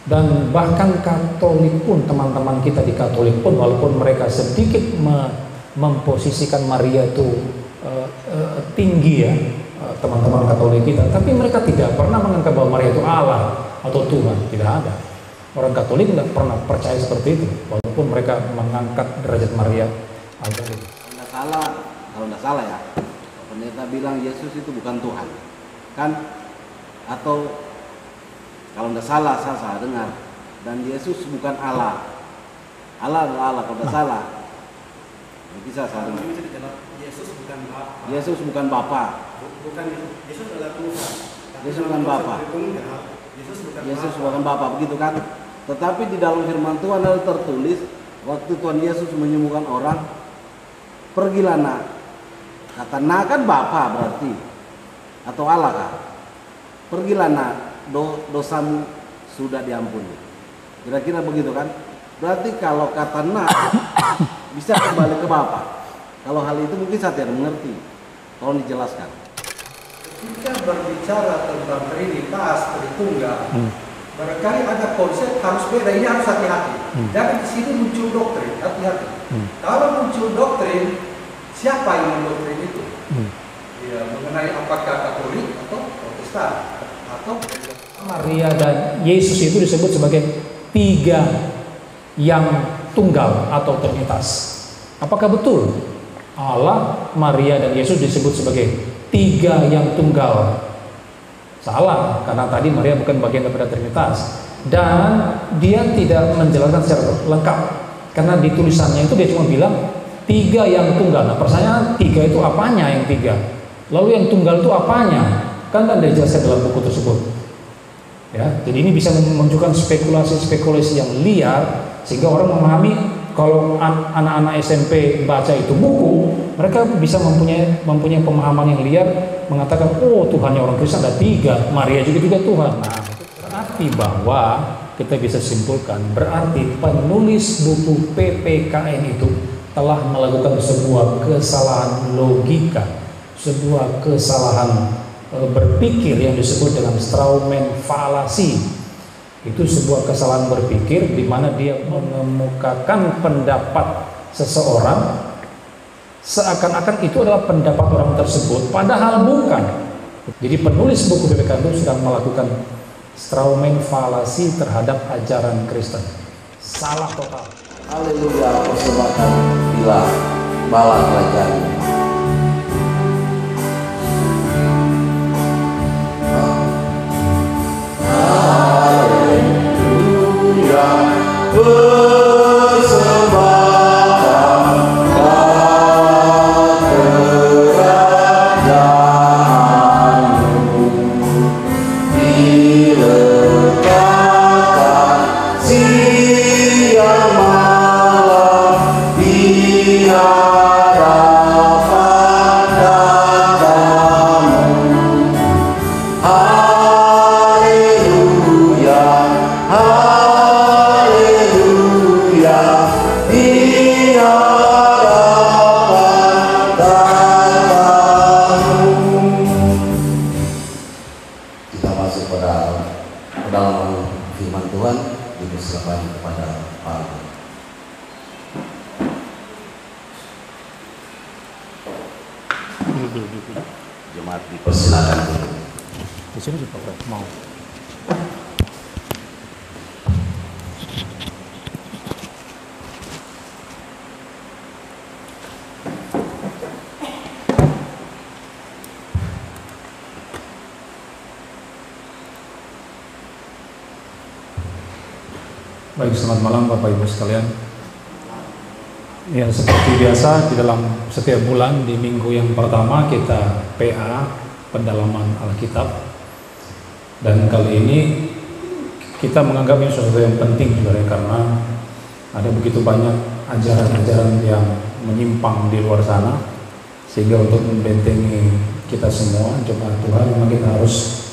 Dan bahkan Katolik pun, teman-teman kita di Katolik pun, walaupun mereka sedikit memposisikan Maria itu tinggi ya, teman-teman Katolik kita, tapi mereka tidak pernah menganggap bahwa Maria itu Allah atau Tuhan. Tidak ada. Orang Katolik tidak pernah percaya seperti itu, walaupun mereka mengangkat derajat Maria agak itu. Kalau nggak salah ya, pendeta bilang Yesus itu bukan Tuhan, kan? Atau kalau nggak salah, saya salah dengar. Dan Yesus bukan Allah. Allah adalah Allah, kalau nggak salah. Bisa salah dengar. Yesus bukan Bapa. Yesus bukan Bapa. Bukan Yesus adalah Tuhan. Yesus bukan Bapa. Yesus bukan Bapa, begitu kan? Tetapi di dalam firman Tuhan ada tertulis, waktu Tuhan Yesus menyembuhkan orang, pergilah nak. Kata nak kan Bapa berarti, atau Allah kan? Pergilah nak, dosamu sudah diampuni. Kira-kira begitu kan? Berarti kalau kata nak bisa kembali ke Bapa. Kalau hal itu mungkin saya tidak mengerti. Tolong dijelaskan. Ketika berbicara tentang Trinitas Tritunggal, barangkali ada konsep harus beda. Ini harus hati-hati. Jangan di sini muncul doktrin. Hati-hati. Kalau muncul doktrin, siapa yang mendoktrin itu? Ya, mengenai apakah Katolik atau Protestan atau Maria dan Yesus itu disebut sebagai tiga yang tunggal atau Trinitas. Apakah betul Allah, Maria, dan Yesus disebut sebagai tiga yang tunggal? Salah, karena tadi Maria bukan bagian daripada Trinitas, dan dia tidak menjelaskan secara lengkap, karena di tulisannya itu dia cuma bilang tiga yang tunggal. Nah, pertanyaan tiga itu apanya yang tiga? Lalu yang tunggal itu apanya? Kan tidak dijelaskan dalam buku tersebut. Ya, jadi ini bisa menunjukkan spekulasi-spekulasi yang liar, sehingga orang memahami kalau anak-anak SMP baca itu buku, mereka bisa mempunyai pemahaman yang liar, mengatakan oh Tuhannya orang Kristen ada tiga, Maria juga Tuhan. Nah, berarti bahwa kita bisa simpulkan, berarti penulis buku PPKN itu telah melakukan sebuah kesalahan logika, sebuah kesalahan berpikir yang disebut dengan Straumann fallacy. Itu sebuah kesalahan berpikir di mana dia mengemukakan pendapat seseorang seakan-akan itu adalah pendapat orang tersebut, padahal bukan. Jadi penulis buku PPKN itu sedang melakukan Straumann fallacy terhadap ajaran Kristen. Salah total. Haleluya, persembahkan bila bala kerajaan. Jemaat dipersilakan dulu. Di sini juga mau. Baik, selamat malam Bapak Ibu sekalian. Ya, seperti biasa di dalam setiap bulan di minggu yang pertama kita PA, pendalaman Alkitab. Dan kali ini kita menganggap ini sesuatu yang penting sebenarnya, karena ada begitu banyak ajaran-ajaran yang menyimpang di luar sana, sehingga untuk membentengi kita semua jemaat Tuhan memang kita harus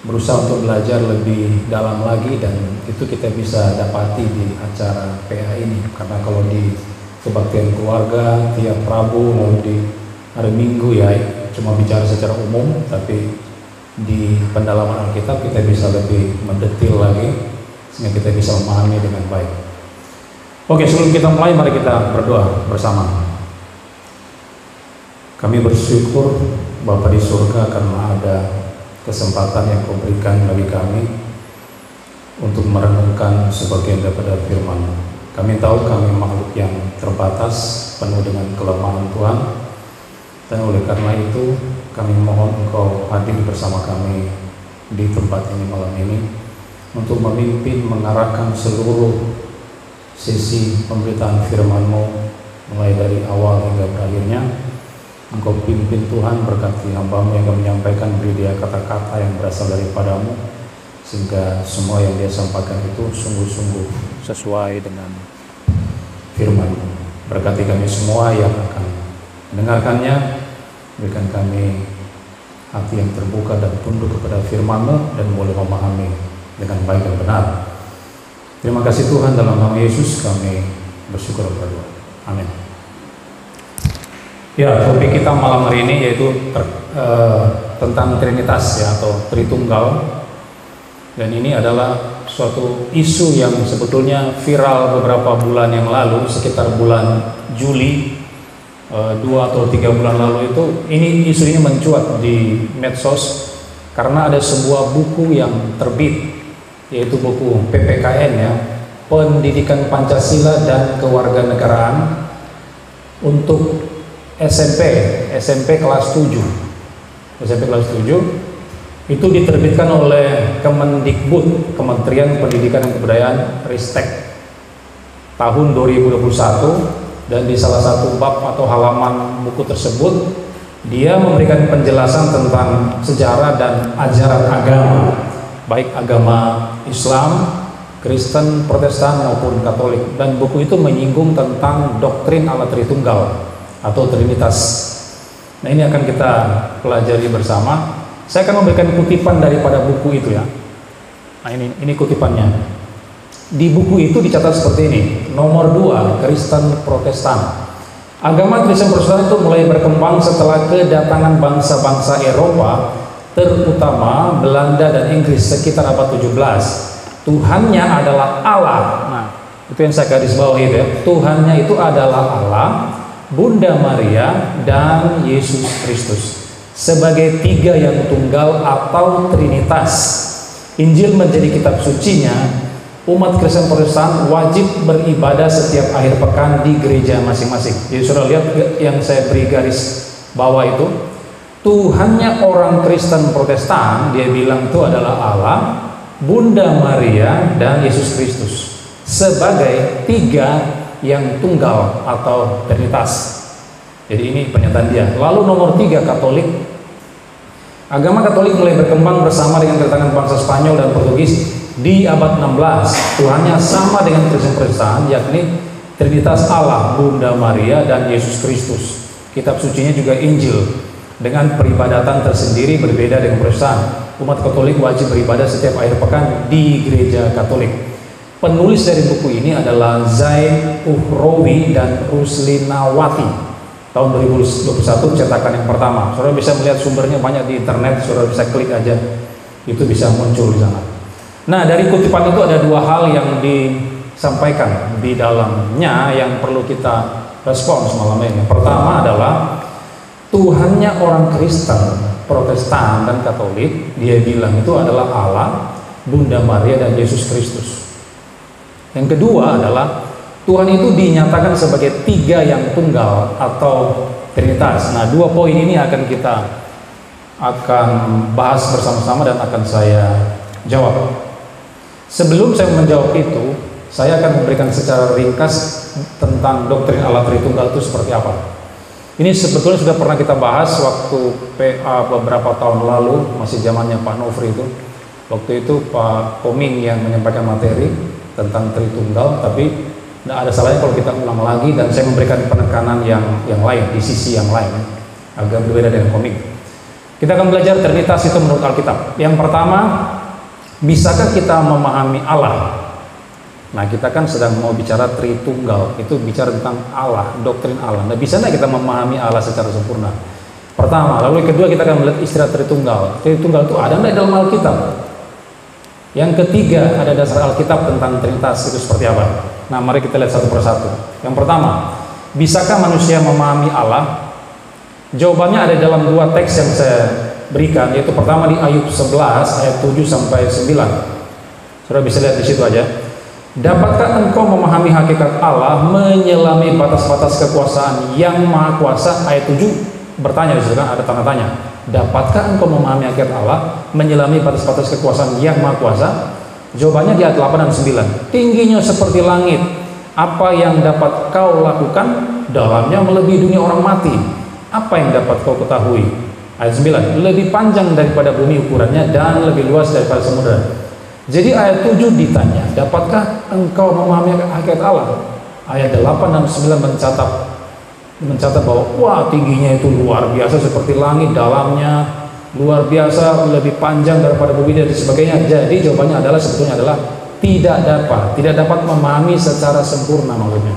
berusaha untuk belajar lebih dalam lagi, dan itu kita bisa dapati di acara PA ini. Karena kalau di kebaktian keluarga tiap Rabu, lalu di hari Minggu ya cuma bicara secara umum, tapi di pendalaman Alkitab kita bisa lebih mendetil lagi. sehingga kita bisa memahami dengan baik. Oke, sebelum kita mulai, mari kita berdoa bersama. Kami bersyukur Bapa di surga karena ada kesempatan yang Kau berikan bagi kami untuk merenungkan sebagian daripada firman. Kami tahu kami makhluk yang terbatas, penuh dengan kelemahan Tuhan, dan oleh karena itu kami mohon Engkau hadir bersama kami di tempat ini malam ini untuk memimpin, mengarahkan seluruh sesi pemberitaan firman-Mu mulai dari awal hingga berakhirnya. Engkau pimpin Tuhan, berkati hamba-Mu yang akan menyampaikan, beri dia kata-kata yang berasal daripada-Mu, sehingga semua yang dia sampaikan itu sungguh-sungguh sesuai dengan firman-Mu. Berkati kami semua yang akan mendengarkannya, berikan kami hati yang terbuka dan tunduk kepada firman-Mu dan boleh memahami dengan baik dan benar. Terima kasih Tuhan, dalam nama Yesus kami bersyukur dan berdoa. Amin. Ya, topik kita malam hari ini yaitu tentang Trinitas ya, atau Tritunggal. Dan ini adalah suatu isu yang sebetulnya viral beberapa bulan yang lalu, sekitar bulan Juli, 2 atau 3 bulan lalu itu. Isu ini mencuat di medsos karena ada sebuah buku yang terbit, yaitu buku PPKN ya, Pendidikan Pancasila dan Kewarganegaraan untuk SMP kelas 7. SMP kelas 7 itu diterbitkan oleh Kemendikbud, Kementerian Pendidikan dan Kebudayaan, Ristek, tahun 2021. Dan di salah satu bab atau halaman buku tersebut dia memberikan penjelasan tentang sejarah dan ajaran agama, baik agama Islam, Kristen, Protestan maupun Katolik. Dan buku itu menyinggung tentang doktrin Allah Tritunggal atau Trinitas. Nah, ini akan kita pelajari bersama. Saya akan memberikan kutipan daripada buku itu ya. Nah, ini kutipannya. Di buku itu dicatat seperti ini. Nomor 2, Kristen Protestan. Agama Kristen Protestan itu mulai berkembang setelah kedatangan bangsa-bangsa Eropa, terutama Belanda dan Inggris sekitar abad 17. Tuhannya adalah Allah. Nah, itu yang saya garis bawahi ya. Tuhannya itu adalah Allah, Bunda Maria, dan Yesus Kristus sebagai 3 yang tunggal atau Trinitas. Injil menjadi kitab sucinya. Umat Kristen Protestan wajib beribadah setiap akhir pekan di gereja masing-masing. Jadi sudah lihat yang saya beri garis bawah itu. Tuhannya orang Kristen Protestan, dia bilang itu adalah Allah, Bunda Maria, dan Yesus Kristus sebagai 3 yang tunggal atau Trinitas. Jadi ini pernyataan dia. Lalu nomor 3, Katolik. Agama Katolik mulai berkembang bersama dengan kedatangan bangsa Spanyol dan Portugis di abad 16. Tuhannya sama dengan Kristen Protestan, yakni Trinitas Allah, Bunda Maria, dan Yesus Kristus. Kitab sucinya juga Injil, dengan peribadatan tersendiri berbeda dengan Protestan. Umat Katolik wajib beribadah setiap akhir pekan di gereja Katolik. Penulis dari buku ini adalah Zain Uhrowi dan Ruslinawati, tahun 2021, cetakan yang pertama. Saudara bisa melihat sumbernya banyak di internet, saudara bisa klik aja, itu bisa muncul di sana. Nah, dari kutipan itu ada 2 hal yang disampaikan di dalamnya yang perlu kita respons malam ini. Pertama adalah Tuhannya orang Kristen, Protestan, dan Katolik, dia bilang itu adalah Allah, Bunda Maria, dan Yesus Kristus. Yang kedua adalah Tuhan itu dinyatakan sebagai 3 yang tunggal atau Trinitas. Nah, 2 poin ini akan kita bahas bersama-sama dan akan saya jawab. Sebelum saya menjawab itu, saya akan memberikan secara ringkas tentang doktrin Allah Tritunggal itu seperti apa. Ini sebetulnya sudah pernah kita bahas waktu PA beberapa tahun lalu, masih zamannya Pak Nofri itu. Waktu itu Pak Koming yang menyampaikan materi tentang Tritunggal, tapi tidak ada salahnya kalau kita ulang lagi dan saya memberikan penekanan yang lain, di sisi yang lain, agak berbeda dengan Koming. Kita akan belajar Trinitas itu menurut Alkitab. Yang pertama, bisakah kita memahami Allah? Nah, kita kan sedang mau bicara Tritunggal, itu bicara tentang Allah, doktrin Allah. Nah, bisa nggak kita memahami Allah secara sempurna? Pertama, lalu yang kedua kita akan melihat istilah Tritunggal. Tritunggal itu ada nggak dalam Alkitab? Yang ketiga, ada dasar Alkitab tentang Trinitas itu seperti apa? Nah, mari kita lihat satu persatu. Yang pertama, bisakah manusia memahami Allah? Jawabannya ada dalam dua teks yang saya berikan, yaitu pertama di Ayub 11 ayat 7 sampai 9. Saudara bisa lihat di situ aja. Dapatkah engkau memahami hakikat Allah, menyelami batas-batas kekuasaan yang maha kuasa? Ayat 7 bertanya di situ kan, ada tanda tanya. Dapatkah engkau memahami hakikat Allah, menyelami batas-batas kekuasaan yang maha kuasa? Jawabannya di ayat 8 dan 9. Tingginya seperti langit, apa yang dapat kau lakukan? Dalamnya melebihi dunia orang mati, apa yang dapat kau ketahui? Ayat 9. Lebih panjang daripada bumi ukurannya dan lebih luas daripada samudera. Jadi ayat 7 ditanya, dapatkah engkau memahami hakikat Allah? Ayat 8 dan 9 mencatat bahwa wah, tingginya itu luar biasa seperti langit, dalamnya luar biasa, lebih panjang daripada bumi dan sebagainya. Jadi jawabannya adalah sebetulnya adalah tidak dapat memahami secara sempurna maksudnya.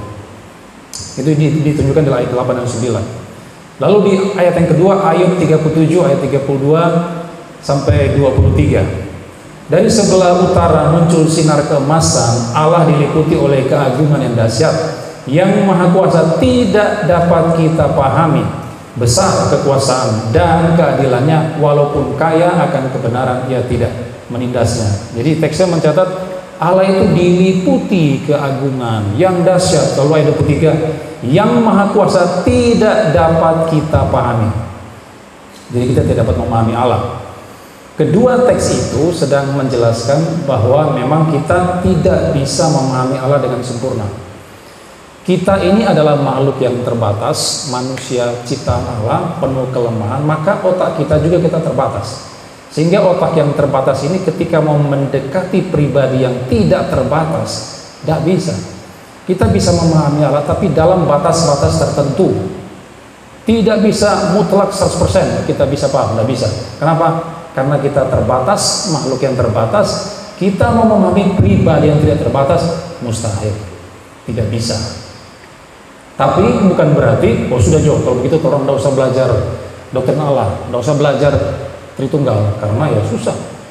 Itu ditunjukkan dalam ayat 8 dan 9. Lalu di ayat yang kedua, Ayub 37 ayat 32 sampai 23. Dari sebelah utara muncul sinar keemasan, Allah diliputi oleh keagungan yang dahsyat, yang maha kuasa tidak dapat kita pahami. Besar kekuasaan dan keadilannya, walaupun kaya akan kebenaran, ia tidak menindasnya. Jadi teksnya mencatat Allah itu diliputi keagungan yang dahsyat. Lalu ayat 23, yang maha kuasa tidak dapat kita pahami. Jadi kita tidak dapat memahami Allah. Kedua teks itu sedang menjelaskan bahwa memang kita tidak bisa memahami Allah dengan sempurna. Kita ini adalah makhluk yang terbatas, manusia ciptaan Allah, penuh kelemahan, maka otak kita juga kita terbatas. Sehingga otak yang terbatas ini ketika mau mendekati pribadi yang tidak terbatas, tidak bisa. Kita bisa memahami Allah, tapi dalam batas-batas tertentu. Tidak bisa mutlak 100% kita bisa paham, tidak bisa. Kenapa? Karena kita terbatas, makhluk yang terbatas. Kita mau memahami pribadi yang tidak terbatas, mustahil, tidak bisa. Tapi bukan berarti, oh sudah jauh, kalau begitu orang tidak usah belajar doktrin Allah, tidak usah belajar Tritunggal, karena ya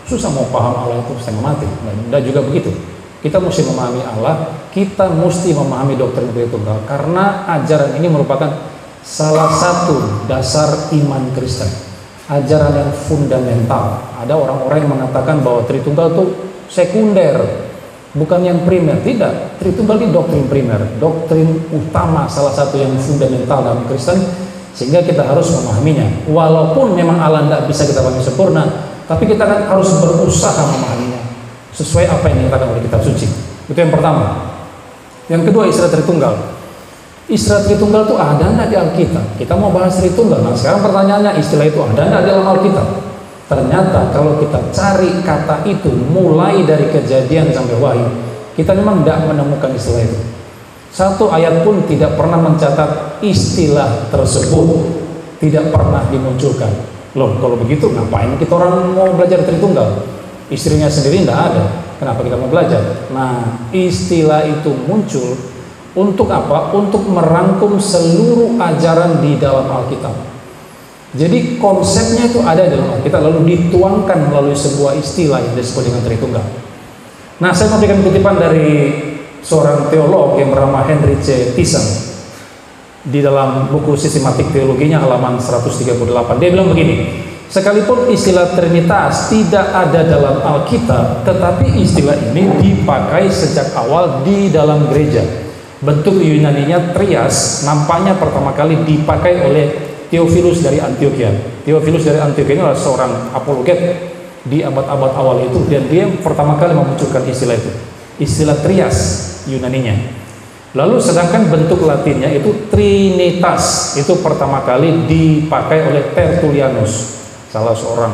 susah mau paham Allah itu setengah mati. Tidak juga begitu. Kita mesti memahami Allah, kita mesti memahami doktrin Tritunggal, karena ajaran ini merupakan salah satu dasar iman Kristen, ajaran yang fundamental. Ada orang-orang yang mengatakan bahwa Tritunggal itu sekunder, bukan yang primer. Tidak, Tritunggal ini doktrin primer, doktrin utama, salah satu yang fundamental dalam Kristen, sehingga kita harus memahaminya. Walaupun memang Allah tidak bisa kita pahami sempurna, tapi kita kan harus berusaha memahaminya sesuai apa yang dinyatakan oleh kitab suci. Itu yang pertama. Yang kedua, istilah Tritunggal. Istilah Tritunggal itu ada nggak di Alkitab? Kita mau bahas Tritunggal. Nah sekarang pertanyaannya, istilah itu ada nggak di dalam Alkitab? Ternyata kalau kita cari kata itu mulai dari Kejadian sampai Wahyu, kita memang tidak menemukan istilah itu. Satu ayat pun tidak pernah mencatat istilah tersebut, tidak pernah dimunculkan. Loh, kalau begitu ngapain kita orang mau belajar Tritunggal? Istrinya sendiri tidak ada, kenapa kita mau belajar? Nah, istilah itu muncul untuk apa? Untuk merangkum seluruh ajaran di dalam Alkitab. Jadi konsepnya itu ada dalam Alkitab, lalu dituangkan melalui sebuah istilah yang disebut dengan Tritunggal. Nah, saya memberikan kutipan dari seorang teolog yang bernama Henry C. Tyson di dalam buku Sistematik Teologinya halaman 138. Dia bilang begini, sekalipun istilah Trinitas tidak ada dalam Alkitab, tetapi istilah ini dipakai sejak awal di dalam gereja. Bentuk Yunaninya trias nampaknya pertama kali dipakai oleh Theophilus dari Antioquia. Theophilus dari Antioquia ini adalah seorang apologet di abad-abad awal itu, dan dia pertama kali memunculkan istilah itu, istilah trias Yunaninya. Lalu sedangkan bentuk Latinnya itu Trinitas, itu pertama kali dipakai oleh Tertullianus, salah seorang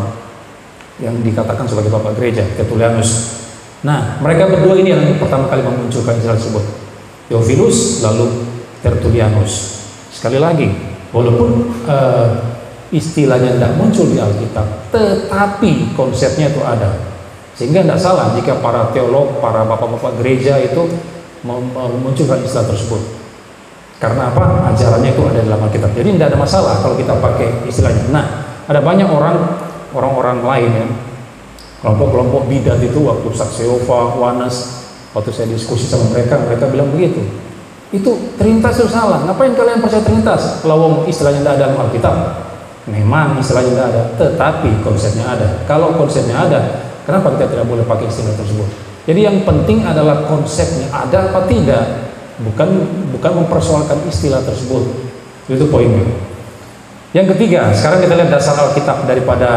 yang dikatakan sebagai bapak gereja, Tertullianus. Nah, mereka berdua ini yang pertama kali memunculkan istilah tersebut, Theophilus lalu Tertullianus. Sekali lagi, walaupun istilahnya tidak muncul di Alkitab, tetapi konsepnya itu ada. Sehingga tidak salah jika para teolog, para bapak-bapak gereja itu memunculkan istilah tersebut. Karena apa? Ajarannya itu ada dalam Alkitab. Jadi tidak ada masalah kalau kita pakai istilahnya. Nah, ada banyak orang-orang lain yang Kelompok-kelompok bidat itu waktu Saksi Yehova, Wanes, waktu saya diskusi sama mereka bilang begitu. Itu Trinitas itu salah. Ngapain kalian percaya Trinitas? Kalau istilahnya tidak ada dalam Alkitab. Memang istilahnya tidak ada, tetapi konsepnya ada. Kalau konsepnya ada, kenapa kita tidak boleh pakai istilah tersebut? Jadi yang penting adalah konsepnya ada apa tidak, bukan mempersoalkan istilah tersebut. Itu poinnya. Yang ketiga, sekarang kita lihat dasar Alkitab daripada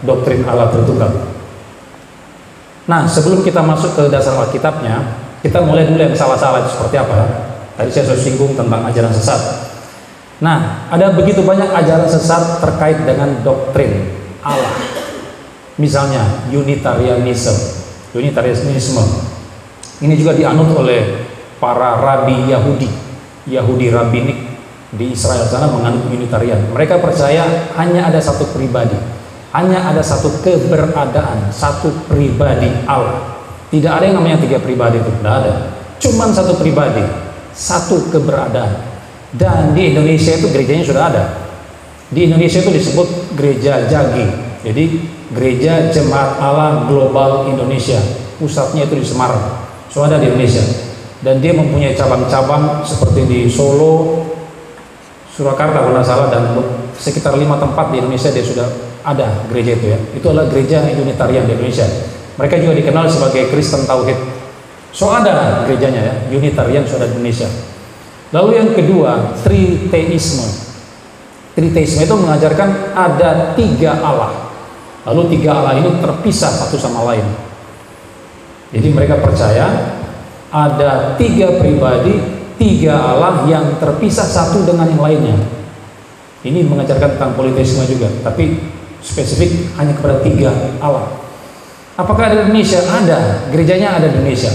doktrin Allah Tritunggal. Nah, sebelum kita masuk ke dasar Alkitabnya, kita mulai dulu yang salah-salah itu seperti apa ya. Tadi saya sudah singgung tentang ajaran sesat. Nah, ada begitu banyak ajaran sesat terkait dengan doktrin Allah. Misalnya Unitarianisme. Ini juga dianut oleh para rabi Yahudi rabbinik di Israel sana menganut Unitarian. Mereka percaya hanya ada satu pribadi, hanya ada satu keberadaan, satu pribadi Allah. Tidak ada yang namanya 3 pribadi, itu tidak ada. Cuman satu pribadi, satu keberadaan. Dan di Indonesia itu gerejanya sudah ada. Di Indonesia itu disebut gereja JAGI. Jadi Gereja Jemaat Allah Global Indonesia. Pusatnya itu di Semarang. Sudah ada di Indonesia. Dan dia mempunyai cabang-cabang seperti di Solo, Surakarta kalau tidak salah, dan sekitar 5 tempat di Indonesia dia sudah ada gereja itu ya. Itu adalah gereja Unitarian di Indonesia. Mereka juga dikenal sebagai Kristen Tauhid. So ada gerejanya ya, Unitarian sudah di Indonesia. Lalu yang kedua, Triteisme. Triteisme itu mengajarkan ada 3 Allah. Lalu 3 Allah ini terpisah satu sama lain. Jadi mereka percaya ada 3 pribadi, 3 Allah yang terpisah satu dengan yang lainnya. Ini mengajarkan tentang politeisme juga, tapi spesifik hanya kepada 3 Allah. Apakah ada di Indonesia? Ada, gerejanya ada di Indonesia.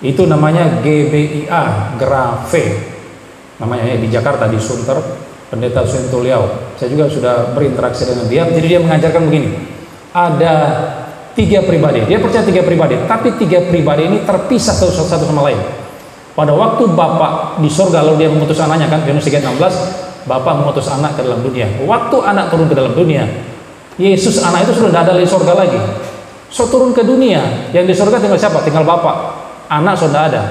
Itu namanya GBIA, Grave. Namanya di Jakarta, di Sunter, Pendeta Suntuliau. Saya juga sudah berinteraksi dengan dia. Jadi dia mengajarkan begini. Ada 3 pribadi. Dia percaya 3 pribadi, tapi 3 pribadi ini terpisah satu sama lain. Pada waktu Bapa di surga, lalu dia mengutus anaknya kan, Yohanes 3:16, Bapa mengutus anak ke dalam dunia. Waktu anak turun ke dalam dunia, Yesus anak itu sudah tidak ada di surga lagi. So turun ke dunia, yang di surga tinggal siapa? Tinggal Bapa. Anak sudah ada.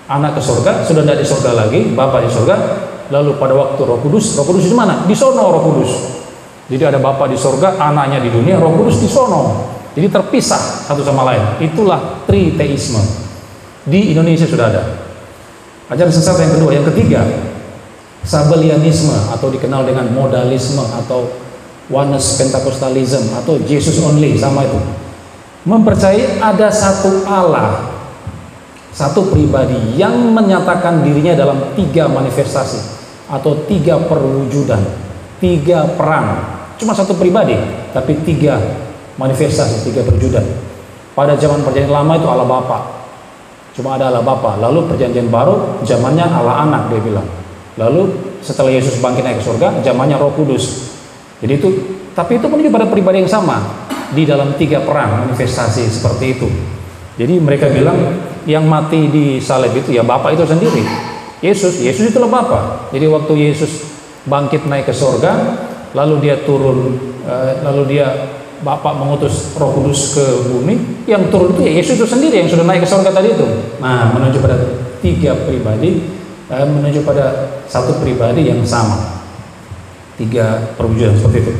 Anak ke surga, sudah tidak di surga lagi, Bapa di surga. Lalu pada waktu Roh Kudus di mana? Di sono Roh Kudus. Jadi ada Bapa di surga, anaknya di dunia, Roh Kudus di sono. Jadi terpisah satu sama lain. Itulah Triteisme. Di Indonesia sudah ada. Ajaran sesat yang kedua, yang ketiga, Sabellianisme atau dikenal dengan modalisme atau Oneness Pentecostalism atau Jesus only, sama itu. Mempercayai ada satu Allah, satu pribadi yang menyatakan dirinya dalam 3 manifestasi atau 3 perwujudan, 3 peran. Cuma satu pribadi, tapi 3 manifestasi, 3 perwujudan. Pada zaman perjanjian lama itu Allah Bapa, cuma ada Allah Bapa. Lalu perjanjian baru zamannya Allah Anak, dia bilang. Lalu setelah Yesus bangkit naik ke surga, zamannya Roh Kudus. Jadi itu, tapi itu menuju pada pribadi yang sama di dalam 3 peran manifestasi seperti itu. Jadi mereka bilang yang mati di salib itu ya Bapa itu sendiri. Yesus itulah Bapa. Jadi waktu Yesus bangkit naik ke surga, lalu dia turun, lalu dia Bapa mengutus Roh Kudus ke bumi, yang turun itu ya Yesus itu sendiri yang sudah naik ke surga tadi itu. Nah, menuju pada 3 pribadi, menuju pada satu pribadi yang sama. 3 perwujudan seperti itu.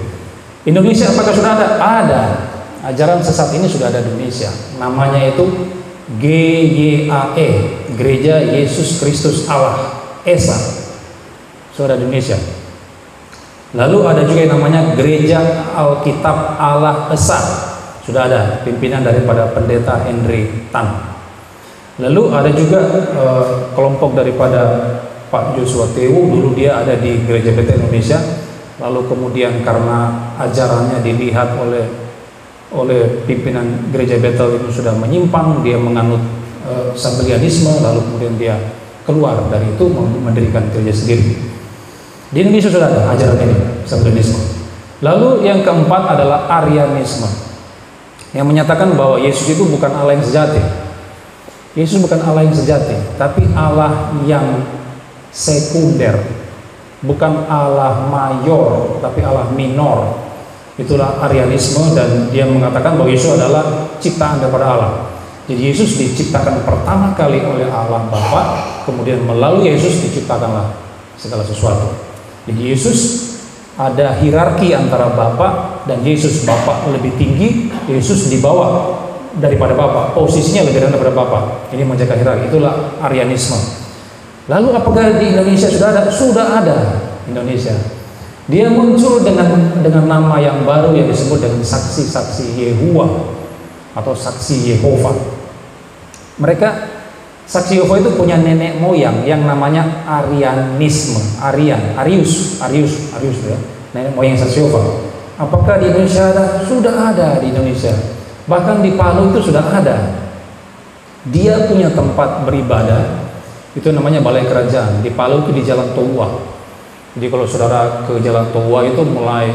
Indonesia apakah sudah ada? Ada. Ajaran sesat ini sudah ada di Indonesia. Namanya itu GYAE, Gereja Yesus Kristus Allah Esa. Sudah ada di Indonesia. Lalu ada juga yang namanya Gereja Alkitab Allah Esa. Sudah ada pimpinan daripada Pendeta Henry Tan. Lalu ada juga kelompok daripada Pak Joshua Tewu. Dulu dia ada di Gereja Betel Indonesia. Lalu kemudian karena ajarannya dilihat oleh pimpinan Gereja Betel itu sudah menyimpang, dia menganut Sabellianisme, lalu kemudian dia keluar dari itu mendirikan gereja sendiri. Di Indonesia sudah ada ajaran ini, Sabellianisme. Lalu yang keempat adalah Arianisme, yang menyatakan bahwa Yesus itu bukan Allah yang sejati. Yesus bukan Allah yang sejati, tapi Allah yang sekunder. Bukan Allah mayor, tapi Allah minor. Itulah Arianisme, dan dia mengatakan bahwa Yesus adalah ciptaan daripada Allah. Jadi Yesus diciptakan pertama kali oleh Allah Bapa, kemudian melalui Yesus diciptakanlah segala sesuatu. Jadi Yesus ada hierarki antara Bapa dan Yesus. Bapa lebih tinggi, Yesus di bawah daripada Bapa, posisinya lebih rendah daripada Bapa. Ini menjaga hierarki, itulah Arianisme. Lalu apakah di Indonesia sudah ada? Sudah ada Indonesia. Dia muncul dengan nama yang baru yang disebut dengan saksi-saksi Yehuwa atau saksi Yehova. Mereka saksi Yehova itu punya nenek moyang yang namanya Arianisme, Arius ya, nenek moyang saksi Yehova. Apakah di Indonesia ada? Sudah ada di Indonesia. Bahkan di Palu itu sudah ada. Dia punya tempat beribadah, itu namanya Balai Kerajaan. Di Palu itu di Jalan Towa. Jadi kalau saudara ke Jalan Towa itu mulai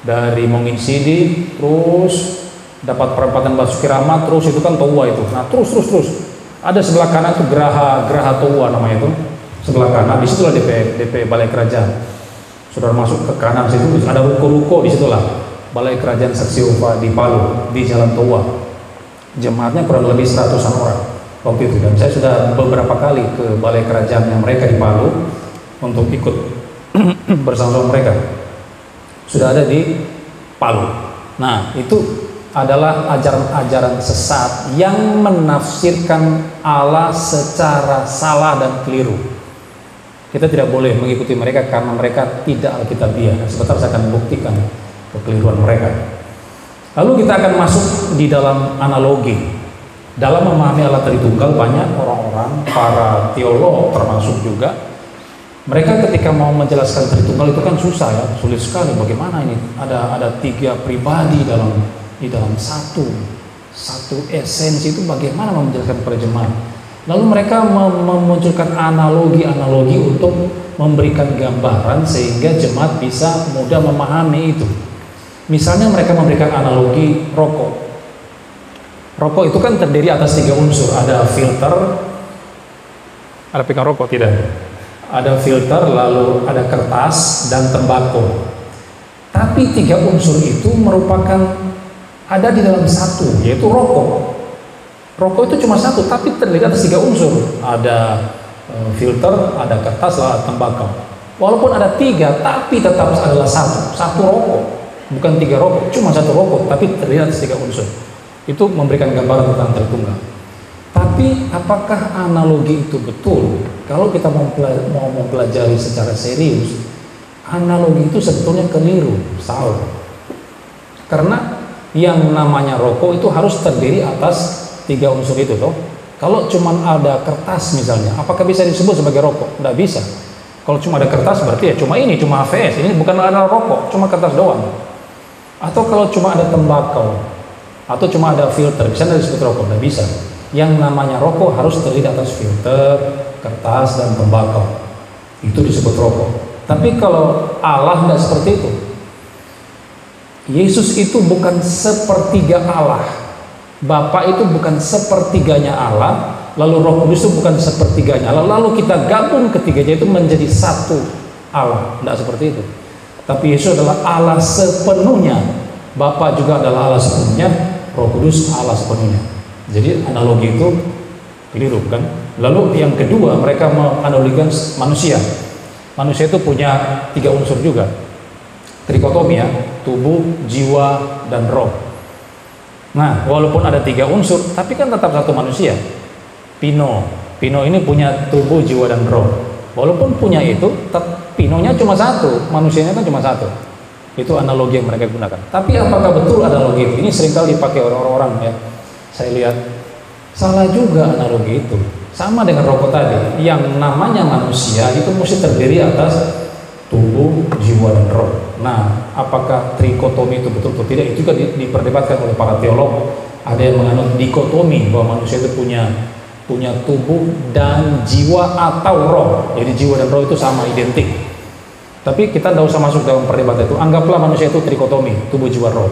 dari Mongin Sidi, terus dapat perempatan Basuki Rahmat, terus itu kan Towa itu. Nah terus ada sebelah kanan itu Geraha Towa namanya itu. Sebelah kanan disitulah DP Balai Kerajaan. Saudara masuk ke kanan situ ada ruko-ruko, disitulah Balai Kerajaan Saksi Yehova di Palu, di Jalan Towa. Jemaatnya kurang lebih 100-an orang waktu itu, dan saya sudah beberapa kali ke Balai Kerajaannya mereka di Palu untuk ikut bersama mereka. Sudah ada di Palu. Nah itu adalah ajaran-ajaran sesat yang menafsirkan Allah secara salah dan keliru. Kita tidak boleh mengikuti mereka karena mereka tidak alkitabiah. Sebentar saya akan buktikan kekeliruan mereka. Lalu kita akan masuk di dalam analogi. Dalam memahami Allah Tritunggal, banyak orang-orang, para teolog termasuk juga, mereka ketika mau menjelaskan Tritunggal itu kan susah ya, sulit sekali. Bagaimana ini? Ada 3 pribadi di dalam satu esensi, itu bagaimana menjelaskan kepada jemaat. Lalu mereka memunculkan analogi-analogi untuk memberikan gambaran sehingga jemaat bisa mudah memahami itu. Misalnya mereka memberikan analogi rokok. Rokok itu kan terdiri atas 3 unsur. Ada filter, ada pegang rokok tidak? Ada filter, lalu ada kertas dan tembakau. Tapi 3 unsur itu merupakan ada di dalam satu, yaitu rokok. Rokok itu cuma satu, tapi terdiri atas 3 unsur. Ada filter, ada kertas, ada tembakau. Walaupun ada 3, tapi tetap adalah satu rokok. Bukan 3 rokok, cuma 1 rokok, tapi terdiri atas 3 unsur. Itu memberikan gambaran tentang Tritunggal. Tapi apakah analogi itu betul? Kalau kita mau mempelajari secara serius, analogi itu sebetulnya keliru, salah. Karena yang namanya rokok itu harus terdiri atas 3 unsur itu toh. Kalau cuma ada kertas misalnya, apakah bisa disebut sebagai rokok? Tidak bisa. Kalau cuma ada kertas berarti ya cuma AVS, ini bukan ada rokok, cuma kertas doang. Atau kalau cuma ada tembakau, atau cuma ada filter, bisa disebut rokok? Tidak bisa. Yang namanya rokok harus terdiri atas filter, kertas, dan tembakau. Itu disebut rokok. Tapi kalau Allah tidak seperti itu. Yesus itu bukan sepertiga Allah. Bapa itu bukan sepertiganya Allah. Lalu Roh Kudus itu bukan sepertiganya Allah. Lalu kita gabung ketiganya itu menjadi satu Allah. Tidak seperti itu. Tapi Yesus adalah Allah sepenuhnya. Bapa juga adalah Allah sepenuhnya. Roh Kudus Allah sepenuhnya. Jadi analogi itu keliru kan. Lalu yang kedua, mereka menganalogikan manusia. Manusia itu punya 3 unsur juga. Trikotomi ya, tubuh, jiwa, dan roh. Nah, walaupun ada 3 unsur, tapi kan tetap satu manusia. Pino ini punya tubuh, jiwa, dan roh. Walaupun punya itu, Pinonya cuma satu, manusianya kan cuma satu. Itu analogi yang mereka gunakan. Tapi apakah betul analogi itu? Ini seringkali dipakai orang-orang ya. Saya lihat salah juga analogi itu. Sama dengan rokok tadi, yang namanya manusia itu mesti terdiri atas tubuh, jiwa, dan roh. Nah, apakah trikotomi itu betul atau tidak? Itu juga diperdebatkan oleh para teolog. Ada yang menganut dikotomi, bahwa manusia itu punya tubuh dan jiwa atau roh. Jadi jiwa dan roh itu sama, identik. Tapi kita tidak usah masuk dalam perdebatan itu. Anggaplah manusia itu trikotomi, tubuh, jiwa, roh.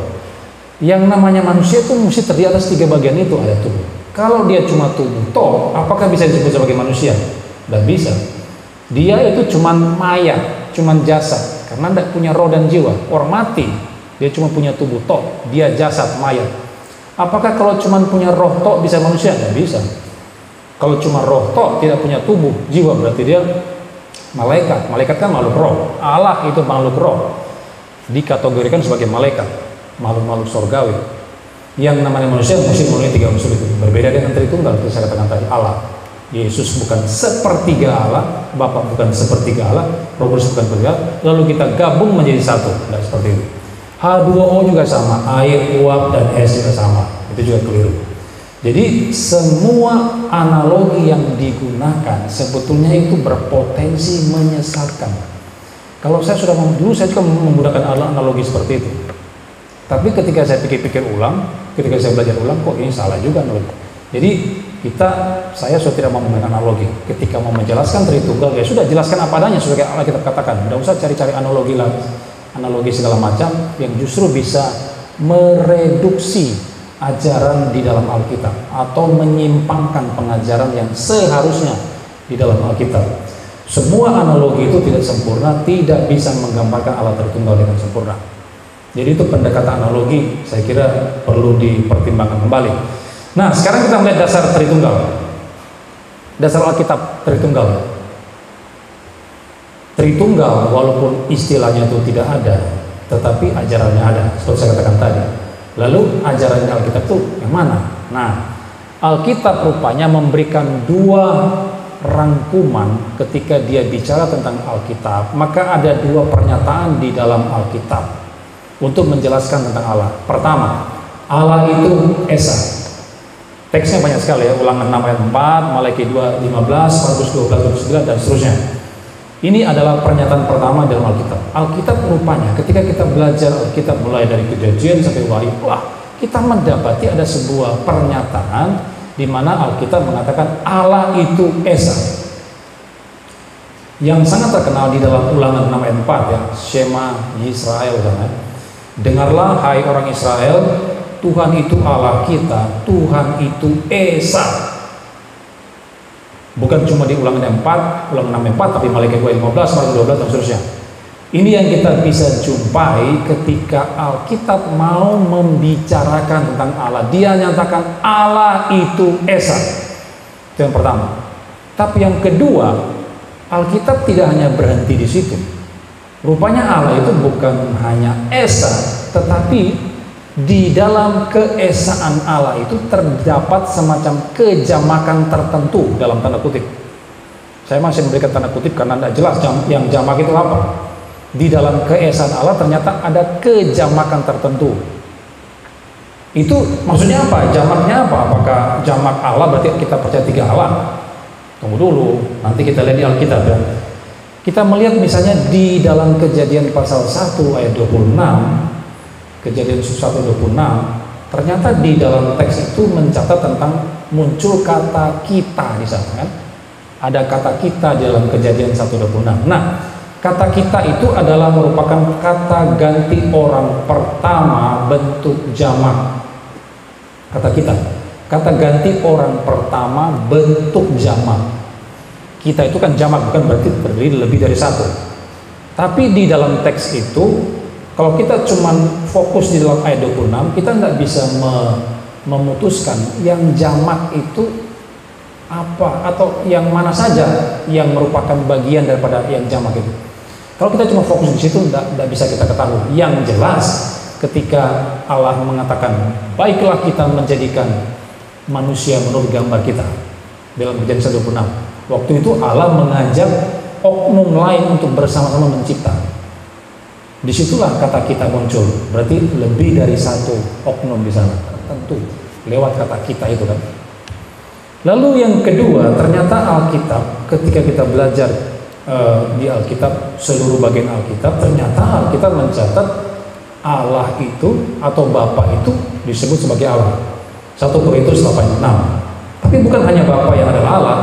Yang namanya manusia itu mesti terdiri atas 3 bagian itu, ada tubuh. Kalau dia cuma tubuh, apakah bisa disebut sebagai manusia? Tidak bisa. Dia itu cuma mayat, cuma jasad, karena tidak punya roh dan jiwa. Orang mati, Dia cuma punya tubuh tok, dia jasad mayat. Apakah kalau cuma punya roh tok bisa manusia? Tidak bisa. Kalau cuma roh tok, tidak punya tubuh, jiwa, berarti dia malaikat. Malaikat kan makhluk roh. Allah itu makhluk roh, dikategorikan sebagai malaikat, makhluk-makhluk surgawi. Yang namanya manusia mesti memenuhi 3 unsur itu. Berbeda dengan Tritunggal, itu saya katakan tadi. Allah, Yesus bukan sepertiga Allah, Bapa bukan sepertiga Allah, Roh Kudus bukan sepertiga Allah, lalu kita gabung menjadi satu. Tidak seperti itu. H2O juga sama, air, uap, dan es juga sama. Itu juga keliru. Jadi semua analogi yang digunakan sebetulnya itu berpotensi menyesatkan. Kalau saya sudah dulu saya juga menggunakan analogi seperti itu. Tapi ketika saya pikir-pikir ulang, ketika saya belajar ulang, kok ini salah juga analogi. Jadi saya sudah tidak mau menggunakan analogi. Ketika mau menjelaskan Tritunggal, ya sudah jelaskan apa adanya sebagai Allah kita katakan. Tidak usah cari-cari analogi lagi, analogi segala macam yang justru bisa mereduksi ajaran di dalam Alkitab atau menyimpangkan pengajaran yang seharusnya di dalam Alkitab. Semua analogi itu tidak sempurna, tidak bisa menggambarkan Allah Tritunggal dengan sempurna. Jadi itu pendekatan analogi saya kira perlu dipertimbangkan kembali. Nah, sekarang kita melihat dasar Tritunggal. Dasar Alkitab Tritunggal. Tritunggal walaupun istilahnya itu tidak ada, tetapi ajarannya ada, seperti saya katakan tadi. Lalu ajarannya Alkitab itu yang mana? Nah, Alkitab rupanya memberikan 2 rangkuman ketika dia bicara tentang Alkitab. Maka ada 2 pernyataan di dalam Alkitab untuk menjelaskan tentang Allah. Pertama, Allah itu Esa. Teksnya banyak sekali ya, Ulangan 6 ayat 4, Malaki 2 15, Markus 12 29 dan seterusnya. Ini adalah pernyataan pertama dalam Alkitab. Alkitab rupanya ketika kita belajar Alkitab mulai dari Kejadian sampai Wahyu, kita mendapati ada sebuah pernyataan di mana Alkitab mengatakan Allah itu Esa. Yang sangat terkenal di dalam Ulangan 6 ayat 4 ya, Shema Yisrael kan. Dengarlah hai orang Israel, Tuhan itu Allah kita, Tuhan itu Esa. Bukan cuma di Ulangan 4, Ulangan 6 4, tapi Malaki 2 15, Markus 12 dan seterusnya. Ini yang kita bisa jumpai ketika Alkitab mau membicarakan tentang Allah. Dia nyatakan Allah itu Esa. Itu yang pertama. Tapi yang kedua, Alkitab tidak hanya berhenti di situ. Rupanya Allah itu bukan hanya Esa, tetapi di dalam keesaan Allah itu terdapat semacam kejamakan tertentu dalam tanda kutip. Saya masih memberikan tanda kutip karena tidak jelas yang jamak itu apa. Di dalam keesaan Allah ternyata ada kejamakan tertentu. Itu maksudnya apa? Jamaknya apa? Apakah jamak Allah berarti kita percaya 3 Allah? Tunggu dulu, nanti kita lihat di Alkitab ya. Kita melihat misalnya di dalam Kejadian pasal 1 ayat 26, Kejadian 1:26, ternyata di dalam teks itu mencatat tentang muncul kata kita di sana kan. Ada kata kita di dalam Kejadian 1:26. Nah, kata kita itu adalah merupakan kata ganti orang pertama bentuk jamak. Kata kita, kata ganti orang pertama bentuk jamak. Kita itu kan jamak, bukan berarti terdiri lebih dari 1. Tapi di dalam teks itu, kalau kita cuma fokus di dalam ayat 26, kita tidak bisa memutuskan yang jamak itu apa atau yang mana saja yang merupakan bagian daripada yang jamak itu. Kalau kita cuma fokus di situ, tidak bisa kita ketahui. Yang jelas, ketika Allah mengatakan, baiklah kita menjadikan manusia menurut gambar kita, dalam Kejadian 1:26. Waktu itu Allah mengajak oknum lain untuk bersama-sama mencipta. Disitulah kata kita muncul. Berarti lebih dari 1 oknum di sana. Tentu lewat kata kita itu kan. Lalu yang kedua, ternyata Alkitab ketika kita belajar di Alkitab, seluruh bagian Alkitab, ternyata Alkitab mencatat Allah itu atau Bapa itu disebut sebagai Allah. 1 Korintus 8:6. Tapi bukan hanya Bapa yang adalah Allah,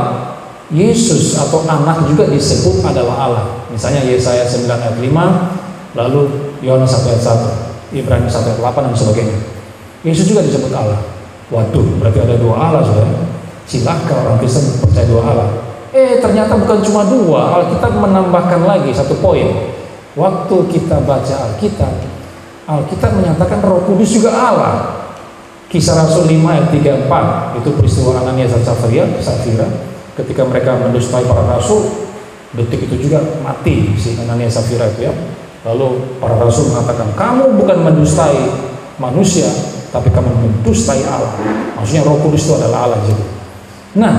Yesus atau anak juga disebut adalah Allah. Misalnya Yesaya 9 ayat 5, lalu Yohanes 1 ayat 1, Ibrani 1 ayat 8 dan sebagainya. Yesus juga disebut Allah. Waduh, berarti ada 2 Allah saudara. Silahkah orang Kristen percaya 2 Allah? Ternyata bukan cuma 2. Alkitab menambahkan lagi 1 poin. Waktu kita baca Alkitab, Alkitab menyatakan Roh Kudus juga Allah. Kisah Rasul 5 ayat 34 itu peristiwa Ananias dan Safira ketika mereka mendustai para rasul. Detik itu juga mati si Ananias Safira itu ya. Lalu para rasul mengatakan, kamu bukan mendustai manusia, tapi kamu mendustai Allah. Maksudnya Roh Kudus itu adalah Allah juga. Nah,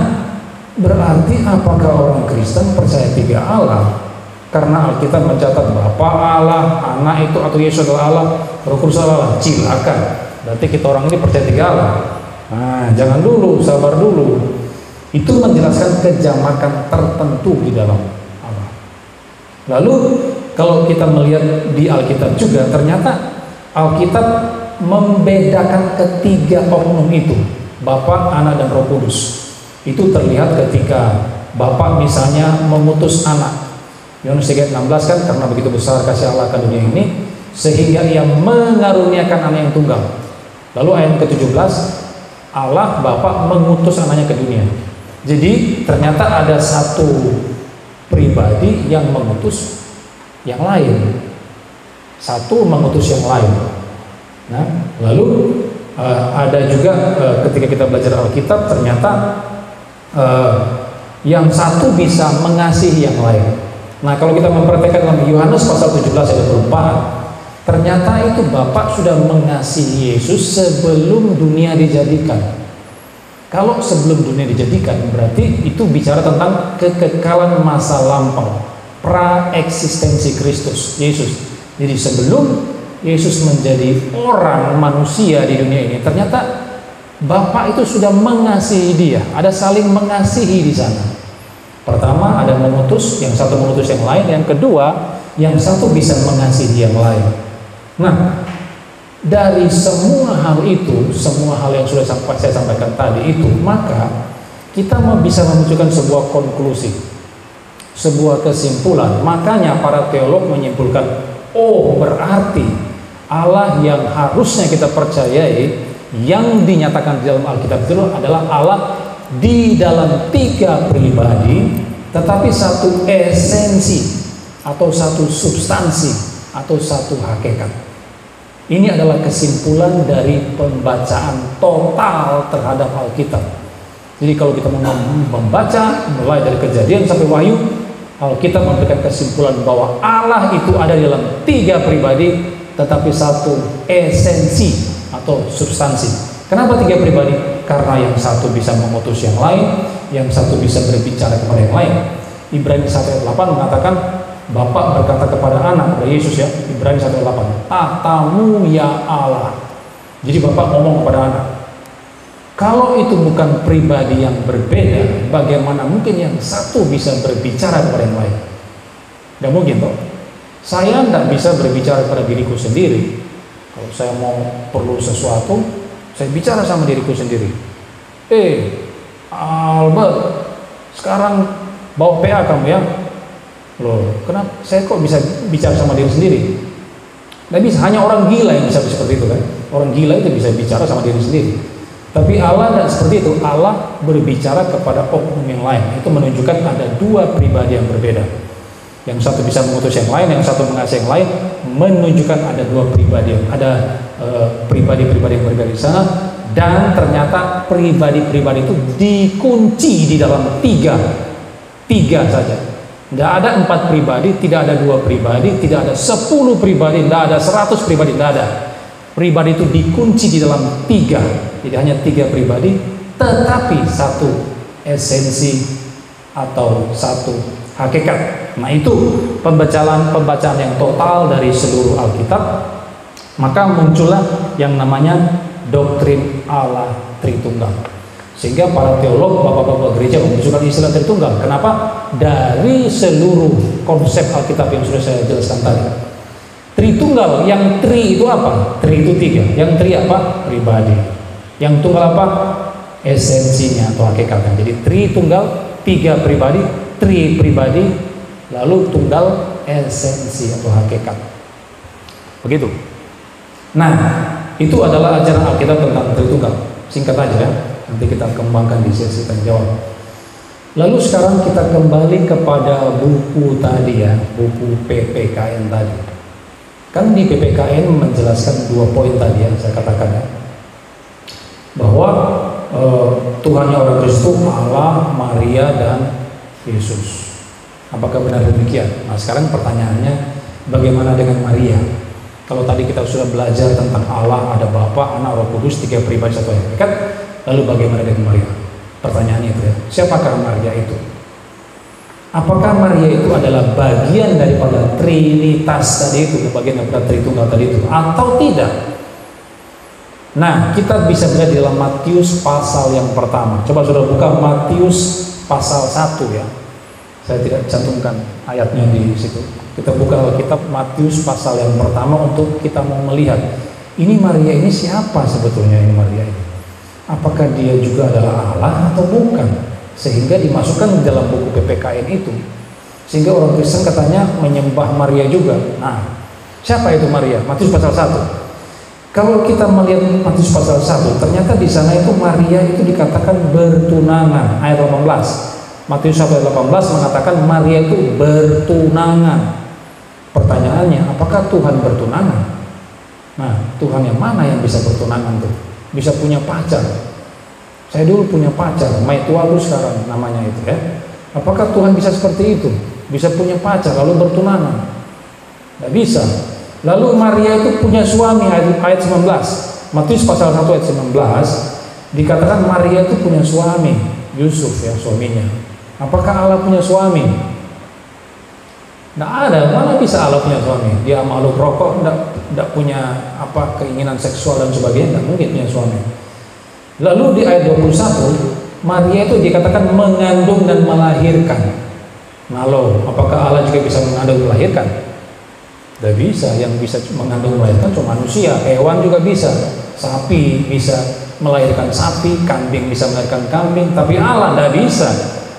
berarti apakah orang Kristen percaya 3 Allah? Karena Alkitab mencatat Bapa Allah, Anak itu atau Yesus adalah Allah, Roh Kudus adalah Allah. Silakan. Berarti kita orang ini percaya 3 Allah. Nah, jangan dulu, sabar dulu. Itu menjelaskan kejamakan tertentu di dalam Allah. Lalu kalau kita melihat di Alkitab juga, ternyata Alkitab membedakan ketiga oknum itu, Bapa, Anak, dan Roh Kudus. Itu terlihat ketika Bapa misalnya mengutus Anak. Yohanes 3:16 kan, karena begitu besar kasih Allah ke dunia ini sehingga Ia mengaruniakan Anak yang tunggal. Lalu ayat ke-17, Allah Bapa mengutus Anaknya ke dunia. Jadi ternyata ada satu pribadi yang mengutus yang lain, satu mengutus yang lain. Nah, lalu ada juga ketika kita belajar Alkitab, ternyata yang satu bisa mengasihi yang lain. Nah, kalau kita memperhatikan dalam Yohanes pasal 17 ayat 24, ternyata itu Bapak sudah mengasihi Yesus sebelum dunia dijadikan. Kalau sebelum dunia dijadikan, berarti itu bicara tentang kekekalan masa lampau, pra-eksistensi Kristus, Yesus. Jadi sebelum Yesus menjadi orang manusia di dunia ini, ternyata Bapa itu sudah mengasihi dia. Ada saling mengasihi di sana. Pertama ada mengutus, yang satu mengutus yang lain. Yang kedua, yang satu bisa mengasihi yang lain. Nah, dari semua hal itu, semua hal yang sudah saya sampaikan tadi itu, maka kita bisa memunculkan sebuah konklusi, sebuah kesimpulan. Makanya para teolog menyimpulkan, oh berarti Allah yang harusnya kita percayai, yang dinyatakan di dalam Alkitab itu adalah Allah di dalam 3 pribadi, tetapi satu esensi atau satu substansi atau satu hakikat. Ini adalah kesimpulan dari pembacaan total terhadap Alkitab. Jadi kalau kita membaca mulai dari Kejadian sampai Wahyu, Alkitab memberikan kesimpulan bahwa Allah itu ada di dalam 3 pribadi, tetapi satu esensi atau substansi. Kenapa 3 pribadi? Karena yang satu bisa mengutus yang lain, yang satu bisa berbicara kepada yang lain. Ibrani 1:8 mengatakan Bapa berkata kepada Anak, kepada Yesus ya, Ibrani 1:8, tatamu ya Allah. Jadi Bapa ngomong kepada Anak. Kalau itu bukan pribadi yang berbeda, bagaimana mungkin yang satu bisa berbicara kepada yang lain? Gak mungkin toh. Saya tidak bisa berbicara kepada diriku sendiri. Kalau saya mau perlu sesuatu, saya bicara sama diriku sendiri. Albert, sekarang bawa PA kamu ya. Loh, kenapa saya kok bisa bicara sama diri sendiri? Nggak bisa, hanya orang gila yang bisa seperti itu kan. Orang gila itu bisa bicara sama diri sendiri. Tapi Allah tidak seperti itu. Allah berbicara kepada oknum yang lain. Itu menunjukkan ada 2 pribadi yang berbeda. Yang satu bisa mengutus yang lain, yang satu mengasihi yang lain, menunjukkan ada 2 pribadi, ada pribadi-pribadi yang berbeda di sana. Dan ternyata pribadi-pribadi itu dikunci di dalam 3 saja. Tidak ada 4 pribadi, tidak ada 2 pribadi, tidak ada 10 pribadi, tidak ada 100 pribadi, tidak ada. Pribadi itu dikunci di dalam 3. Jadi hanya 3 pribadi, tetapi satu esensi atau satu hakikat. Nah, itu pembacaan yang total dari seluruh Alkitab. Maka muncullah yang namanya doktrin Allah Tritunggal. Sehingga para teolog, bapak-bapak gereja memunculkan istilah Tritunggal. Kenapa? Dari seluruh konsep Alkitab yang sudah saya jelaskan tadi. Tritunggal, yang tri itu apa? Tri itu 3. Yang tri apa? Pribadi. Yang tunggal apa? Esensinya atau hakikatnya. Jadi Tritunggal, 3 pribadi, tri pribadi, lalu tunggal esensi atau hakikat. Begitu. Nah, itu adalah ajaran Alkitab tentang Tritunggal. Singkat aja ya. Nanti kita kembangkan di sesi tanya jawab. Lalu sekarang kita kembali kepada buku tadi ya, buku PPKN tadi. Kan di PPKN menjelaskan 2 poin tadi yang saya katakan ya, bahwa Tuhannya orang Kristus Allah, Maria dan Yesus. Apakah benar demikian? Nah sekarang pertanyaannya, bagaimana dengan Maria? Kalau tadi kita sudah belajar tentang Allah, ada Bapa, Anak, Roh Kudus, 3 pribadi satu hakikat, lalu bagaimana dengan Maria? Pertanyaannya itu ya, siapakah Maria itu? Apakah Maria itu adalah bagian daripada Trinitas tadi itu, bagian daripada Tritunggal tadi itu, atau tidak? Nah, kita bisa melihat di dalam Matius pasal yang pertama. Coba saudara buka Matius pasal 1 ya. Saya tidak cantumkan ayatnya di situ. Kita buka Alkitab Matius pasal yang pertama untuk kita mau melihat ini Maria ini siapa sebetulnya ini Maria ini. Apakah dia juga adalah Allah atau bukan? Sehingga dimasukkan dalam buku PPKN itu. Sehingga orang Kristen katanya menyembah Maria juga. Nah, siapa itu Maria? Matius pasal 1. Kalau kita melihat Matius pasal 1, ternyata di sana itu Maria itu dikatakan bertunangan. Ayat 18. Matius 1 ayat 18 mengatakan Maria itu bertunangan. Pertanyaannya, apakah Tuhan bertunangan? Nah, Tuhan yang mana yang bisa bertunangan tuh? Bisa punya pacar. Saya dulu punya pacar, Maitualu sekarang namanya itu ya. Apakah Tuhan bisa seperti itu? Bisa punya pacar lalu bertunangan? Tidak bisa. Lalu Maria itu punya suami, ayat 19. Matius pasal 1 ayat 19 dikatakan Maria itu punya suami, Yusuf ya suaminya. Apakah Allah punya suami? Tidak ada, mana bisa Allah punya suami? Dia makhluk rokok, tidak punya keinginan seksual dan sebagainya, tidak mungkin punya suami. Lalu di ayat 21 Maria itu dikatakan mengandung dan melahirkan. Nah loh, apakah Allah juga bisa mengandung dan melahirkan? Tidak bisa. Yang bisa mengandung dan melahirkan cuma manusia. Hewan juga bisa. Sapi bisa melahirkan sapi, kambing bisa melahirkan kambing, tapi Allah tidak bisa.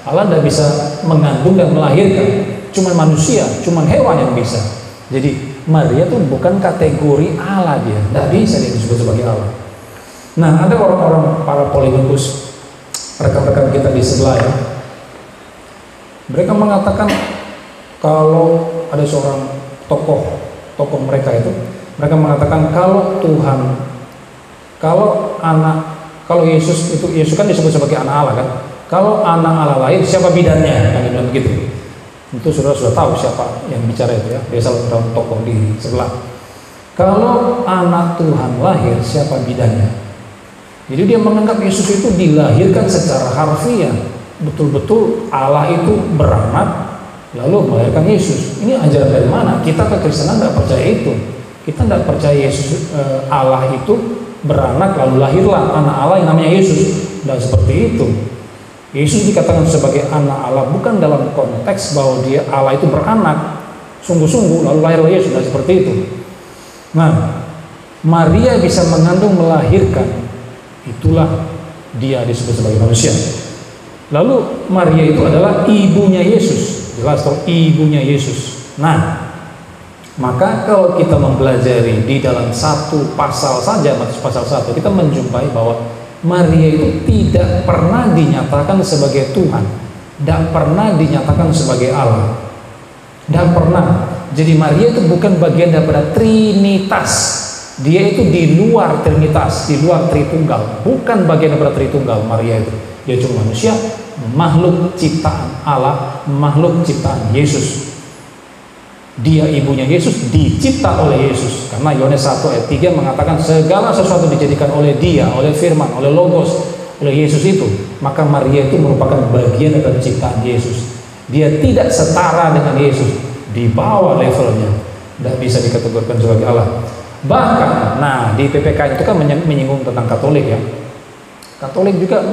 Allah tidak bisa mengandung dan melahirkan. Cuma manusia, cuma hewan yang bisa. Jadi Maria itu bukan kategori Allah dia. Tidak bisa dia disebut sebagai Allah. Nah, ada orang-orang para polemikus, rekan-rekan kita di sebelah ya. Mereka mengatakan kalau ada seorang tokoh mereka itu, mereka mengatakan kalau Tuhan, kalau Yesus kan disebut sebagai anak Allah kan. Kalau anak Allah lahir, siapa bidannya? Kan bilang begitu. Itu sudah tahu siapa yang bicara itu ya. Dia salah satu tokoh di sebelah. Kalau anak Tuhan lahir, siapa bidannya? Jadi dia menganggap Yesus itu dilahirkan secara harfiah. Betul-betul Allah itu beranak lalu melahirkan Yesus. Ini ajaran dari mana? Kita kekristenan tidak percaya itu. Kita tidak percaya Yesus Allah itu beranak lalu lahirlah anak Allah yang namanya Yesus. Tidak seperti itu. Yesus dikatakan sebagai anak Allah bukan dalam konteks bahwa dia Allah itu beranak sungguh-sungguh lalu lahirlah Yesus. Tidak seperti itu. Nah, Maria bisa mengandung melahirkan, itulah dia disebut sebagai manusia. Lalu Maria itu adalah ibunya Yesus. Jelas toh, ibunya Yesus. Nah, maka kalau kita mempelajari di dalam satu pasal saja, Matius pasal 1, kita menjumpai bahwa Maria itu tidak pernah dinyatakan sebagai Tuhan, tidak pernah dinyatakan sebagai Allah, tidak pernah. Jadi Maria itu bukan bagian daripada Trinitas. Dia itu di luar Trinitas, di luar Tritunggal, bukan bagian daripada Tritunggal. Maria itu dia cuma manusia, makhluk ciptaan Allah, makhluk ciptaan Yesus. Dia ibunya Yesus, dicipta oleh Yesus. Karena Yohanes 1 ayat 3 mengatakan segala sesuatu dijadikan oleh dia, oleh firman, oleh logos, oleh Yesus itu. Maka Maria itu merupakan bagian dari ciptaan Yesus. Dia tidak setara dengan Yesus, di bawah levelnya, tidak bisa dikategorikan sebagai Allah. Bahkan, nah di PPK itu kan menyinggung tentang Katolik ya. Katolik juga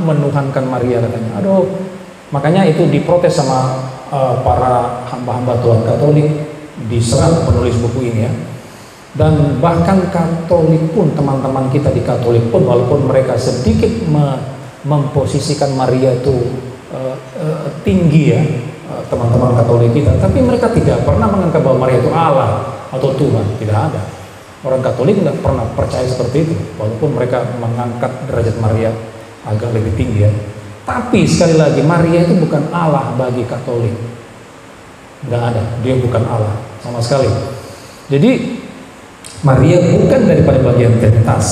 menuhankan Maria katanya. Aduh, makanya itu diprotes sama para hamba-hamba Tuhan Katolik, diserang penulis buku ini ya. Dan bahkan Katolik pun, teman-teman kita di Katolik pun, walaupun mereka sedikit memposisikan Maria itu tinggi ya, teman-teman Katolik kita, tapi mereka tidak pernah menganggap bahwa Maria itu Allah atau Tuhan, tidak ada. Orang Katolik tidak pernah percaya seperti itu, walaupun mereka mengangkat derajat Maria agak lebih tinggi ya. Tapi sekali lagi, Maria itu bukan Allah bagi Katolik. Tidak ada, dia bukan Allah sama sekali. Jadi Maria bukan daripada bagian Trinitas,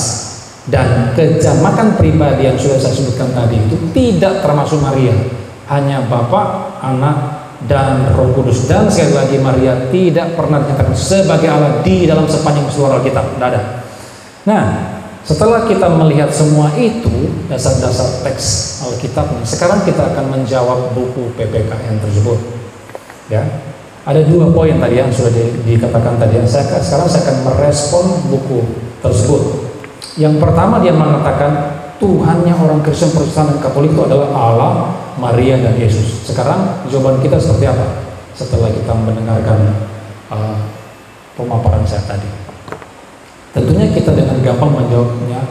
dan kejamakan pribadi yang sudah saya sebutkan tadi itu tidak termasuk Maria, hanya Bapa, Anak, dan Roh Kudus. Dan sekali lagi Maria tidak pernah dinyatakan sebagai Allah di dalam sepanjang seluruh Alkitab, tidak ada. Nah, setelah kita melihat semua itu dasar-dasar teks Alkitab, sekarang kita akan menjawab buku PPKN tersebut. Ya, ada 2 poin tadi yang sudah dikatakan tadi. Sekarang saya akan merespon buku tersebut. Yang pertama, dia mengatakan Tuhannya orang Kristen, Protestan, dan Katolik itu adalah Allah, Maria, dan Yesus. Sekarang jawaban kita seperti apa setelah kita mendengarkan pemaparan saya tadi? Tentunya kita dengan gampang menjawabnya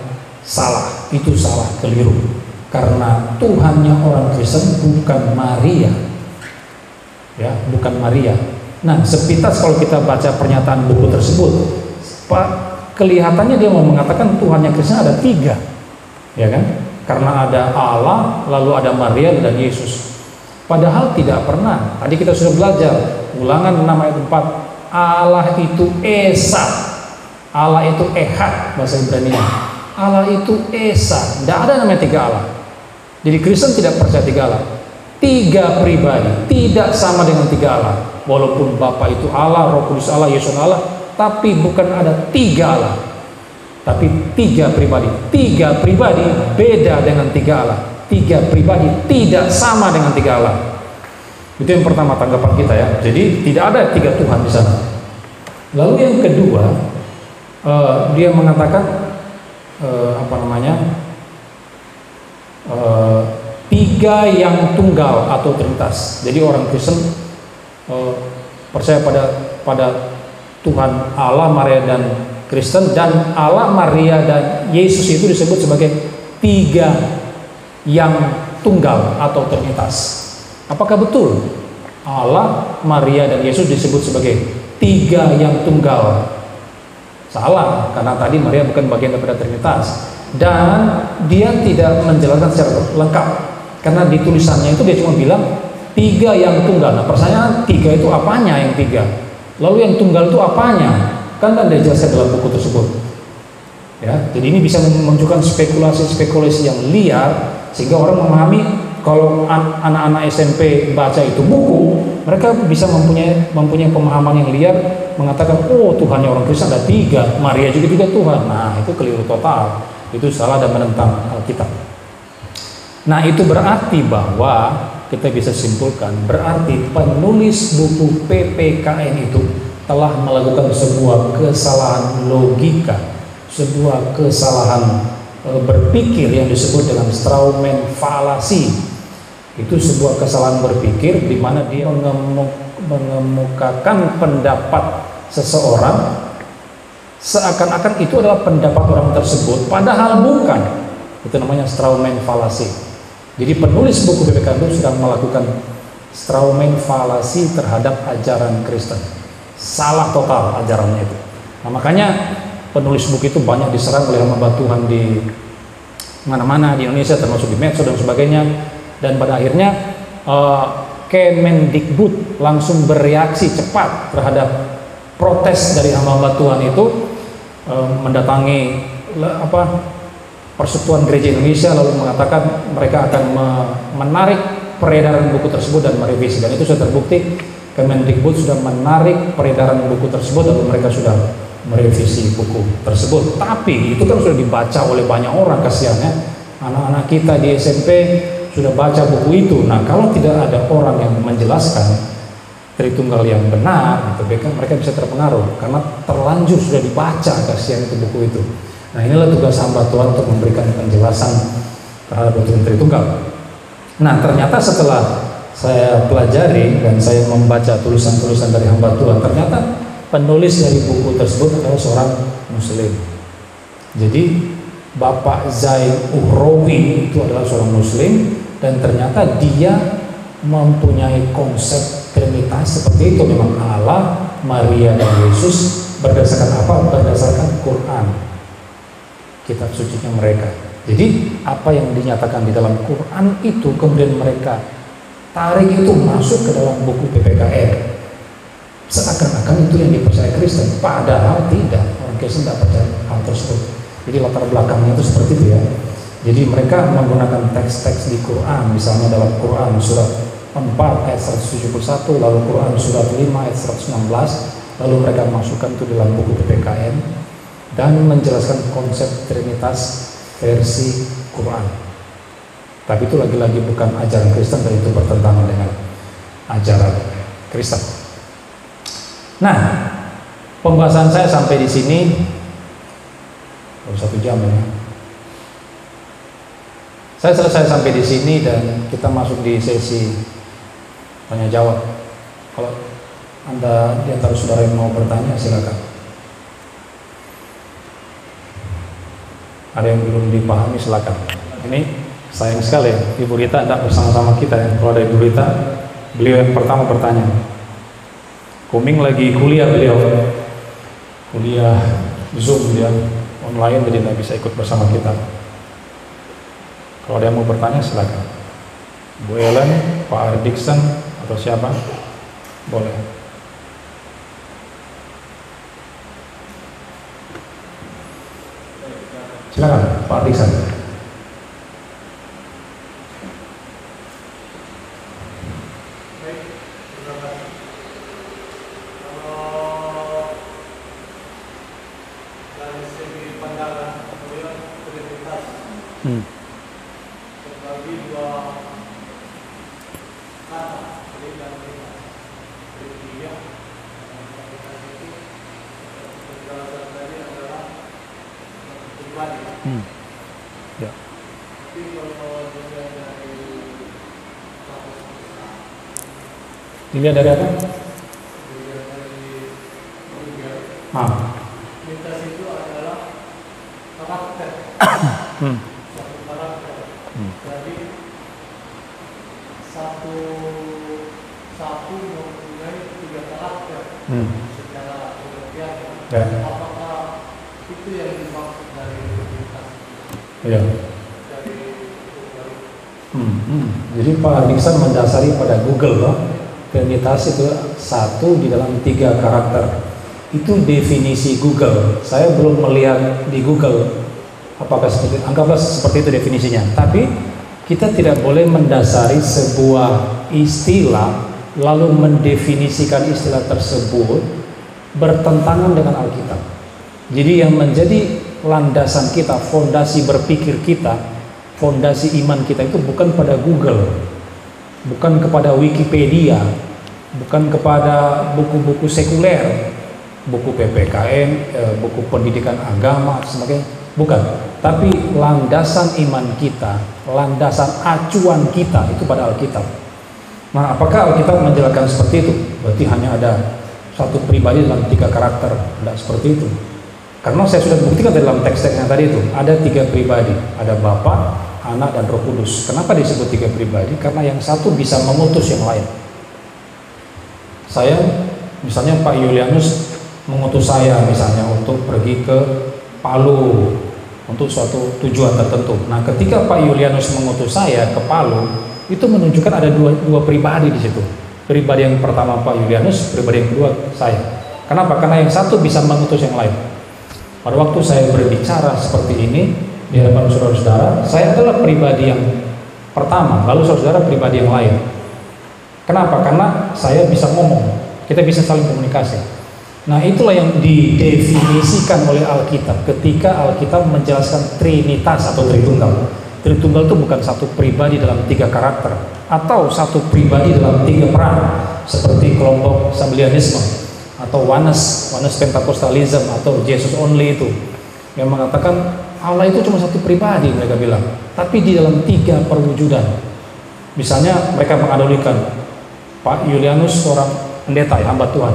salah, itu salah, keliru. Karena Tuhannya orang Kristen bukan Maria, ya, bukan Maria. Nah, sepintas kalau kita baca pernyataan buku tersebut, kelihatannya dia mau mengatakan Tuhannya Kristen ada 3, ya kan? Karena ada Allah, lalu ada Maria dan Yesus. Padahal tidak pernah. Tadi kita sudah belajar Ulangan 6 ayat 4, Allah itu Esa, Allah itu Ehad bahasa Ibrani. Allah itu Esa, tidak ada namanya 3 Allah. Jadi Kristen tidak percaya 3 Allah, 3 pribadi, tidak sama dengan 3 Allah. Walaupun Bapa itu Allah, Roh Kudus Allah, Yesus Allah, tapi bukan ada 3 Allah, tapi 3 pribadi. 3 pribadi beda dengan 3 Allah. 3 pribadi tidak sama dengan 3 Allah. Itu yang pertama tanggapan kita, ya. Jadi tidak ada 3 Tuhan di sana. Lalu yang kedua, dia mengatakan 3 yang tunggal atau Trinitas. Jadi orang Kristen percaya pada Tuhan Allah, Maria, dan Kristen, dan Allah, Maria, dan Yesus itu disebut sebagai 3 yang tunggal atau Trinitas. Apakah betul Allah, Maria, dan Yesus disebut sebagai 3 yang tunggal? Salah, karena tadi Maria bukan bagian daripada Trinitas, dan dia tidak menjelaskan secara lengkap, karena di tulisannya itu dia cuma bilang 3 yang tunggal. Nah, pertanyaan 3 itu apanya yang 3? Lalu yang tunggal itu apanya? Kan ada dijelaskan dalam buku tersebut. Ya, jadi ini bisa menunjukkan spekulasi-spekulasi yang liar, sehingga orang memahami kalau anak-anak SMP baca itu buku, mereka bisa mempunyai pemahaman yang liar, mengatakan, oh, Tuhannya orang Kristen ada 3, Maria juga Tuhan. Nah, itu keliru total, itu salah dan menentang Alkitab. Nah, itu berarti bahwa kita bisa simpulkan, berarti penulis buku PPKN itu telah melakukan sebuah kesalahan logika, sebuah kesalahan berpikir yang disebut dengan Straumann fallacy. Itu sebuah kesalahan berpikir di mana dia mengemukakan pendapat seseorang seakan-akan itu adalah pendapat orang tersebut, padahal bukan. Itu namanya Straumann fallacy. Jadi penulis buku PPKN itu sedang melakukan Straumann fallacy terhadap ajaran Kristen. Salah total ajarannya itu. Nah, makanya penulis buku itu banyak diserang oleh hamba Tuhan di mana-mana di Indonesia, termasuk di medsos dan sebagainya. Dan pada akhirnya Kemendikbud langsung bereaksi cepat terhadap protes dari hamba Tuhan itu, mendatangi Persekutuan Gereja Indonesia, lalu mengatakan mereka akan menarik peredaran buku tersebut dan merevisi. Dan itu sudah terbukti, Kemendikbud sudah menarik peredaran buku tersebut, lalu mereka sudah merevisi buku tersebut. Tapi itu kan sudah dibaca oleh banyak orang, kasihannya anak-anak kita di SMP sudah baca buku itu. Nah, kalau tidak ada orang yang menjelaskan Tritunggal yang benar, gitu, mereka bisa terpengaruh karena terlanjur sudah dibaca, kasihan itu buku itu. Nah, inilah tugas hamba Tuhan untuk memberikan penjelasan terhadap doktrin Tritunggal. Nah, ternyata setelah saya pelajari dan saya membaca tulisan-tulisan dari hamba Tuhan, ternyata penulis dari buku tersebut adalah seorang Muslim. Jadi Bapak Zain Uhrowi itu adalah seorang Muslim, dan ternyata dia mempunyai konsep Trinitas seperti itu. Memang Allah, Maria, dan Yesus berdasarkan apa? Berdasarkan Quran, kitab sucinya mereka. Jadi apa yang dinyatakan di dalam Quran itu kemudian mereka tarik itu masuk ke dalam buku PPKN. Seakan-akan itu yang dipercaya Kristen, padahal tidak. Orang Kristen tidak percaya hal tersebut. Jadi latar belakangnya itu seperti itu ya. Jadi mereka menggunakan teks-teks di Quran, misalnya dalam Quran surat 4 ayat 171, lalu Quran surat 5 ayat 116, lalu mereka masukkan itu dalam buku PPKN dan menjelaskan konsep Trinitas versi Quran. Tapi itu lagi-lagi bukan ajaran Kristen dan itu bertentangan dengan ajaran Kristen. Nah, pembahasan saya sampai di sini baru 1 jam ya. Saya selesai sampai di sini dan kita masuk di sesi tanya jawab. Kalau Anda di antara saudara yang mau bertanya, silakan. Ada yang belum dipahami, silakan. Ini sayang sekali ya, Ibu Rita tidak bersama-sama kita ya. Kalau ada Ibu Rita, beliau yang pertama bertanya. Koming lagi kuliah beliau, kuliah Zoom dia online, jadi tidak bisa ikut bersama kita. Kalau ada yang mau bertanya silakan. Bu Ellen, Pak Dixon atau siapa? Boleh. Silakan Pak Dixon. Ya. Dilihat dari apa? Trinitas itu adalah karakter. Satu karakter. Jadi satu mempunyai 3 karakter secara pengertian. Apakah itu yang dimaksud dari Trinitas? Ya. Jadi Pak Dixon mendasari pada Google loh. Trinitas itu 1 di dalam 3 karakter. Itu definisi Google. Saya belum melihat di Google apakah seperti, anggaplah seperti itu definisinya. Tapi kita tidak boleh mendasari sebuah istilah lalu mendefinisikan istilah tersebut bertentangan dengan Alkitab. Jadi yang menjadi landasan kita, fondasi berpikir kita, fondasi iman kita itu bukan pada Google, bukan kepada Wikipedia, bukan kepada buku-buku sekuler, buku PPKN, buku pendidikan agama, sebagainya, bukan. Tapi landasan iman kita, landasan acuan kita itu pada Alkitab. Nah, apakah Alkitab menjelaskan seperti itu? Berarti hanya ada satu pribadi dalam 3 karakter, tidak seperti itu. Karena saya sudah buktikan dalam teks-teks yang tadi itu ada 3 pribadi, ada Bapa, Anak, dan Roh Kudus. Kenapa disebut 3 pribadi? Karena yang satu bisa mengutus yang lain. Saya, misalnya Pak Yulianus mengutus saya misalnya untuk pergi ke Palu untuk suatu tujuan tertentu. Nah, ketika Pak Yulianus mengutus saya ke Palu, itu menunjukkan ada dua pribadi di situ. Pribadi yang pertama Pak Yulianus, pribadi yang kedua saya. Kenapa? Karena yang satu bisa mengutus yang lain. Pada waktu saya berbicara seperti ini di hadapan saudara-saudara, saya adalah pribadi yang pertama, lalu saudara pribadi yang lain. Kenapa? Karena saya bisa ngomong, kita bisa saling komunikasi. Nah, itulah yang didefinisikan oleh Alkitab ketika Alkitab menjelaskan Trinitas atau Tritunggal. Tritunggal itu bukan satu pribadi dalam 3 karakter atau satu pribadi dalam 3 peran seperti kelompok Sambilianisme atau Oneness Pentecostalism atau Jesus only itu yang mengatakan Allah itu cuma satu pribadi, mereka bilang, tapi di dalam 3 perwujudan. Misalnya mereka mengadolikan Pak Yulianus seorang pendeta, hamba Tuhan.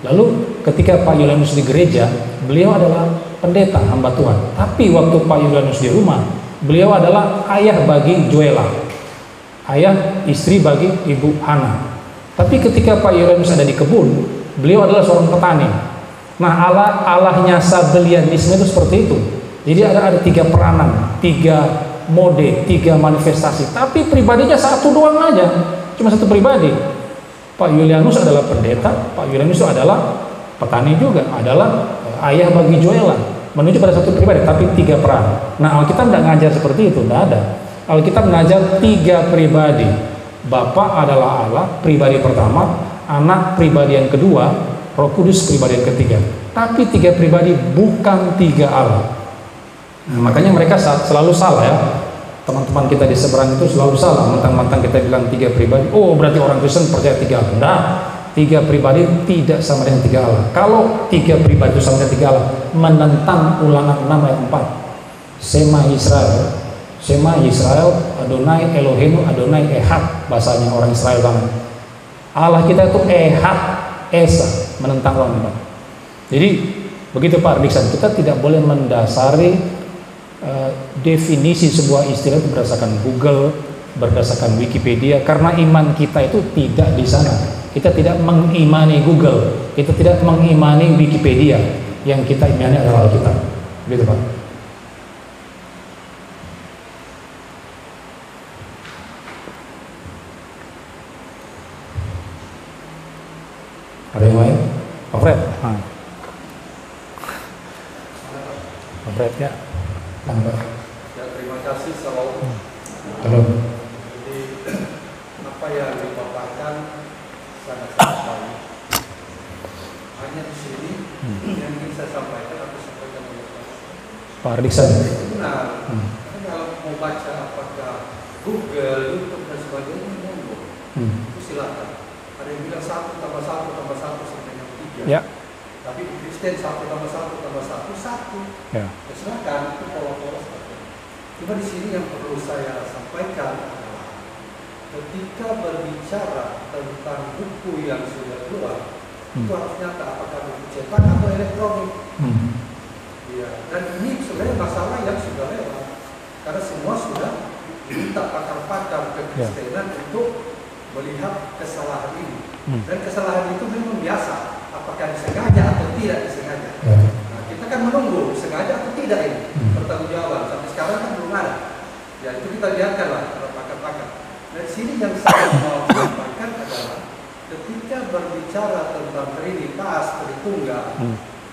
Lalu ketika Pak Yulianus di gereja, beliau adalah pendeta, hamba Tuhan. Tapi waktu Pak Yulianus di rumah, beliau adalah ayah bagi Joella, ayah istri bagi Ibu Hana. Tapi ketika Pak Yulianus ada di kebun, beliau adalah seorang petani. Nah, Allahnya Sabellianisme itu seperti itu. Jadi ada 3 peranan, 3 mode, 3 manifestasi. Tapi pribadinya satu doang aja, cuma satu pribadi. Pak Julianus adalah pendeta, Pak Julianus adalah petani juga, adalah ayah bagi Joella, menuju pada satu pribadi, tapi 3 peran. Nah, Alkitab tidak ngajar seperti itu, tidak ada. Alkitab mengajar 3 pribadi. Bapa adalah Allah, pribadi pertama, Anak pribadi yang kedua, Roh Kudus pribadi yang ketiga. Tapi 3 pribadi bukan 3 Allah. Nah, makanya mereka selalu salah ya. Teman-teman kita di seberang itu selalu salah. Mentang-mentang kita bilang 3 pribadi, oh berarti orang Kristen percaya 3 Allah. Nah, 3 pribadi tidak sama dengan 3 Allah. Kalau 3 pribadi itu sama dengan 3 Allah, menentang Ulangan 6 ayat 4. Sema Israel, Adonai Eloheinu, Adonai Ehad, bahasanya orang Israel banget. Allah kita itu Ehad, Esa, menentang Ulangan 4. Jadi begitu Pak Ardiksan, kita tidak boleh mendasari definisi sebuah istilah itu berdasarkan Google, berdasarkan Wikipedia, karena iman kita itu tidak di sana. Kita tidak mengimani Google, kita tidak mengimani Wikipedia. Yang kita imani adalah Alkitab. Begitu Pak. Ada yang lain? Pak Fred? Pak Fred ya? Ya, terima kasih Salam. Halo. Jadi apa yang dipaparkan sangat-sangat baik. Hanya di sini yang ingin saya sampaikan, aku sampaikan oleh Pak Ardiksan. benar. Karena kalau mau baca apakah Google, YouTube dan sebagainya, monggo. Itu silakan. Ada yang bilang 1 tambah 1 tambah 1 sampai dengan 3. Ya. Tapi di Kristen 1 tambah 1 tambah 1 1. Ya. Silakan, itu pola-pola seperti itu. Cuma di sini yang perlu saya sampaikan adalah ketika berbicara tentang buku yang sudah keluar, itu harus nyata apakah buku cetak atau elektronik. Ya, dan ini sebenarnya masalah yang sudah lewat, karena semua sudah diminta pakar-pakar kekristenan untuk melihat kesalahan ini. Dan kesalahan itu memang biasa, apakah disengaja atau tidak disengaja. Nah, kita kan menunggu sengaja atau tidak ini pertanggungjawaban. Sampai sekarang kan belum ada. Ya itu kita biarkanlah para pakar-pakar. Dari sini yang saya mau sampaikan adalah ketika berbicara tentang Trinitas Tritunggal,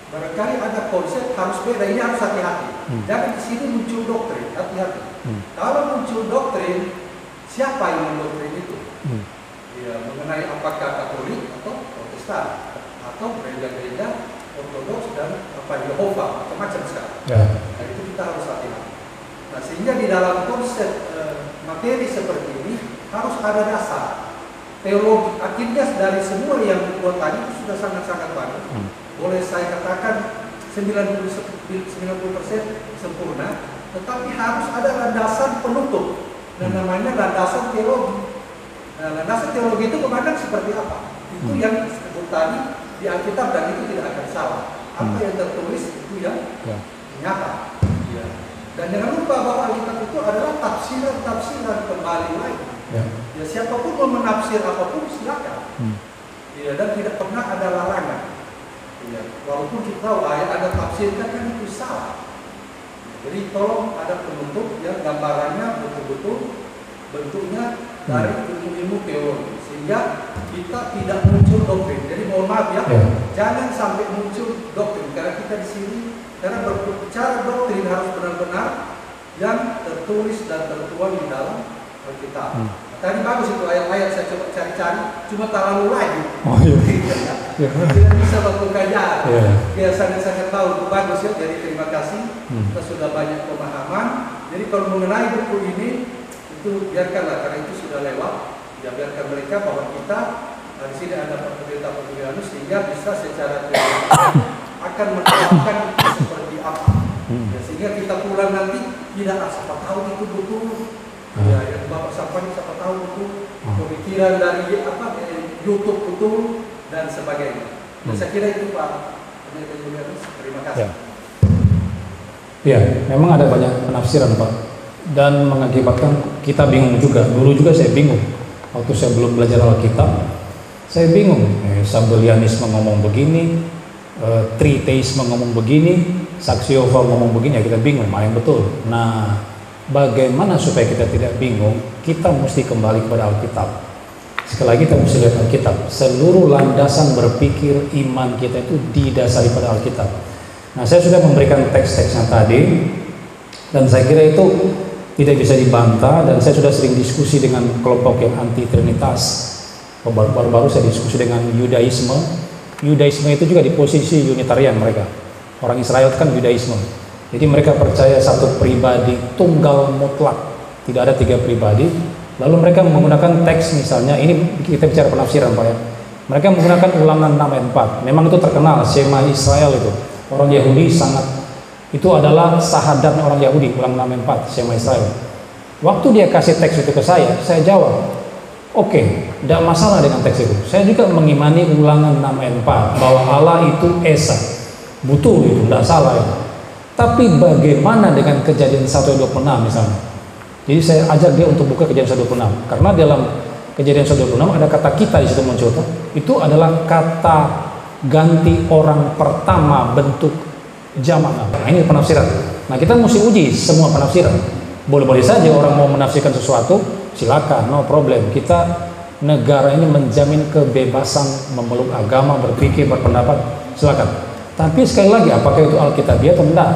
barangkali ada konsep harus beda. Ini harus hati-hati. Jangan di sini muncul doktrin, hati-hati. Kalau muncul doktrin, siapa yang mendoktrin itu? Ya, mengenai apakah Katolik atau Protestan atau gereja-gereja Ortodoks dan Yehova macam-macam sekarang. Nah, itu kita harus hati-hati. Nah, sehingga di dalam konsep materi seperti ini harus ada dasar teologi. Akhirnya dari semua yang dibuat tadi itu sudah sangat-sangat bagus. Boleh saya katakan 90% sempurna, tetapi harus ada landasan penutup dan namanya landasan teologi. Nah, landasan teologi itu kemarin seperti apa? Itu yang disebut tadi di Alkitab, dan itu tidak akan salah. Apa yang tertulis itu yang nyata. Ya. Dan jangan lupa bahwa Alkitab itu adalah tafsiran kembali lagi. Ya, siapapun mau menafsir apapun silakan. Ya, dan tidak pernah ada larangan. Ya, walaupun kita tahu ayat ada tafsirkan kan itu salah. Jadi tolong ada penutup yang gambarannya betul-betul bentuknya dari ilmu-ilmu teologi, sehingga kita tidak muncul doktrin. Jadi mohon maaf ya, jangan sampai muncul doktrin, karena kita di sini karena berbicara doktrin harus benar-benar yang tertulis dan tertuang di dalam Alkitab. Tadi bagus itu ayat-ayat, saya coba cari-cari, cuma terlalu lagi. Tidak bisa berkajian. Ya, sangat-sangat tahu itu bagus ya. Jadi terima kasih, kita sudah banyak pemahaman. Jadi kalau mengenai buku ini, itu biarkanlah, karena itu sudah lewat. Ya, biarkan mereka bahwa kita di sini ada pendeta-pendeta sehingga bisa secara teologi akan menerapkan seperti apa. Ya, sehingga kita pulang nanti tidak siapa tahu itu betul. Ya, yang Bapak sampaikan siapa tahu betul. Pemikiran dari YouTube betul dan sebagainya. Dan saya kira itu Pak Pendeta Julianus. Terima kasih. Ya, memang ada banyak penafsiran Pak, dan mengakibatkan kita bingung juga. Dulu juga saya bingung waktu saya belum belajar Alkitab. Saya bingung. Sabellianisme ngomong begini, Triteisme ngomong begini, Saksi Yehova ngomong begini, ya kita bingung mana yang betul. Nah, bagaimana supaya kita tidak bingung? Kita mesti kembali kepada Alkitab. Sekali lagi kita mesti lihat Alkitab. Seluruh landasan berpikir iman kita itu didasari pada Alkitab. Nah, saya sudah memberikan teks-teksnya tadi, dan saya kira itu tidak bisa dibantah, dan saya sudah sering diskusi dengan kelompok yang anti Trinitas. Baru-baru saya diskusi dengan Yudaisme. Yudaisme itu juga di posisi Unitarian mereka. Orang Israel kan Yudaisme. Jadi mereka percaya satu pribadi tunggal mutlak, tidak ada tiga pribadi. Lalu mereka menggunakan teks, misalnya ini kita bicara penafsiran Pak ya. Mereka menggunakan Ulangan 6 ayat 4. Memang itu terkenal, Shema Israel itu. Orang Yahudi sangat, itu adalah sahadatnya orang Yahudi, Ulangan 6 ayat 4, Shema Israel. Waktu dia kasih teks itu ke saya jawab, oke, tidak masalah dengan teks itu. Saya juga mengimani Ulangan 6 ayat 4 bahwa Allah itu Esa. Betul itu, tidak salah itu. Tapi bagaimana dengan Kejadian 1 ayat 26 misalnya? Jadi saya ajak dia untuk buka Kejadian 1 ayat 26, karena dalam Kejadian 1 ayat 26 ada kata kita di situ muncul. Itu adalah kata ganti orang pertama bentuk jamak. Nah, ini penafsiran. Nah, kita mesti uji semua penafsiran. Boleh-boleh saja orang mau menafsirkan sesuatu, silakan, no problem. Kita negara ini menjamin kebebasan memeluk agama, berpikir, berpendapat, silakan. Tapi sekali lagi, apakah itu Alkitabiah atau tidak?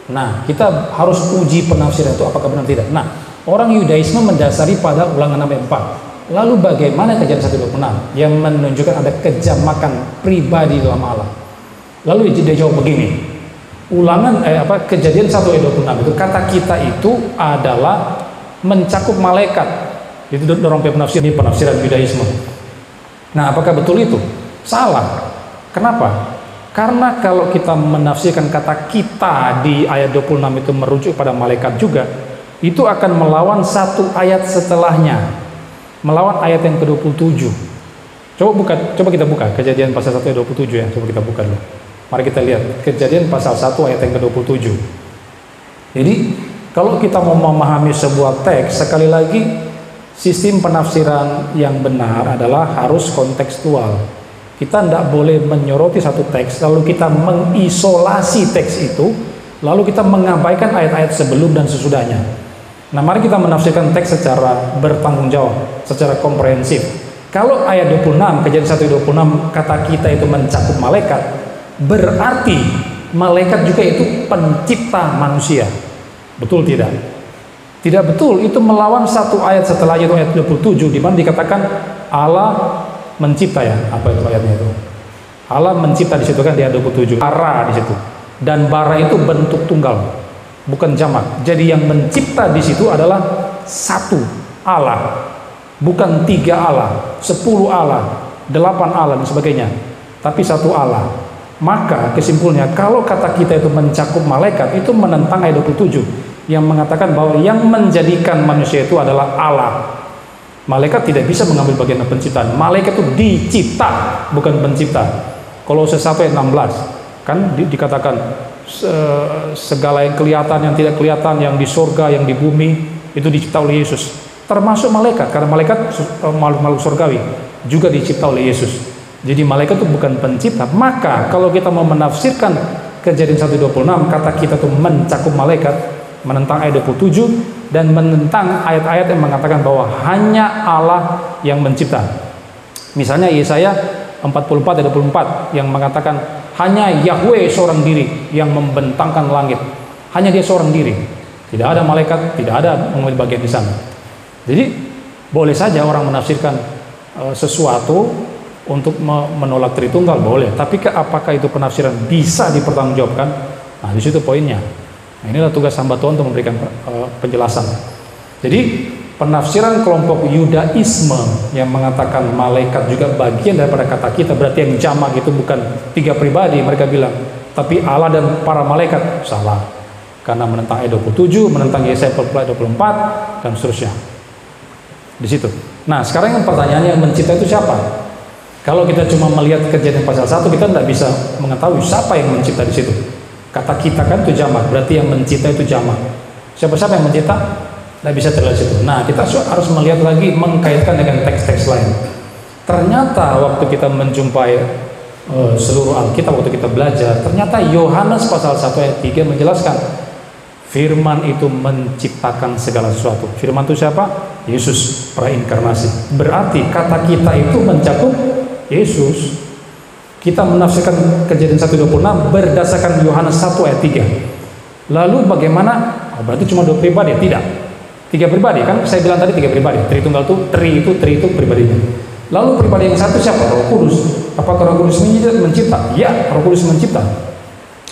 Nah, kita harus uji penafsiran itu apakah benar tidak. Nah, orang Yudaisme mendasari pada Ulangan 6 ayat 4. Lalu bagaimana Kejadian 1 ayat 26 yang menunjukkan ada kejamakan pribadi dalam Allah? Lalu dia jawab begini. Kejadian 1 ayat 26 itu kata kita itu adalah mencakup malaikat. Itu dorong penafsiran, ini penafsiran Yudaisme. Nah, apakah betul itu? Salah. Kenapa? Karena kalau kita menafsirkan kata kita di ayat 26 itu merujuk pada malaikat juga, itu akan melawan satu ayat setelahnya, melawan ayat yang ke-27. Coba kita buka Kejadian pasal 1 ayat 27 ya. Coba kita buka dulu. Mari kita lihat Kejadian pasal 1 ayat yang ke-27. Jadi kalau kita mau memahami sebuah teks, sekali lagi sistem penafsiran yang benar adalah harus kontekstual. Kita tidak boleh menyoroti satu teks lalu kita mengisolasi teks itu, lalu kita mengabaikan ayat-ayat sebelum dan sesudahnya. Nah, mari kita menafsirkan teks secara bertanggung jawab, secara komprehensif. Kalau ayat 26, Kejadian 1 ayat 26 kata kita itu mencakup malaikat, berarti malaikat juga itu pencipta manusia. Betul tidak? Tidak betul, itu melawan satu ayat setelah itu ayat 27 di mana dikatakan Allah mencipta ya. Apa itu ayatnya itu? Allah mencipta di situ kan di ayat 27. Bara di situ. Dan bara itu bentuk tunggal, bukan jamak. Jadi yang mencipta di situ adalah satu Allah. Bukan 3 Allah, 10 Allah, 8 Allah dan sebagainya. Tapi satu Allah. Maka kesimpulannya kalau kata kita itu mencakup malaikat, itu menentang ayat 27 yang mengatakan bahwa yang menjadikan manusia itu adalah Allah. Malaikat tidak bisa mengambil bagian penciptaan. Malaikat itu dicipta, bukan pencipta. Kolose 1 ayat 16 kan dikatakan segala yang kelihatan, yang tidak kelihatan, yang di surga, yang di bumi itu dicipta oleh Yesus. Termasuk malaikat, karena malaikat makhluk surgawi juga dicipta oleh Yesus. Jadi malaikat itu bukan pencipta. Maka kalau kita mau menafsirkan Kejadian 1:26 kata kita itu mencakup malaikat, menentang ayat 27 dan menentang ayat-ayat yang mengatakan bahwa hanya Allah yang mencipta. Misalnya Yesaya 44 ayat 24 yang mengatakan hanya Yahweh seorang diri yang membentangkan langit. Hanya dia seorang diri. Tidak ada malaikat, tidak ada mengambil bagian di sana. Jadi boleh saja orang menafsirkan sesuatu untuk menolak Tritunggal, boleh. Tapi apakah itu penafsiran bisa dipertanggungjawabkan? Nah, di situ poinnya. Nah, inilah tugas hamba Tuhan untuk memberikan penjelasan. Jadi penafsiran kelompok Yudaisme yang mengatakan malaikat juga bagian daripada kata kita, berarti yang jamak itu bukan 3 pribadi, mereka bilang, tapi Allah dan para malaikat, salah. Karena menentang ayat 27, menentang Yesaya 24 dan seterusnya. Di situ. Nah, sekarang yang pertanyaannya, yang mencipta itu siapa? Kalau kita cuma melihat Kejadian pasal 1, kita tidak bisa mengetahui siapa yang mencipta di situ. Kata kita kan itu jamak, berarti yang mencipta itu jamak. Siapa-siapa yang mencipta? Tidak bisa terlihat situ. Nah, kita harus melihat lagi, mengkaitkan dengan teks-teks lain. Ternyata waktu kita menjumpai seluruh Alkitab, waktu kita belajar, ternyata Yohanes pasal 1 ayat 3 menjelaskan Firman itu menciptakan segala sesuatu. Firman itu siapa? Yesus prainkarnasi. Berarti kata kita itu mencakup Yesus. Kita menafsirkan Kejadian 1:26 berdasarkan Yohanes 1 ayat 3. Lalu bagaimana? Berarti cuma 2 pribadi? Tidak. 3 pribadi kan? Saya bilang tadi 3 pribadi. Tritunggal itu, tri itu pribadinya. Lalu pribadi yang satu siapa? Roh Kudus. Apakah Roh Kudus mencipta? Ya, Roh Kudus mencipta.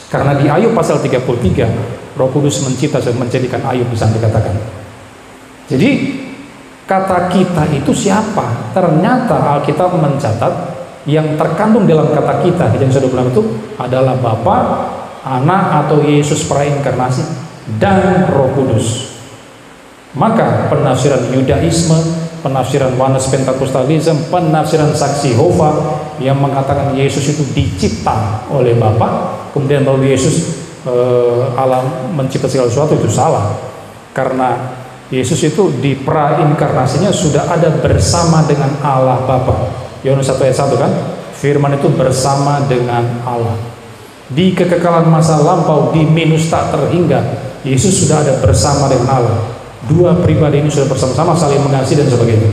Karena di Ayub pasal 33, Roh Kudus mencipta dan menjadikan Ayub, bisa dikatakan. Jadi kata kita itu siapa? Ternyata Alkitab mencatat yang terkandung dalam kata kita di Kejadian 1:26 itu adalah Bapa, Anak atau Yesus prainkarnasi dan Roh Kudus. Maka penafsiran Yudaisme, penafsiran Oneness Pentakostalisme, penafsiran Saksi Yehova yang mengatakan Yesus itu dicipta oleh Bapa, kemudian melalui Yesus Allah mencipta segala sesuatu, itu salah. Karena Yesus itu di prainkarnasinya sudah ada bersama dengan Allah Bapa. Yohanes 1 ayat 1 kan? Firman itu bersama dengan Allah. Di kekekalan masa lampau, di minus tak terhingga, Yesus sudah ada bersama dengan Allah. 2 pribadi ini sudah bersama-sama saling mengasihi dan sebagainya.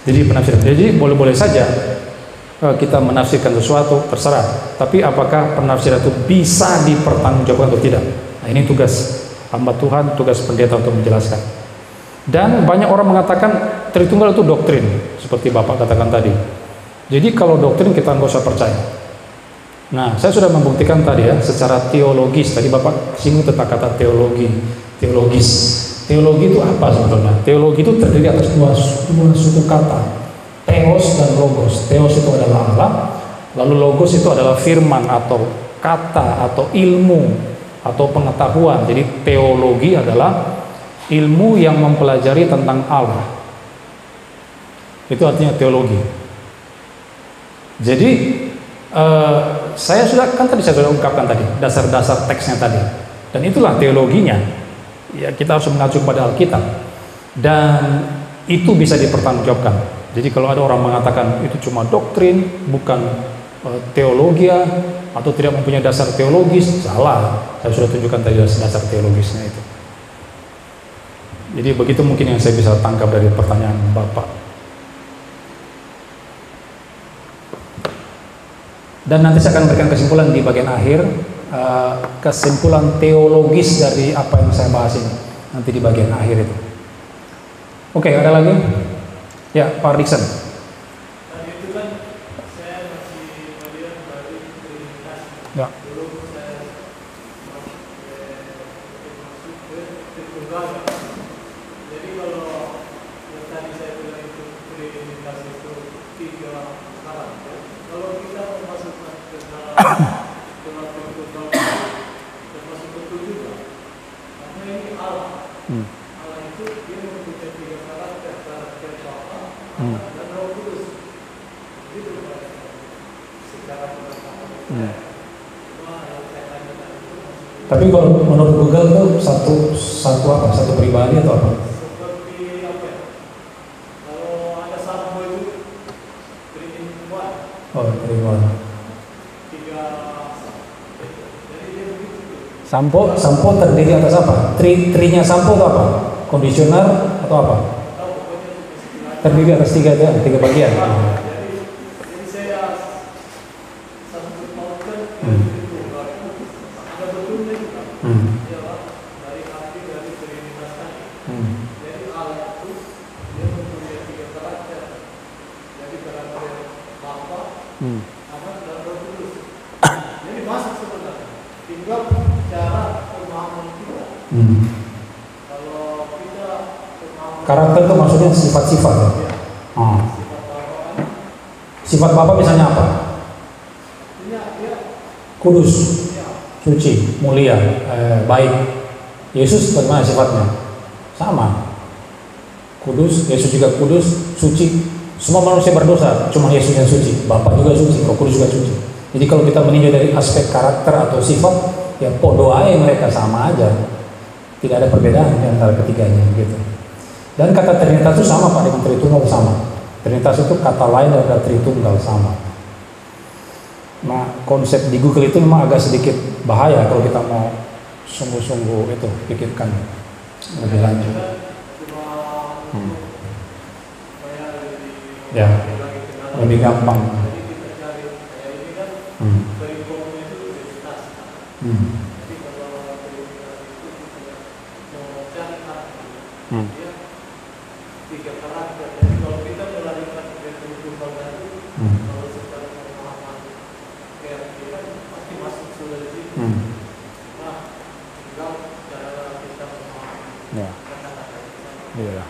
Jadi penafsiran. Jadi boleh-boleh saja kita menafsirkan sesuatu, terserah. Tapi apakah penafsiran itu bisa dipertanggungjawabkan atau tidak? Nah, ini tugas hamba Tuhan, tugas pendeta untuk menjelaskan. Dan banyak orang mengatakan Tritunggal itu doktrin, seperti Bapak katakan tadi. Jadi kalau doktrin kita nggak usah percaya. Nah, saya sudah membuktikan tadi ya, secara teologis. Tadi Bapak singgung tentang kata teologis. Teologi itu apa sebetulnya? Teologi itu terdiri atas dua suku kata, Theos dan Logos. Theos itu adalah Allah, lalu Logos itu adalah firman atau kata atau ilmu atau pengetahuan. Jadi teologi adalah ilmu yang mempelajari tentang Allah. Itu artinya teologi. Jadi saya sudah ungkapkan tadi dasar-dasar teksnya tadi, dan itulah teologinya. Ya, kita harus mengacu pada Alkitab, dan itu bisa dipertanggungjawabkan. Jadi kalau ada orang mengatakan itu cuma doktrin, bukan teologi atau tidak mempunyai dasar teologis, salah. Saya sudah tunjukkan tadi dasar teologisnya itu. Jadi begitu mungkin yang saya bisa tangkap dari pertanyaan Bapak. Dan nanti saya akan berikan kesimpulan di bagian akhir, kesimpulan teologis dari apa yang saya bahas ini nanti di bagian akhir itu. Oke, ada lagi? Ya, Pak Dixon. Tadi itu kan saya masih melihat dari Trinitas. Ya. Belum saya masuk ke Tritunggal. Jadi kalau yang tadi saya bilang itu Trinitas itu 3 hal. Kalau kita memasukkan ke dalam Tritunggal, termasuk betul juga. Karena ini Allah. Allah itu dia mempunyai 3 karakter Bapa, dan Roh Kudus. Itu secara pengetahuan. Tapi kalau menurut Google itu satu pribadi atau apa? Seperti apa ya? Kalau ada sampo itu 3-in-1. Oh, 3-in-1. 3. Jadi dia begitu. Sampo terdiri atas apa? Trinya sampo itu apa? Kondisioner atau apa? Terdiri atas 3 bagian. Jadi saya satu pautkan itu ada betulnya juga. Dari arti dari Trinitas tadi. Jadi Allah itu dia mempunyai 3 karakter. Jadi karakter Bapa, Anak dan Roh Kudus. Jadi masuk sebenarnya. Tinggal cara pemahaman kita. Kalau kita pemahaman Karakter itu maksudnya sifat-sifat ya? Sifat Bapa misalnya apa? Kudus, suci, mulia, baik. Yesus bagaimana sifatnya? Sama. Kudus, Yesus juga kudus, suci. Semua manusia berdosa, cuma Yesus yang suci. Bapa juga suci, Roh Kudus juga suci. Jadi kalau kita meninjau dari aspek karakter atau sifat, ya doa mereka sama aja. Tidak ada perbedaan di antara ketiganya gitu. Dan kata Trinitas itu sama Pak dengan Tritunggal sama. Trinitas itu kata lain dari Tritunggal sama. Nah, konsep di Google itu memang agak sedikit bahaya kalau kita mau sungguh-sungguh itu pikirkan lebih lanjut. Ya, lebih gampang. Jadi kita cari kayak ini kan kurikulumnya itu universitas. Jadi kalau universitas itu kita mau cari dia 3 karakter. Jadi kalau kita melanjutkan ke kurikulum tadi, kalau secara pemahaman keyakinan pasti masuk sudah di situ. Nah, tinggal cara kita memahami kata-kata itu. Iya.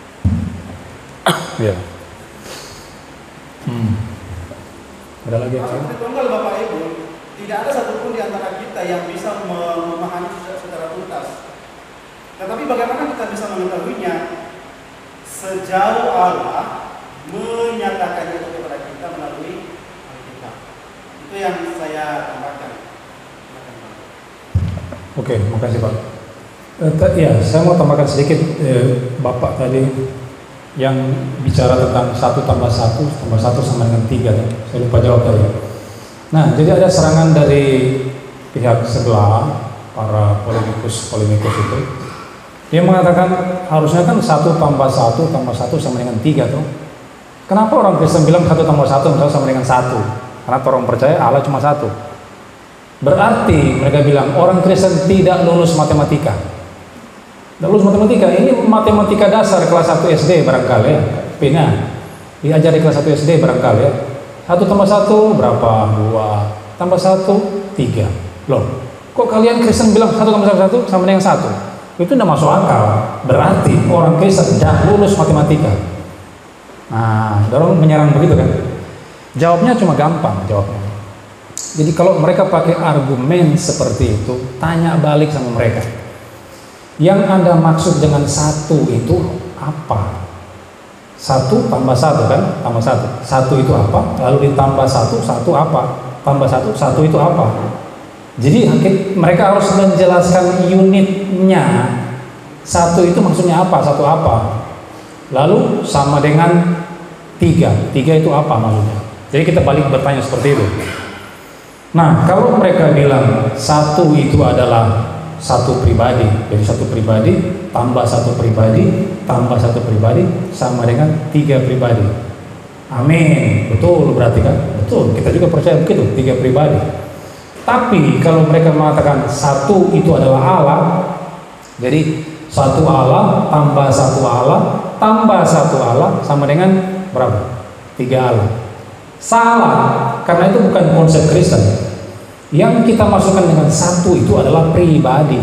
Iya. Ada lagi yang Maksud Tritunggal Bapak Ibu, tidak ada satupun di antara kita yang bisa memahami secara tuntas. Tetapi bagaimana kita bisa mengetahuinya? Sejauh Allah menyatakannya itu kepada kita melalui Alkitab. Itu yang saya tambahkan. Oke, makasih Pak. Ya, saya mau tambahkan sedikit Bapak tadi yang bicara tentang 1 tambah 1 sama dengan 3. Saya lupa jawab tadi. Nah, jadi ada serangan dari pihak sebelah, para polemikus itu. Dia mengatakan harusnya kan 1 tambah 1 sama dengan 3 tuh. Kenapa orang Kristen bilang 1 tambah 1 sama dengan 1? Karena orang percaya Allah cuma 1. Berarti mereka bilang orang Kristen tidak lulus matematika. Tidak lulus matematika, ini matematika dasar kelas 1 SD barangkali ya. Pina diajari kelas 1 SD barangkali ya. 1 tambah 1 berapa? 2 tambah 1 3. Loh, kok kalian Kristen bilang 1 tambah 1 sama dengan 1? Itu tidak masuk akal. Berarti orang Kristen tidak lulus matematika. Nah, orang menyerang begitu kan? Jawabnya cuma gampang jawabnya. Jadi kalau mereka pakai argumen seperti itu, tanya balik sama mereka. Yang Anda maksud dengan 1 itu apa? 1 tambah 1 kan? Tambah 1. 1 itu apa? Lalu ditambah 1 apa? Tambah 1 itu apa? Jadi mereka harus menjelaskan unitnya. 1 itu maksudnya apa? 1 apa? Lalu sama dengan 3. 3 itu apa maksudnya? Jadi kita balik bertanya seperti itu. Nah, kalau mereka bilang 1 itu adalah 1 pribadi, jadi 1 pribadi tambah 1 pribadi tambah 1 pribadi sama dengan 3 pribadi. Amin, betul berarti kan? Betul, kita juga percaya begitu, 3 pribadi. Tapi kalau mereka mengatakan 1 itu adalah Allah, jadi 1 Allah tambah 1 Allah tambah 1 Allah sama dengan berapa? 3 Allah. Salah, karena itu bukan konsep Kristen. Yang kita masukkan dengan 1 itu adalah pribadi.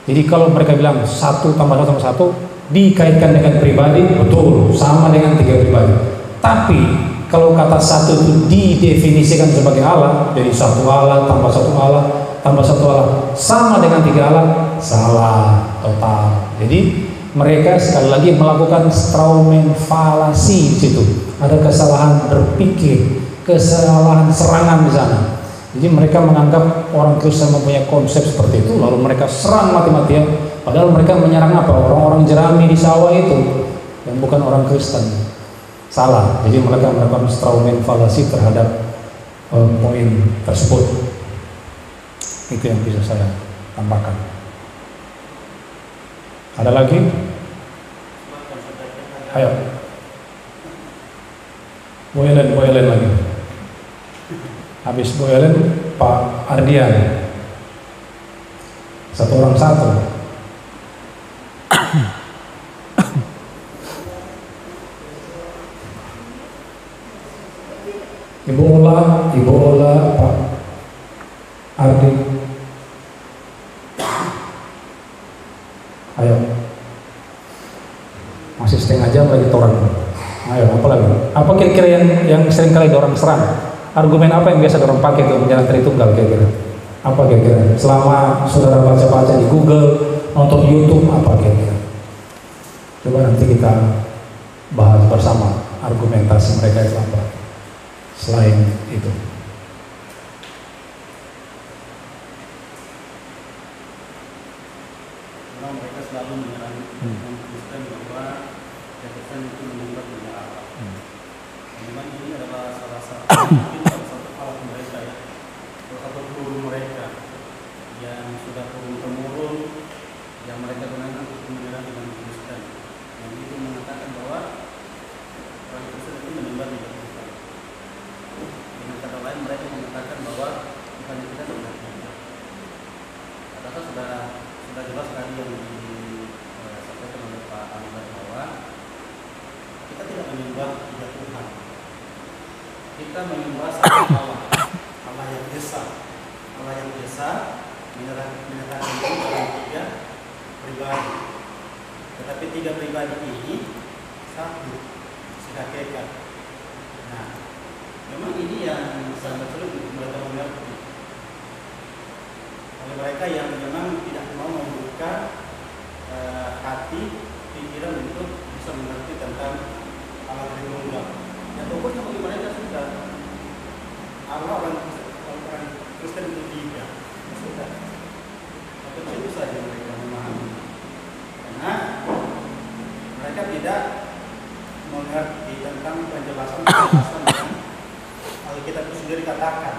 Jadi kalau mereka bilang 1 tambah 1 tambah 1 dikaitkan dengan pribadi, betul, sama dengan 3 pribadi. Tapi kalau kata 1 itu didefinisikan sebagai Allah, jadi 1 Allah tambah 1 Allah tambah 1 Allah sama dengan 3 Allah, salah total. Jadi mereka sekali lagi melakukan strawman falasi di situ. Ada kesalahan berpikir, kesalahan serangan di sana. Jadi mereka menganggap orang Kristen mempunyai konsep seperti itu, lalu mereka serang mati-matian, padahal mereka menyerang apa? Orang-orang jerami di sawah itu, yang bukan orang Kristen. Salah. Jadi mereka melakukan strawman falasi terhadap poin tersebut. Itu yang bisa saya tambahkan. Ada lagi? Ayo. Boyelen lagi. Habis Boyelen, Pak Ardian. 1 orang 1. Ibu Ola, Pak Ardi. Ayo. Masih setengah jam lagi toran. Ayo, apa lagi? Apa kira-kira yang sering kali orang serang? Argumen apa yang biasa orang pakai untuk menjalankan Tritunggal kira-kira? Apa kira-kira? Selama saudara baca-baca di Google, nonton YouTube, apa kira-kira? Coba nanti kita bahas bersama argumentasi mereka itu apa. Selain itu. Mereka selalu menyerang Kristen bahwa Kristen itu menyembah kepada Allah. Memang ini adalah salah satu alat mereka ya, salah satu guru mereka yang sudah turun temurun yang mereka gunakan untuk menyerang dengan Kristen. Yang itu mengatakan bahwa orang Kristen itu jelas tadi yang disampaikan oleh Pak Anwar bahwa kita tidak menyembah tiga Tuhan. Kita menyembah satu Allah, Allah yang esa, Allah yang esa menyatakan itu dalam tiga pribadi. Tetapi tiga pribadi ini satu, sehakikat. Nah, memang ini yang sangat sulit untuk mereka mengerti. Oleh mereka yang memang tidak mau membuka hati, pikiran untuk bisa mengerti tentang Allah Tritunggal. Yang pokoknya bagi mereka sudah Allah orang Kristen itu tiga, sudah. Tapi itu saja mereka memahami. Karena mereka tidak mengerti tentang penjelasan yang Alkitab itu sendiri katakan,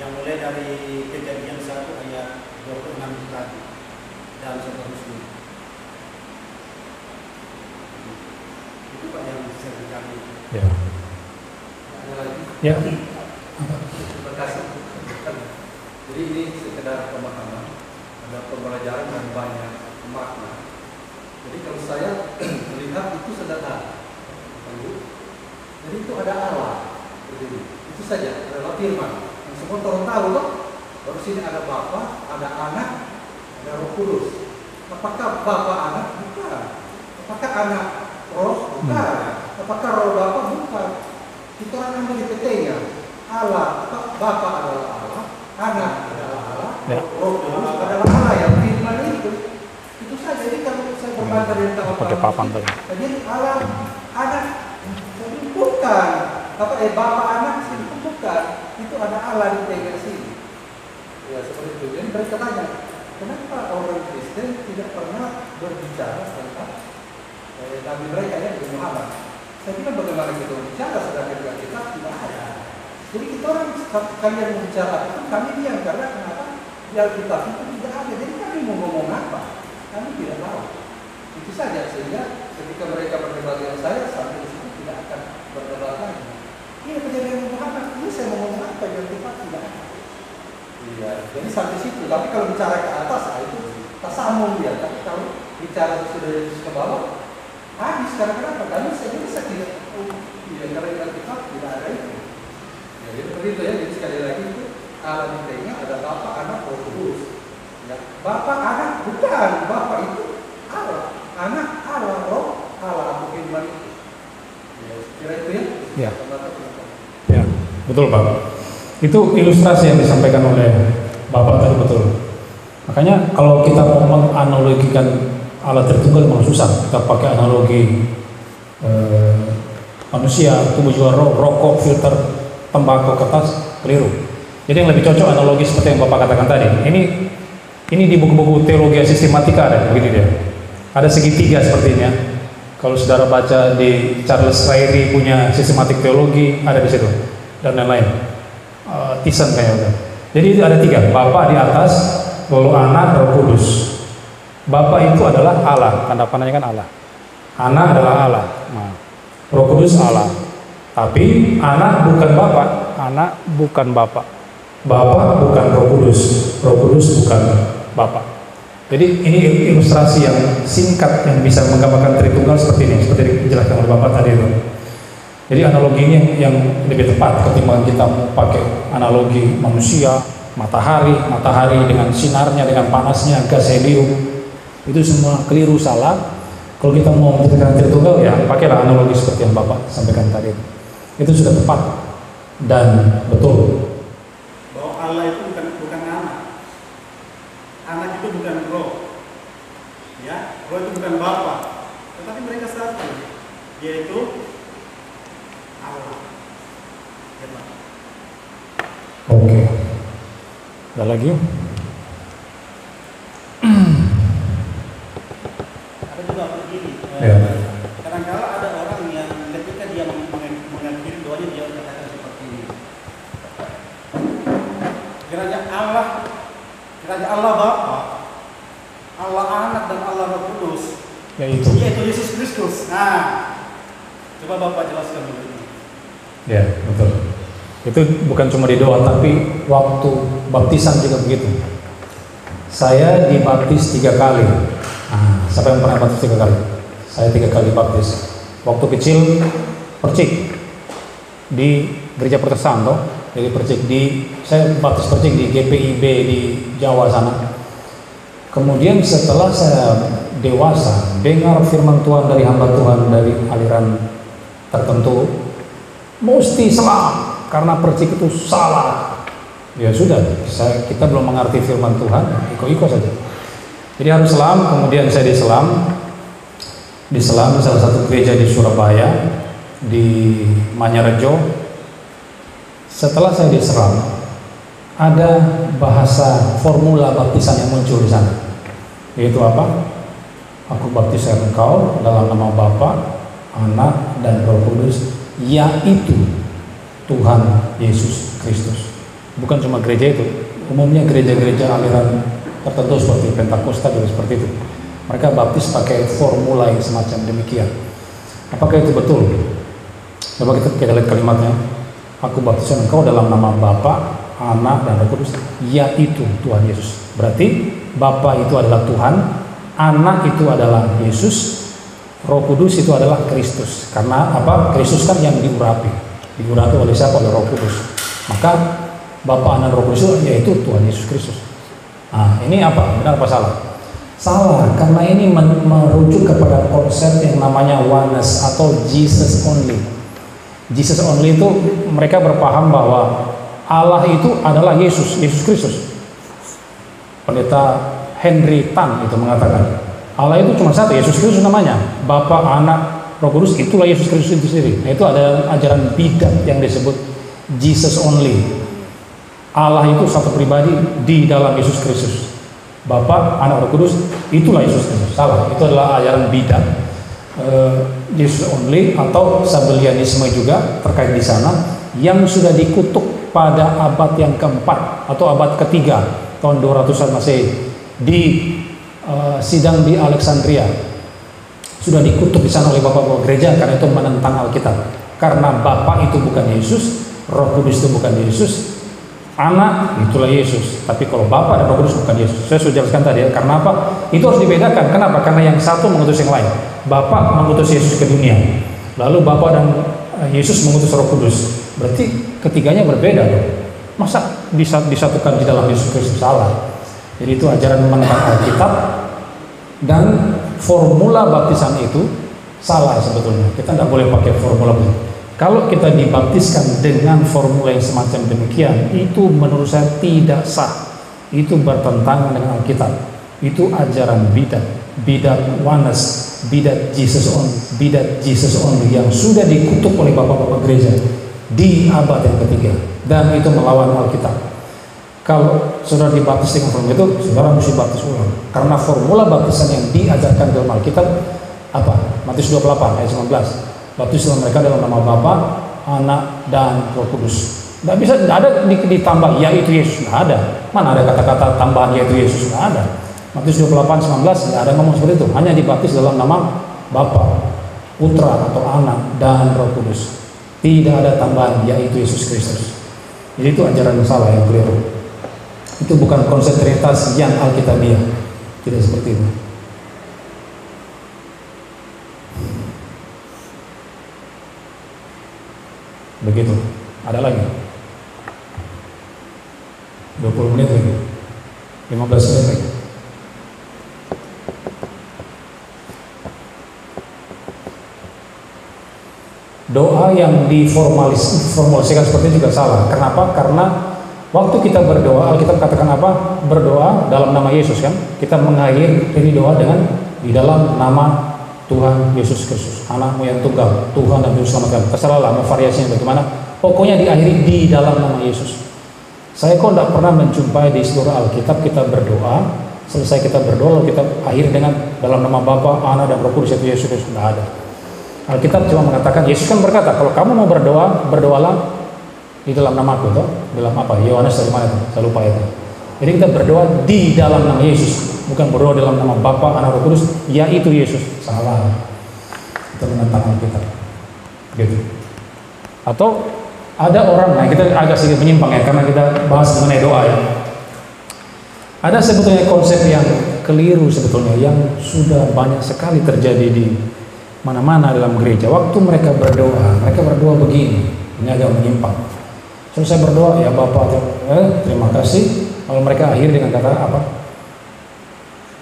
yang mulai dari Kejadian 1 ayat 26 tadi dan seterusnya. Itu Pak yang saya kami. Ya. Ada lagi? Ya. Terima kasih. Jadi ini sekedar pemahaman, ada pembelajaran dan banyak makna. Jadi kalau saya melihat itu sederhana, jadi itu ada Allah, itu saja, adalah firman. Yang semua orang tahu loh, baru sini ada Bapa, ada Anak, ada Roh Kudus. Apakah Bapa Anak? Bukan. Apakah Anak Roh? Bukan. Apakah Roh Bapa? Bukan. Itu orang yang PT-nya. Allah, Bapa adalah Allah, Anak adalah Allah, Roh Kudus adalah Allah yang firman itu. Itu saja. Jadi kalau saya berbantah dari Pakai papan tadi. jadi Allah, Anak, jadi bukan. Bapa Anak sini bukan. Itu ada Allah di tengah sini. Ya seperti itu. Jadi mereka tanya, kenapa orang Kristen tidak pernah berbicara tentang Nabi mereka yang Nabi Muhammad? Saya bilang bagaimana kita berbicara sedangkan kita tidak ada. Jadi kita orang kalian berbicara itu kami diam karena kenapa? Di Alkitab itu tidak ada. Jadi kami mau ngomong apa? Kami tidak tahu. Itu saja sehingga ketika mereka berdebat dengan saya sampai di situ tidak akan berdebat lagi. Ini kejadian Muhammad. Ini saya mau ngomong apa? Yang kita tidak ada. Iya. Jadi sampai situ. Tapi kalau bicara ke atas, itu tak sambung dia. Tapi kalau bicara sudah ke bawah, habis. Karena kenapa? Karena saya tidak. Karena kita tidak ada itu. Ya, jadi seperti itu ya. Jadi sekali lagi itu Allah di tengah ada Bapa, Anak, Roh Kudus. Ya. Bapa, Anak bukan. Bapa itu Allah, Anak, Allah, Roh, Allah. Aku firman itu. Ya, kira itu ya. Ya. Ya, betul Pak. Itu ilustrasi yang disampaikan oleh Bapak tadi betul. Makanya kalau kita mau menganalogikan Allah Tritunggal memang susah. Kita pakai analogi manusia, tubuh jiwa roh, rokok, filter, tembakau, kertas, keliru. Jadi yang lebih cocok analogi seperti yang Bapak katakan tadi. Ini di buku-buku teologi sistematika ada begini dia. Ada segitiga seperti ini ya. Kalau saudara baca di Charles Ryrie punya sistematik teologi ada di situ dan lain-lain. Thyssen kayaknya. Jadi itu ada tiga. Bapa di atas, lalu Anak, Roh Kudus. Bapa itu adalah Allah, tanda panahnya kan Allah. Anak adalah Allah. Nah, Roh Kudus Allah. Tapi Anak bukan Bapa, Anak bukan Bapa. Bapa bukan Roh Kudus, Roh Kudus bukan Bapa. Jadi ini ilustrasi yang singkat yang bisa menggambarkan Tritunggal seperti ini, seperti dijelaskan oleh Bapak tadi itu. Jadi analogi ini yang lebih tepat ketimbang kita pakai analogi manusia, matahari dengan sinarnya, dengan panasnya, gas helium. Itu semua keliru, salah. Kalau kita mau menceritakan Tritunggal ya pakailah analogi seperti yang Bapak sampaikan tadi. Itu sudah tepat dan betul. Bahwa Allah itu bukan anak. Anak itu bukan roh. Ya, roh itu bukan Bapa. Tetapi mereka satu, yaitu Allah. Oke. Ada lagi? Ada juga begini. Ya. Kadang-kadang ada orang yang ketika dia mengakhiri doanya dia katakan seperti ini. Kiranya Allah Bapa, Allah Anak dan Allah Roh Kudus, yaitu Yesus Kristus. Nah, coba Bapak jelaskan dulu. Ya, betul. Itu bukan cuma di doa, tapi waktu baptisan juga begitu. Saya dibaptis 3 kali. Nah, siapa yang pernah baptis 3 kali? Saya 3 kali baptis. Waktu kecil percik di gereja Protestan toh. Jadi percik saya baptis percik di GPIB di Jawa sana. Kemudian setelah saya dewasa, dengar firman Tuhan dari hamba Tuhan dari aliran tertentu, mesti selam karena percik itu salah. Ya sudah, kita belum mengerti firman Tuhan, ikut-ikut saja. Jadi harus selam. Kemudian saya diselam di salah satu gereja di Surabaya, di Manyarejo. Setelah saya diselam, ada bahasa formula baptisan yang muncul di sana, yaitu apa? Aku baptis engkau dalam nama Bapa, Anak, dan Roh Kudus, yaitu Tuhan Yesus Kristus. Bukan cuma gereja itu, umumnya gereja-gereja aliran tertentu seperti Pentakosta juga seperti itu. Mereka baptis pakai formula yang semacam demikian. Apakah itu betul? Coba kita lihat kalimatnya. Aku baptis engkau dalam nama Bapa, Anak, dan Roh Kudus, yaitu Tuhan Yesus. Berarti Bapa itu adalah Tuhan, Anak itu adalah Yesus, Roh Kudus itu adalah Kristus. Karena apa? Kristus kan yang diurapi oleh siapa? Oleh Roh Kudus. Maka Bapa, Anak, Roh Kudus yaitu Tuhan Yesus Kristus. Nah, ini apa? Benar apa salah? Salah, karena ini merujuk kepada konsep yang namanya oneness atau Jesus only. Jesus only itu mereka berpaham bahwa Allah itu adalah Yesus Kristus. Pendeta Henry Tan itu mengatakan Allah itu cuma satu, Yesus Kristus namanya. Bapa, Anak, Roh Kudus itulah Yesus Kristus itu sendiri. Nah, itu ada ajaran bidat yang disebut Jesus only. Allah itu satu pribadi di dalam Yesus Kristus. Bapa, Anak, Roh Kudus itulah Yesus Kristus. Salah, itu adalah ajaran bidat. Jesus only atau Sabellianisme juga terkait di sana, yang sudah dikutuk pada abad yang keempat atau abad ketiga tahun 200-an Masehi di sidang di Alexandria. Sudah dikutuk di sana oleh bapak-bapak gereja karena itu menentang Alkitab. Karena Bapa itu bukan Yesus, Roh Kudus itu bukan Yesus, Anak itulah Yesus. Tapi kalau Bapa dan Roh Kudus bukan Yesus. Saya sudah jelaskan tadi ya. Karena apa? Itu harus dibedakan. Kenapa? Karena yang satu mengutus yang lain. Bapa mengutus Yesus ke dunia, lalu Bapa dan Yesus mengutus Roh Kudus. Berarti ketiganya berbeda dong. Masa bisa disatukan di dalam Yesus Kristus? Salah. Jadi itu ajaran menentang Alkitab, dan formula baptisan itu salah sebetulnya. Kita tidak boleh pakai formula begitu. Kalau kita dibaptiskan dengan formula yang semacam demikian, itu menurut saya tidak sah. Itu bertentangan dengan Alkitab. Itu ajaran bidat oneness, bidat Jesus only yang sudah dikutuk oleh bapak-bapak gereja di abad yang ketiga, dan itu melawan Alkitab. Kalau saudara dibaptis dengan formula itu, saudara mesti baptis ulang. Karena formula baptisan yang diajarkan dalam Alkitab apa? Matius 28 ayat 19. Baptislah mereka dalam nama Bapa, Anak, dan Roh Kudus. Tidak bisa, tidak ada ditambah yaitu Yesus, tidak ada. Mana ada kata-kata tambahan yaitu Yesus? Tidak ada. Matius 28 19 tidak ada ngomong seperti itu. Hanya dibaptis dalam nama Bapa, Putra atau Anak, dan Roh Kudus. Tidak ada tambahan yaitu Yesus Kristus. Jadi itu ajaran salah yang keliru. Itu bukan konsep Trinitas yang Alkitabiah. Tidak seperti itu. Begitu. Ada lagi? 20 menit lagi. 15 menit lagi. Doa yang diformulasikan seperti itu juga salah. Kenapa? Karena waktu kita berdoa, Alkitab katakan apa? Berdoa dalam nama Yesus kan? Kita mengakhiri doa dengan di dalam nama Tuhan Yesus Kristus, Anakmu yang tunggal, Tuhan dan Juru Selamat kami. Terserahlah mau variasinya bagaimana. Pokoknya diakhiri di dalam nama Yesus. Saya kok tidak pernah menjumpai di seluruh Alkitab kita berdoa, selesai kita berdoa lalu kita akhiri dengan dalam nama Bapa, Anak, dan Roh Kudus yaitu Yesus Kristus. Tidak ada. Alkitab cuma mengatakan, Yesus kan berkata, kalau kamu mau berdoa, berdoalah di dalam namaku, toh? Dalam apa? Yohanes dari mana itu? Saya lupa itu. Jadi kita berdoa di dalam nama Yesus, bukan berdoa dalam nama Bapa, Anak, Roh Kudus, yaitu Yesus. Salah. Itu menentang Alkitab. Gitu. Atau ada orang, nah kita agak sedikit menyimpang ya, karena kita bahas mengenai doa ya. Ada sebetulnya konsep yang keliru sebetulnya yang sudah banyak sekali terjadi di mana-mana dalam gereja. Waktu mereka berdoa begini, ini agak menyimpang. Selesai berdoa, ya Bapak, terima kasih. Lalu mereka akhir dengan kata apa?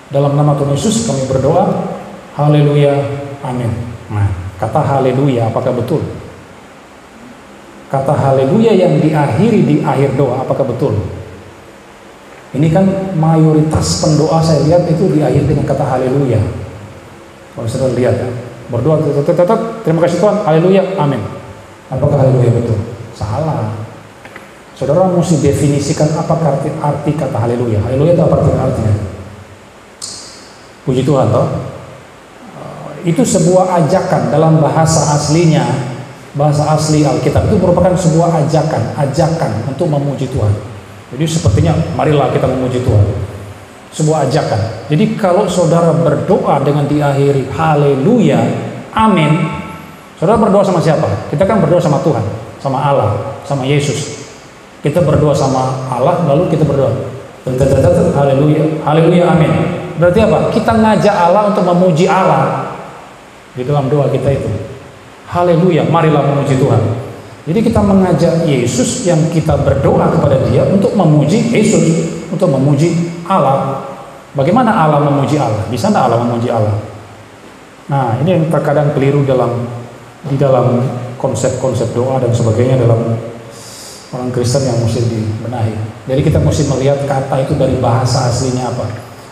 Dalam nama Tuhan Yesus kami berdoa, haleluya, amin. Nah, kata haleluya apakah betul? Kata haleluya yang diakhiri di akhir doa apakah betul? Ini kan mayoritas pendoa saya lihat itu diakhiri dengan kata haleluya. Kalau saudara lihat ya, berdoa terima kasih Tuhan, haleluya, amin. Apakah haleluya betul? Salah. Saudara mesti definisikan apa arti kata haleluya. Haleluya itu apa artinya? Puji Tuhan toh. Itu sebuah ajakan dalam bahasa aslinya, bahasa asli Alkitab itu merupakan sebuah ajakan untuk memuji Tuhan. Jadi sepertinya marilah kita memuji Tuhan. Sebuah ajakan. Jadi kalau saudara berdoa dengan diakhiri haleluya, amin, saudara berdoa sama siapa? Kita kan berdoa sama Tuhan, sama Allah, sama Yesus. Kita berdoa sama Allah, lalu kita berdoa haleluya, haleluya, amin. Berarti apa? Kita ngajak Allah untuk memuji Allah di dalam doa kita itu. Haleluya, marilah memuji Tuhan. Jadi kita mengajak Yesus yang kita berdoa kepada Dia untuk memuji Yesus, untuk memuji Allah. Bagaimana Allah memuji Allah? Bisa tidak Allah memuji Allah? Nah, ini yang terkadang keliru di dalam konsep-konsep doa dan sebagainya dalam orang Kristen yang mesti dibenahi. Jadi kita mesti melihat kata itu dari bahasa aslinya apa.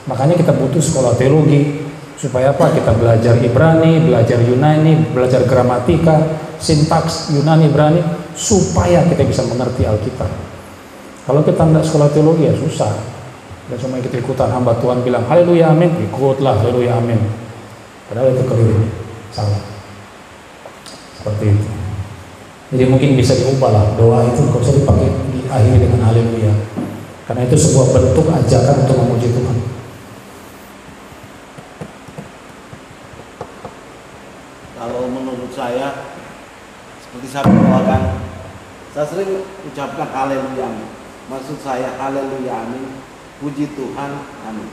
Makanya kita butuh sekolah teologi supaya apa? Kita belajar Ibrani, belajar Yunani, belajar gramatika, sintaks Yunani, Ibrani, supaya kita bisa mengerti Alkitab. Kalau kita tidak sekolah teologi ya susah. Dan cuma kita ikutan hamba Tuhan bilang haleluya amin, ikutlah haleluya amin. Padahal itu keliru, salah. Seperti itu. Jadi mungkin bisa diubah lah doa itu, nggak usah dipakai diakhiri dengan haleluya. Karena itu sebuah bentuk ajakan untuk memuji Tuhan. Kalau menurut saya, seperti saya berdoakan, saya sering ucapkan haleluya amin. Maksud saya haleluya amin, puji Tuhan amin.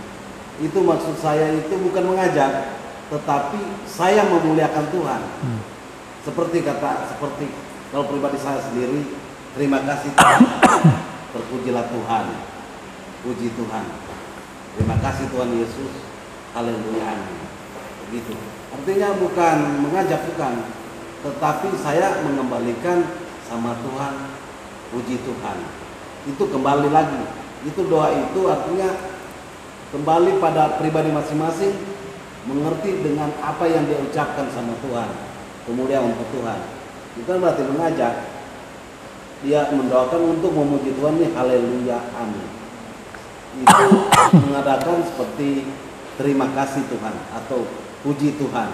Itu maksud saya itu bukan mengajak, tetapi saya memuliakan Tuhan. Seperti kalau pribadi saya sendiri, terima kasih Tuhan, terpujilah Tuhan, puji Tuhan, terima kasih Tuhan Yesus, haleluya amin. Begitu. Artinya bukan mengajak, bukan, tetapi saya mengembalikan sama Tuhan, puji Tuhan. Itu kembali lagi. Itu doa itu artinya kembali pada pribadi masing-masing, mengerti dengan apa yang dia ucapkan sama Tuhan, kemudian untuk Tuhan. Itu berarti mengajak. Dia mendoakan untuk memuji Tuhan nih, haleluya amin. Itu mengadakan seperti terima kasih Tuhan atau puji Tuhan.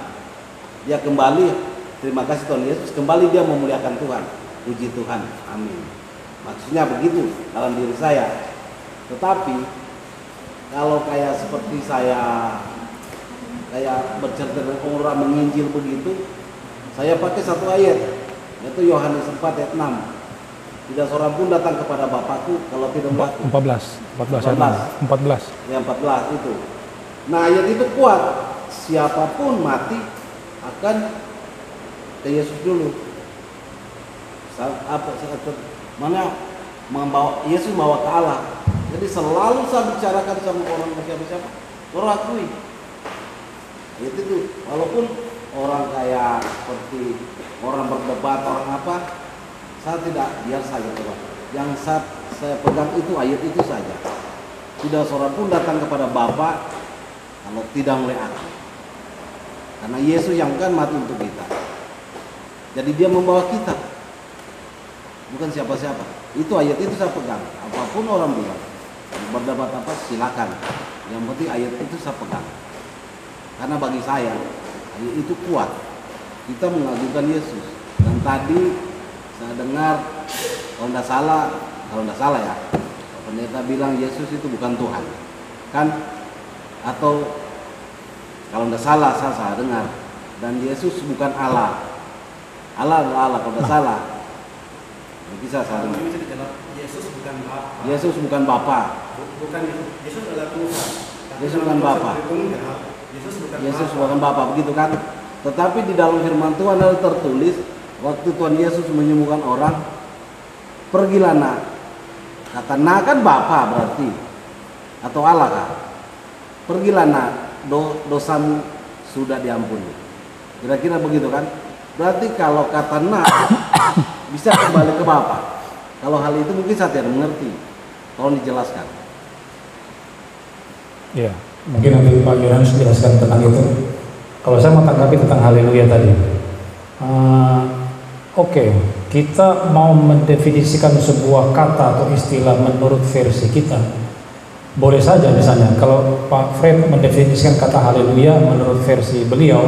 Dia kembali, terima kasih Tuhan Yesus, kembali dia memuliakan Tuhan, puji Tuhan, amin. Maksudnya begitu dalam diri saya. Tetapi kalau kayak seperti saya kayak bercerita dengan orang menginjil begitu, saya pakai satu ayat, yaitu Yohanes 4 ayat 6. Tidak seorang pun datang kepada Bapakku kalau tidak aku. 14. Ya 14 itu. Nah ayat itu kuat. Siapapun mati akan ke Yesus dulu. Mana membawa Yesus bawa ke Allah. Jadi selalu saya bicarakan sama orang siapa-siapa, lo akui. Itu walaupun orang kayak seperti orang berdebat, orang apa, saya tidak, biar saja coba. Yang saya pegang itu ayat itu saja. Tidak seorang pun datang kepada Bapa kalau tidak oleh aku. Karena Yesus yang kan mati untuk kita. Jadi dia membawa kita, bukan siapa-siapa. Itu ayat itu saya pegang. Apapun orang bilang, berdebat apa silakan. Yang penting ayat itu saya pegang. Karena bagi saya ayat itu kuat. Kita mengajukan Yesus. Dan tadi saya dengar kalau tidak salah ya, pendeta bilang Yesus itu bukan Tuhan, kan? Atau kalau tidak salah saya dengar, dan Yesus bukan Allah. Allah adalah Allah kalau tidak salah. Kisah saling. Ini bisa dijelaskan, Yesus bukan Bapa. Yesus bukan Bapa. Bukan Yesus adalah Tuhan. Tapi Yesus dalam bukan Bapa. konsep Tritunggal, Yesus bukan Yesus Bapa. bukan Bapa, begitu kan? Tetapi di dalam firman Tuhan ada tertulis waktu Tuhan Yesus menyembuhkan orang, pergilah nak. Kata nak kan Bapa berarti atau Allah kan? Pergilah nak, dosamu sudah diampuni. Kira-kira begitu kan? Berarti kalau kata nak bisa kembali ke Bapa. Kalau hal itu mungkin saya tidak mengerti. Tolong dijelaskan. Ya, mungkin nanti Pak Yohanes jelaskan tentang itu. Kalau saya mau tanggapi tentang haleluya tadi, oke, kita mau mendefinisikan sebuah kata atau istilah menurut versi kita. Boleh saja misalnya, kalau Pak Fred mendefinisikan kata haleluya menurut versi beliau,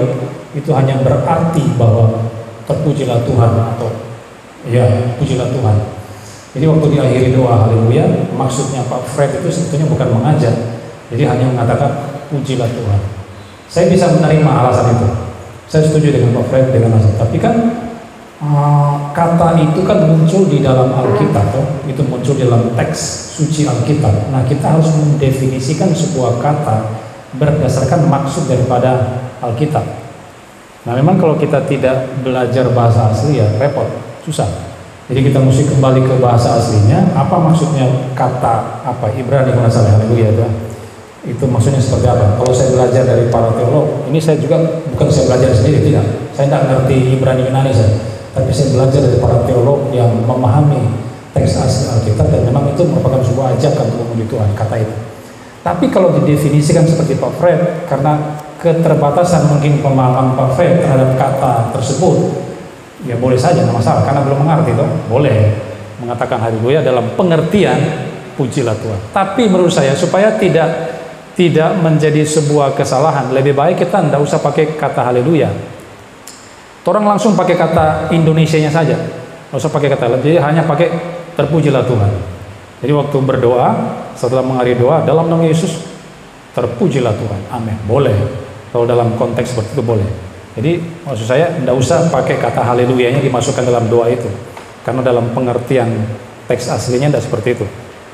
itu hanya berarti bahwa terpujilah Tuhan atau ya pujilah Tuhan. Jadi waktu diakhiri doa haleluya, maksudnya Pak Fred itu sebetulnya bukan mengajak, jadi hanya mengatakan pujilah Tuhan. Saya bisa menerima alasan itu. Saya setuju dengan Pak Fred dengan alasan. Tapi kan kata itu kan muncul di dalam Alkitab, itu muncul di dalam teks suci Alkitab. Nah, kita harus mendefinisikan sebuah kata berdasarkan maksud daripada Alkitab. Nah, memang kalau kita tidak belajar bahasa asli ya repot, susah. Jadi kita mesti kembali ke bahasa aslinya. Apa maksudnya kata apa Ibrani kalau nggak salah haleluya itu maksudnya seperti apa? Kalau saya belajar dari para teolog, ini saya juga bukan saya belajar sendiri, tidak. Saya tidak ngerti Ibrani Yunani saya, tapi saya belajar dari para teolog yang memahami teks asli Alkitab dan memang itu merupakan sebuah ajakan untuk memuji Tuhan kata itu. Tapi kalau didefinisikan seperti Pak Fred, karena keterbatasan mungkin pemahaman Pak Fred terhadap kata tersebut, ya boleh saja, tidak masalah, karena belum mengerti itu boleh mengatakan haleluya dalam pengertian pujilah Tuhan. Tapi menurut saya supaya tidak menjadi sebuah kesalahan, lebih baik kita tidak usah pakai kata haleluya. Orang langsung pakai kata Indonesianya saja, nggak usah pakai kata, jadi hanya pakai terpujilah Tuhan. Jadi waktu berdoa, setelah mengakhiri doa dalam nama Yesus, terpujilah Tuhan, amin, boleh. Kalau dalam konteks seperti itu boleh. Jadi maksud saya tidak usah pakai kata haleluyanya dimasukkan dalam doa itu, karena dalam pengertian teks aslinya tidak seperti itu.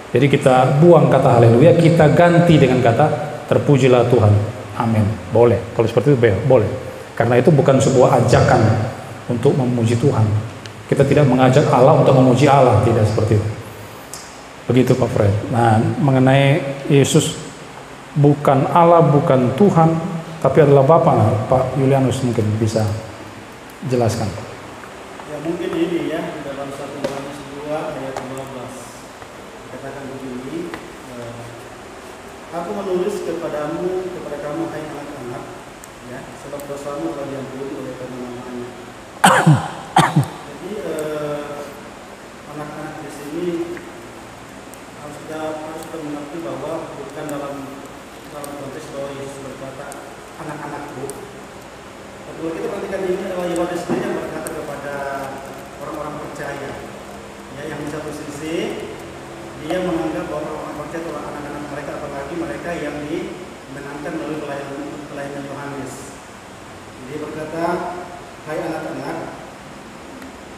Jadi kita buang kata haleluya, kita ganti dengan kata terpujilah Tuhan, amin, boleh. Kalau seperti itu boleh, karena itu bukan sebuah ajakan untuk memuji Tuhan. Kita tidak mengajak Allah untuk memuji Allah, tidak seperti itu. Begitu Pak Fred. Nah, mengenai Yesus bukan Allah, bukan Tuhan, tapi adalah Bapa, Pak Julianus mungkin bisa jelaskan. Ya mungkin ini ya, dalam 1 Yohanes 2 ayat 15 katakan begini, aku menulis kepada kamu hai anak-anak, ya, sebab dosamu telah diampuni oleh karena nama-Nya. Jadi anak-anak di sini harus kita mengerti bahwa bukan dalam konteks bahwa Yesus berkata anak-anakku. Kalau kita perhatikan ini adalah Yohanes sendiri yang berkata kepada orang-orang percaya, ya, yang di satu sisi dia menganggap bahwa orang-orang percaya adalah anak-anak mereka, apalagi mereka yang dimenangkan melalui pelayanan Yohanes. Dia berkata, hai anak-anak,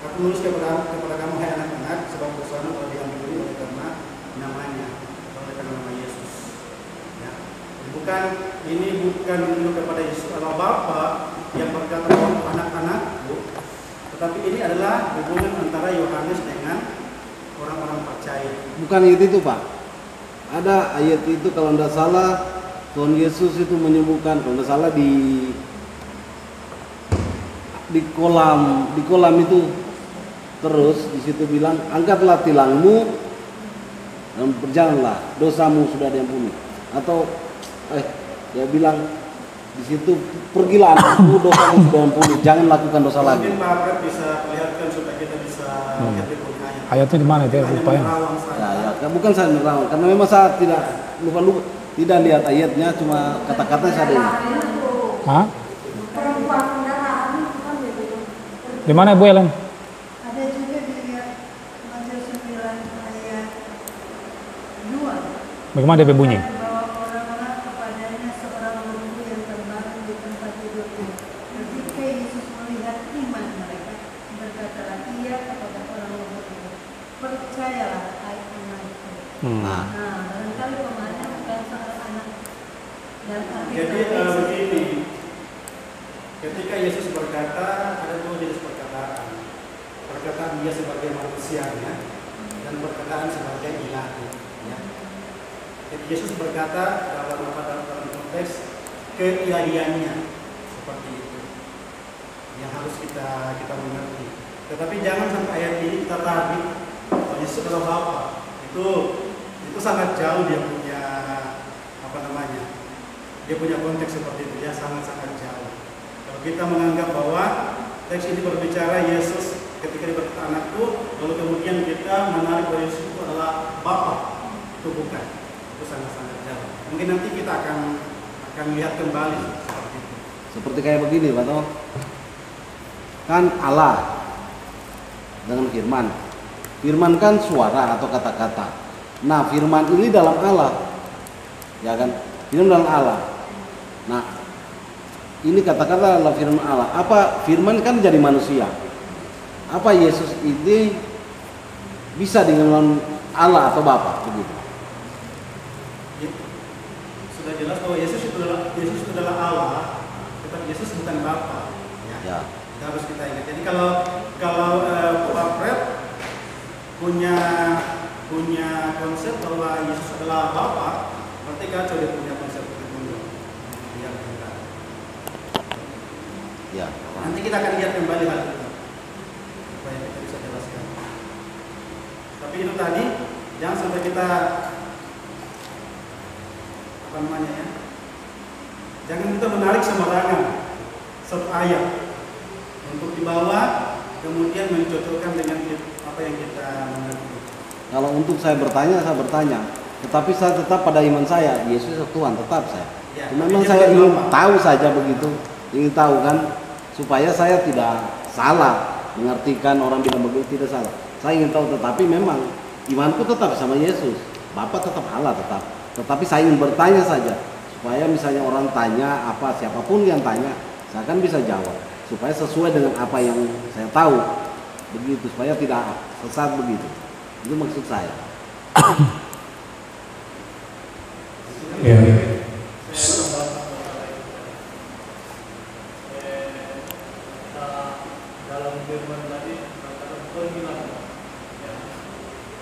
aku menulis kepada kamu hai anak-anak, sebab dosamu telah diampuni oleh karena namanya, oleh karena nama Yesus. Ya. Ini bukan menunjuk kepada Yesus Allah Bapa yang berkata bahwa anak-anakku, tetapi ini adalah hubungan antara Yohanes dengan orang-orang percaya. Bukan itu Pak. Ada ayat itu kalau tidak salah Tuhan Yesus itu menyembuhkan, kalau tidak salah di kolam itu, terus di situ bilang angkatlah tilangmu dan berjalanlah, dosamu sudah diampuni. Atau dia bilang di situ, pergilah anakku, dosamu sudah diampuni, jangan lakukan dosa lagi. Mungkin Pak Fred bisa perlihatkan supaya kita bisa lihat di ayat. Ayatnya di mana dia rupanya? Ya, bukan saya menerawang, karena memang saya tidak lupa tidak lihat ayatnya, cuma kata-kata saya ada ini. Hah? Di mana Bu Ellen? Ada juga di Matius 9 ayat 2. Bagaimana dia berbunyi? Bawa orang-orang kepadanya seorang lembu yang terbangun di tempat tidurnya. Ketika Yesus melihat iman mereka, berkatalah ia kepada orang lembu itu, percayalah ayat itu. Nah, Nah, barangkali pemahamannya bukan soal anak dan arti Jadi profesi. begini, ketika Yesus berkata, ada dua jenis perkataan. Perkataan dia sebagai manusianya dan perkataan sebagai ilahi. Ya. Jadi Yesus berkata dalam konteks keilahiannya seperti itu yang harus kita mengerti. Tetapi jangan sampai ayat ini kita tarik Yesus adalah Bapa. Itu sangat jauh dia punya dia punya konteks seperti itu, ya sangat-sangat jauh. Kalau kita menganggap bahwa teks ini berbicara Yesus ketika dia berkata anakku, lalu kemudian kita menarik bahwa Yesus itu adalah Bapa, itu bukan. Itu sangat-sangat jauh. Mungkin nanti kita akan lihat kembali seperti itu. seperti kayak begini, Pak Toh. Kan Allah dengan firman. Firman kan suara atau kata-kata. Nah, firman ini dalam Allah. Ya kan? Firman dalam Allah. Nah, ini kata-kata adalah firman Allah. Apa firman kan jadi manusia? Apa Yesus ini bisa dengan Allah atau Bapa begitu? Sudah jelas bahwa Yesus itu adalah Allah, tetapi Yesus bukan Bapa. Ya. Kita harus kita ingat. Jadi kalau Pak Fred punya konsep bahwa Yesus adalah Bapa, berarti kacau dia punya konsep itu. Ya. Nanti kita akan lihat kembali hal itu supaya kita bisa jelaskan. Tapi itu tadi jangan sampai kita jangan kita menarik sembarangan satu ayat untuk dibawa kemudian mencocokkan dengan apa yang kita mengerti. Kalau untuk saya bertanya, tetapi saya tetap pada iman saya, Yesus Tuhan, tetap saya. Ya, Memang saya ingin tahu saja begitu, ingin tahu kan, supaya saya tidak salah mengartikan orang bilang begitu, tidak salah. Saya ingin tahu, tetapi memang imanku tetap sama Yesus, Bapa tetap Allah tetap. Tetapi saya ingin bertanya saja, supaya misalnya orang tanya apa, siapapun yang tanya, saya kan bisa jawab, supaya sesuai dengan apa yang saya tahu, begitu, supaya tidak sesat begitu. Itu maksud saya. Ya. Dalam firman tadi kata pergilah. Ya.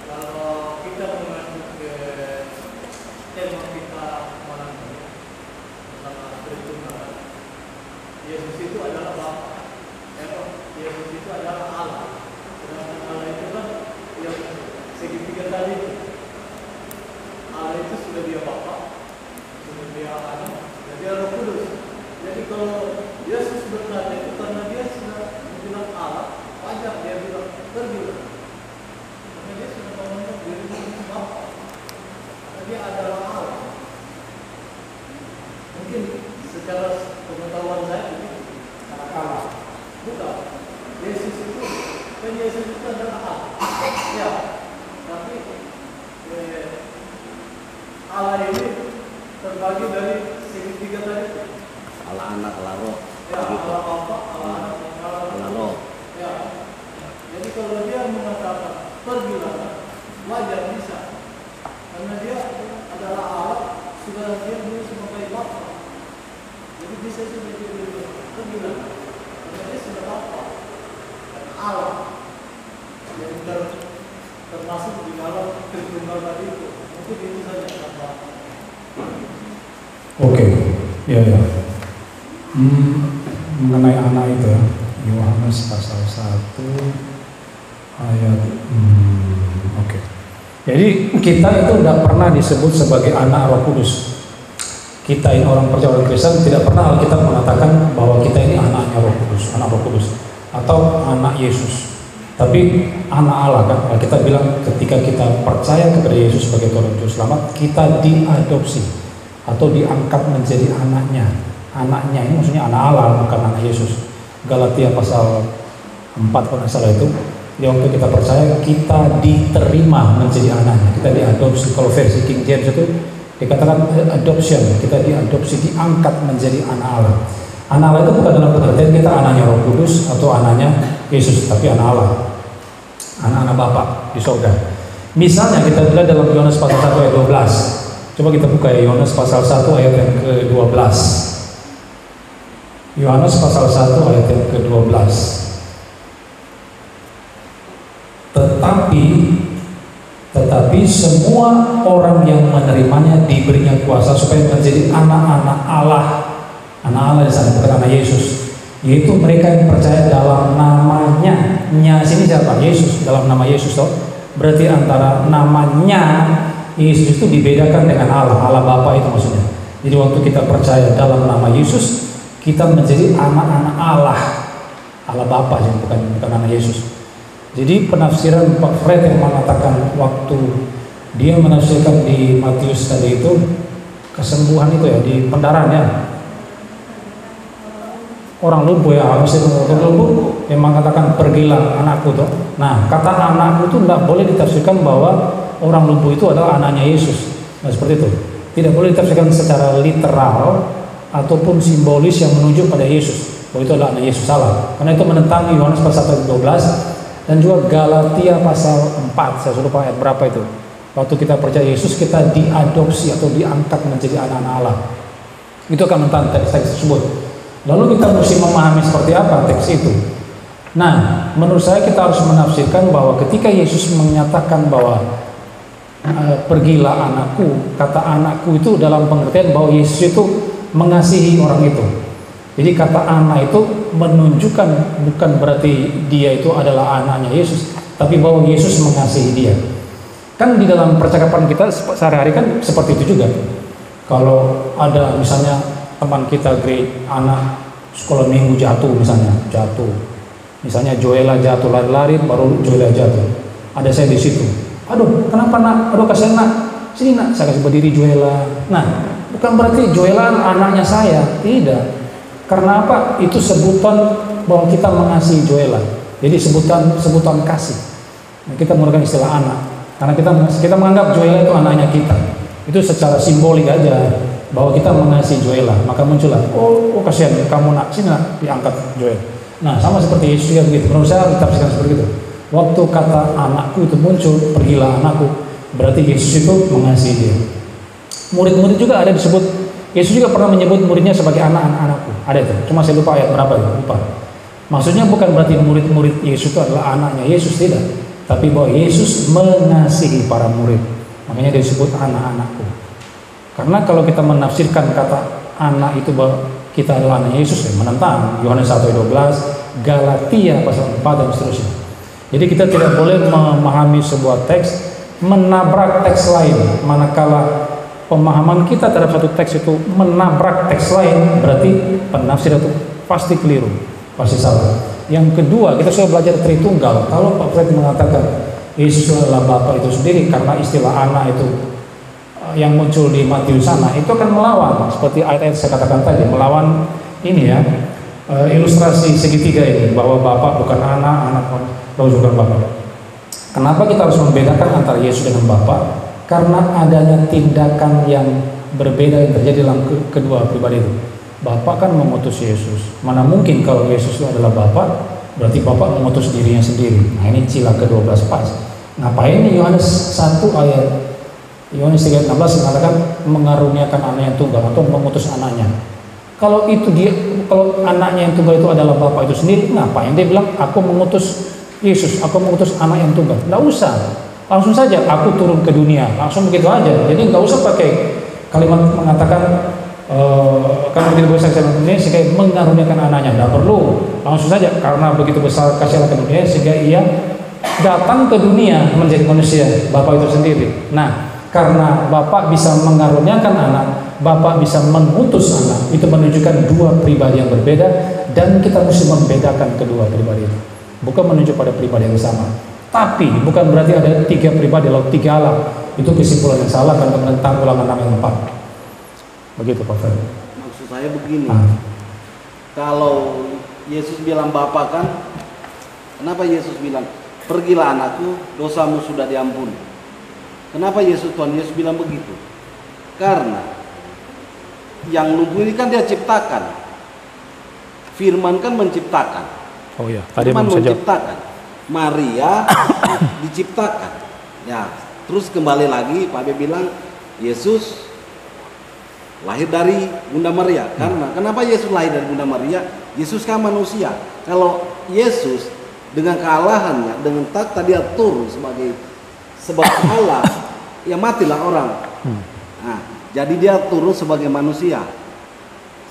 Kalau kita mengacu ke tema kita malam ini bersama Tritunggal, Yesus itu adalah Bapa. Yesus itu adalah Allah. Sedangkan Allah itu kan yang segitiga tadi itu. Allah itu sudah dia Bapa, sudah dia Anak, dan dia Roh Kudus. Jadi kalau Yesus berkata itu karena dia sudah bilang Allah, wajar dia bilang pergilah. Karena dia sudah menganggap diri sebagai Bapa. Karena dia adalah Allah. Mungkin secara pengetahuan saya begitu. Anak Allah. Bukan. Yesus itu, kan Yesus itu adalah Allah. Ya. Tapi Allah ini terbagi dari segitiga tadi. Allah Anak, Allah Roh. Ya, Begitu. Allah Bapa, Allah Anak, Allah Roh. Ya. Jadi kalau dia mengatakan pergilah, wajar bisa. Karena dia adalah Allah, sudah dia dulu sebagai Bapa. Jadi bisa sudah dia bilang pergilah. Karena dia sudah Bapa. Dan Allah yang termasuk di dalam Tritunggal tadi itu. Mungkin itu saja tambah. Oke, ya. Mengenai anak itu ya, Yohanes pasal 1 ayat oke. Jadi kita itu tidak pernah disebut sebagai anak Roh Kudus. Kita ini orang percaya, orang Kristen, tidak pernah Alkitab mengatakan bahwa kita ini anaknya Roh Kudus, anak Roh Kudus atau anak Yesus. Tapi anak Allah kan, kita bilang ketika kita percaya kepada Yesus sebagai Tuhan dan Juru Selamat, kita diadopsi atau diangkat menjadi anaknya. Anaknya ini maksudnya anak Allah, bukan anak Yesus. Galatia pasal 4 kalau nggak salah itu, ya waktu kita percaya kita diterima menjadi anaknya, kita diadopsi. Kalau versi King James itu dikatakan adoption, kita diadopsi, diangkat menjadi anak Allah. Anak Allah itu bukan dalam pengertian kita anaknya Roh Kudus atau anaknya Yesus, tapi anak Allah. anak-anak Bapa di surga. Misalnya kita lihat dalam Yohanes pasal 1 ayat 12. Coba kita buka ya, Yohanes pasal 1 ayat yang ke-12. Yohanes pasal 1 ayat yang ke-12. Tetapi semua orang yang menerimanya diberinya kuasa supaya menjadi anak-anak Allah. Anak Allah di sana, bukan anak Yesus. Yaitu mereka yang percaya dalam namanya. Nya sini siapa? Yesus, dalam nama Yesus toh. Berarti antara namanya Yesus itu dibedakan dengan Allah, Allah Bapa itu maksudnya. Jadi waktu kita percaya dalam nama Yesus, kita menjadi anak-anak Allah, Allah Bapa, bukan anak Yesus. Jadi penafsiran Pak Fred yang mengatakan waktu dia menafsirkan di Matius tadi itu kesembuhan itu ya di pendarahan ya. Orang lumpuh ya, harusnya orang lumpuh yang mengatakan pergilah anakku tuh. Nah, kata anakku itu tidak boleh ditafsirkan bahwa orang lumpuh itu adalah anaknya Yesus. Nah, seperti itu. Tidak boleh ditafsirkan secara literal ataupun simbolis yang menunjuk pada Yesus. Bahwa itu adalah anak Yesus, salah. Karena itu menentang Yohanes pasal 12 dan juga Galatia pasal 4. Saya sudah lupa ayat berapa itu. Waktu kita percaya Yesus, kita diadopsi atau diangkat menjadi anak-anak Allah. Itu akan menentang teks-teks tersebut. Lalu kita mesti memahami seperti apa teks itu. Nah, menurut saya kita harus menafsirkan bahwa ketika Yesus menyatakan bahwa pergilah anakku, kata anakku itu dalam pengertian bahwa Yesus itu mengasihi orang itu. Jadi kata anak itu menunjukkan bukan berarti dia itu adalah anaknya Yesus, tapi bahwa Yesus mengasihi dia. Kan di dalam percakapan kita sehari-hari kan seperti itu juga. Kalau ada misalnya teman kita grade anak sekolah minggu jatuh misalnya Joella jatuh lari-lari baru Joella jatuh, ada saya di situ, aduh kenapa nak, aduh kasihan nak, sini nak saya kasih berdiri Joella. Nah, bukan berarti Joella anaknya saya, tidak, karena apa, itu sebutan bahwa kita mengasihi Joella, jadi sebutan kasih. Nah, kita menggunakan istilah anak karena kita menganggap Joella itu anaknya kita, itu secara simbolik aja bahwa kita mengasihi Joella, maka muncullah oh kasihan kamu nak, sini nak diangkat Joella. Nah, sama seperti Yesus juga begitu. Menurut saya ditafsirkan seperti itu. Waktu kata anakku itu muncul, pergilah anakku, berarti Yesus itu mengasihi dia. Murid-murid juga ada disebut, Yesus juga pernah menyebut muridnya sebagai anak-anakku. Ada itu. Cuma saya lupa ayat berapa itu, lupa. Maksudnya bukan berarti murid-murid Yesus itu adalah anaknya Yesus, tidak. Tapi bahwa Yesus mengasihi para murid. Makanya dia disebut anak-anakku. Karena kalau kita menafsirkan kata anak itu bahwa kita adalah anak Yesus, ya menentang Yohanes 1:12, Galatia pasal 4 dan seterusnya. Jadi kita tidak boleh memahami sebuah teks menabrak teks lain. Manakala pemahaman kita terhadap satu teks itu menabrak teks lain, berarti penafsir itu pasti keliru, pasti salah. Yang kedua, kita sudah belajar Tritunggal. Kalau Pak Fred mengatakan Yesus adalah Bapa itu sendiri, karena istilah anak itu yang muncul di Matius sana itu akan melawan seperti ayat-ayat saya katakan tadi, melawan ini ya, ilustrasi segitiga ini bahwa Bapa bukan anak, anak bukan Bapa. Kenapa kita harus membedakan antara Yesus dengan Bapa? Karena adanya tindakan yang berbeda yang terjadi dalam kedua pribadi itu. Bapa kan mengutus Yesus. Mana mungkin kalau Yesus itu adalah Bapa, berarti Bapa mengutus dirinya sendiri. Nah, ini cila ke-12 pas. Ngapain nih Yohanes 1 ayat Yohanes 3:16 mengatakan mengaruniakan anak yang tunggal atau mengutus anaknya. Kalau itu dia, kalau anaknya yang tunggal itu adalah Bapa itu sendiri, ngapain dia bilang aku mengutus Yesus, aku mengutus anak yang tunggal? Nggak usah, langsung saja aku turun ke dunia, langsung begitu aja. Jadi nggak usah pakai kalimat mengatakan karena begitu besar kasih Allah dunia sehingga mengaruniakan anaknya. Nggak perlu, langsung saja karena begitu besar kasih Allah dunia sehingga ia datang ke dunia menjadi manusia, Bapa itu sendiri. Nah, karena Bapa bisa mengaruniakan anak, Bapa bisa mengutus anak, itu menunjukkan dua pribadi yang berbeda dan kita mesti membedakan kedua pribadi itu. Bukan menunjuk pada pribadi yang sama. Tapi bukan berarti ada tiga pribadi lalu tiga Allah. Itu kesimpulan yang salah karena menentang Ulangan 6 ayat 4. Begitu Pak Fer. Maksud saya begini. Kalau Yesus bilang Bapa kan, kenapa Yesus bilang pergilah anakku, dosamu sudah diampuni? Kenapa Tuhan Yesus bilang begitu? Karena yang lumpuh ini kan dia ciptakan. Firman kan menciptakan. Oh iya, tadi Firman menciptakan. Maria diciptakan. Ya, terus kembali lagi Pak Abe bilang Yesus lahir dari Bunda Maria. Karena kenapa Yesus lahir dari Bunda Maria? Yesus kan manusia. Kalau Yesus dengan kealahannya, dengan takhta dia turun sebagai sebab Allah, ya matilah orang. Nah, jadi dia turun sebagai manusia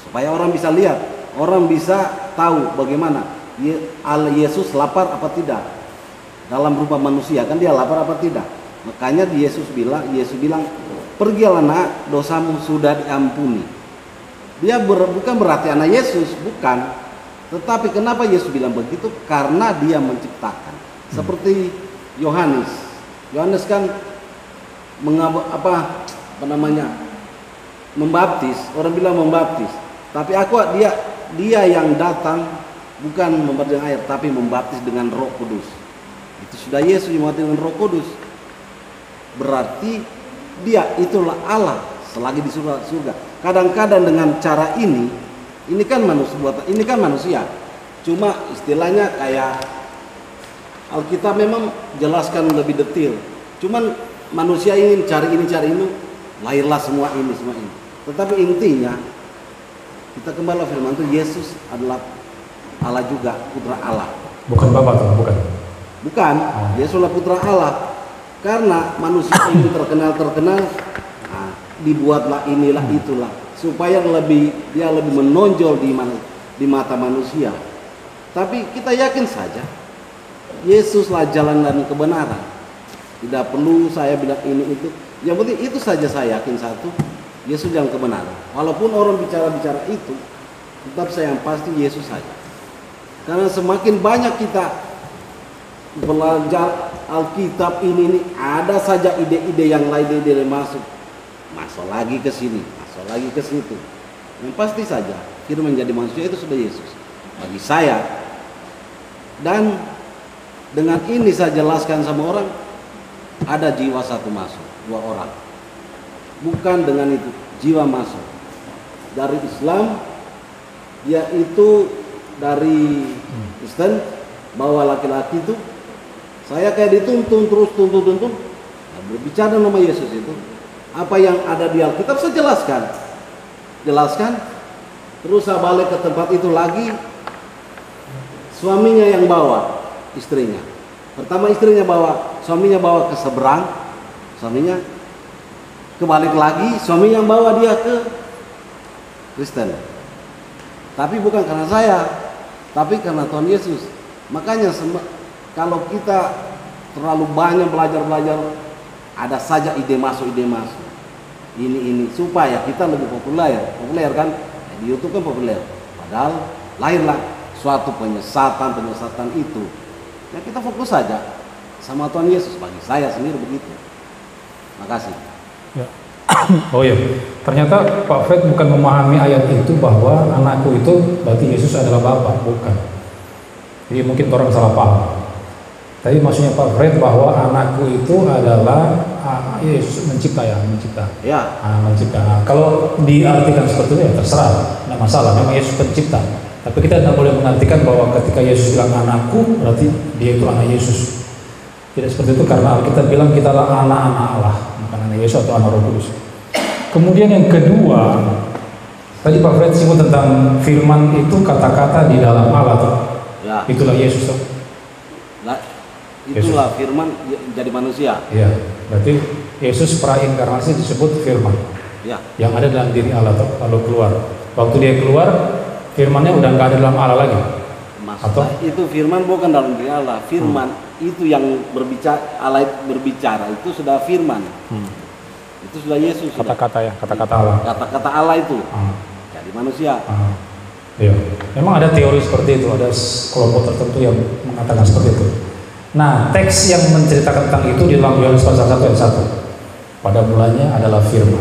supaya orang bisa lihat, orang bisa tahu bagaimana Yesus lapar apa tidak dalam rupa manusia, kan dia lapar apa tidak. Makanya Yesus bilang pergilah nak, dosamu sudah diampuni. Dia bukan berarti anak Yesus, bukan. Tetapi kenapa Yesus bilang begitu? Karena dia menciptakan. Seperti Yohanes. Yohanes kan membaptis. Orang bilang membaptis. Tapi dia yang datang bukan membaptis dengan air, tapi membaptis dengan Roh Kudus. Itu sudah Yesus yang membaptis dengan Roh Kudus. Berarti dia itulah Allah selagi di surga. Kadang-kadang dengan cara ini kan manusia. Cuma istilahnya kayak Alkitab memang jelaskan lebih detail. Cuman manusia ingin cari ini, lahirlah semua ini. Tetapi intinya kita kembali firman itu, Yesus adalah Allah juga, putra Allah. Bukan Bapa tuh, bukan. Bukan, Yesus adalah putra Allah. Karena manusia ini terkenal, nah, dibuatlah inilah itulah supaya dia lebih menonjol di mata manusia. Tapi kita yakin saja Yesuslah jalan dan kebenaran. Tidak perlu saya bilang ini itu. Yang penting itu saja saya yakin satu, Yesus jalan kebenaran. Walaupun orang bicara itu, tetap saya yang pasti Yesus saja. Karena semakin banyak kita belajar Alkitab ini ada saja ide-ide yang lain, ide masuk lagi ke sini, masuk lagi ke situ. Yang pasti saja firman menjadi manusia itu sudah Yesus bagi saya. Dan dengan ini saya jelaskan sama orang, ada jiwa satu masuk, 2 orang. Bukan dengan itu, jiwa masuk dari Islam, yaitu dari Kristen, bahwa laki-laki itu saya kayak dituntun terus, nah, berbicara nama Yesus itu, apa yang ada di Alkitab saya jelaskan, terus saya balik ke tempat itu lagi, suaminya yang bawa istrinya. Pertama istrinya bawa, suaminya bawa ke seberang, suaminya kebalik lagi, suami yang bawa dia ke Kristen. Tapi bukan karena saya, tapi karena Tuhan Yesus. Makanya kalau kita terlalu banyak belajar, ada saja ide masuk, ini supaya kita lebih populer kan, di YouTube kan populer. Padahal lahirlah suatu penyesatan itu. Ya kita fokus saja sama Tuhan Yesus, bagi saya sendiri begitu. Makasih. Ya. Oh iya, ternyata Pak Fred bukan memahami ayat itu bahwa anakku itu berarti Yesus adalah Bapa, bukan. Jadi mungkin orang salah paham. Tapi maksudnya Pak Fred bahwa anakku itu adalah Yesus mencipta. Ya. Mencipta. Kalau diartikan seperti itu ya terserah, tidak masalah. Memang Yesus pencipta. Tapi kita tidak boleh mengartikan bahwa ketika Yesus bilang anakku, berarti dia itu anak Yesus. Tidak seperti itu, karena Alkitab bilang kita adalah anak-anak Allah, bukan anak Yesus atau anak Roh Kudus. Kemudian yang kedua, tadi Pak Fred singgung tentang firman itu kata-kata di dalam Allah tuh. Ya. Itulah Yesus tuh. Itulah Yesus. Firman jadi manusia. Iya, berarti Yesus prainkarnasi disebut firman. Ya. Yang ada dalam diri Allah tuh, lalu keluar. Waktu dia keluar, firmannya udah nggak ada dalam Allah lagi. Atau itu firman bukan dalam diri Allah. Firman itu yang berbicara, Allah berbicara itu sudah firman. Itu sudah Yesus. Kata-kata ya, kata-kata Allah. Kata-kata Allah itu jadi manusia. Iya, memang ada teori seperti itu, ada kelompok tertentu yang mengatakan seperti itu. Nah, teks yang menceritakan tentang itu di dalam Yohanes pasal 1 ayat 1. Pada mulanya adalah firman.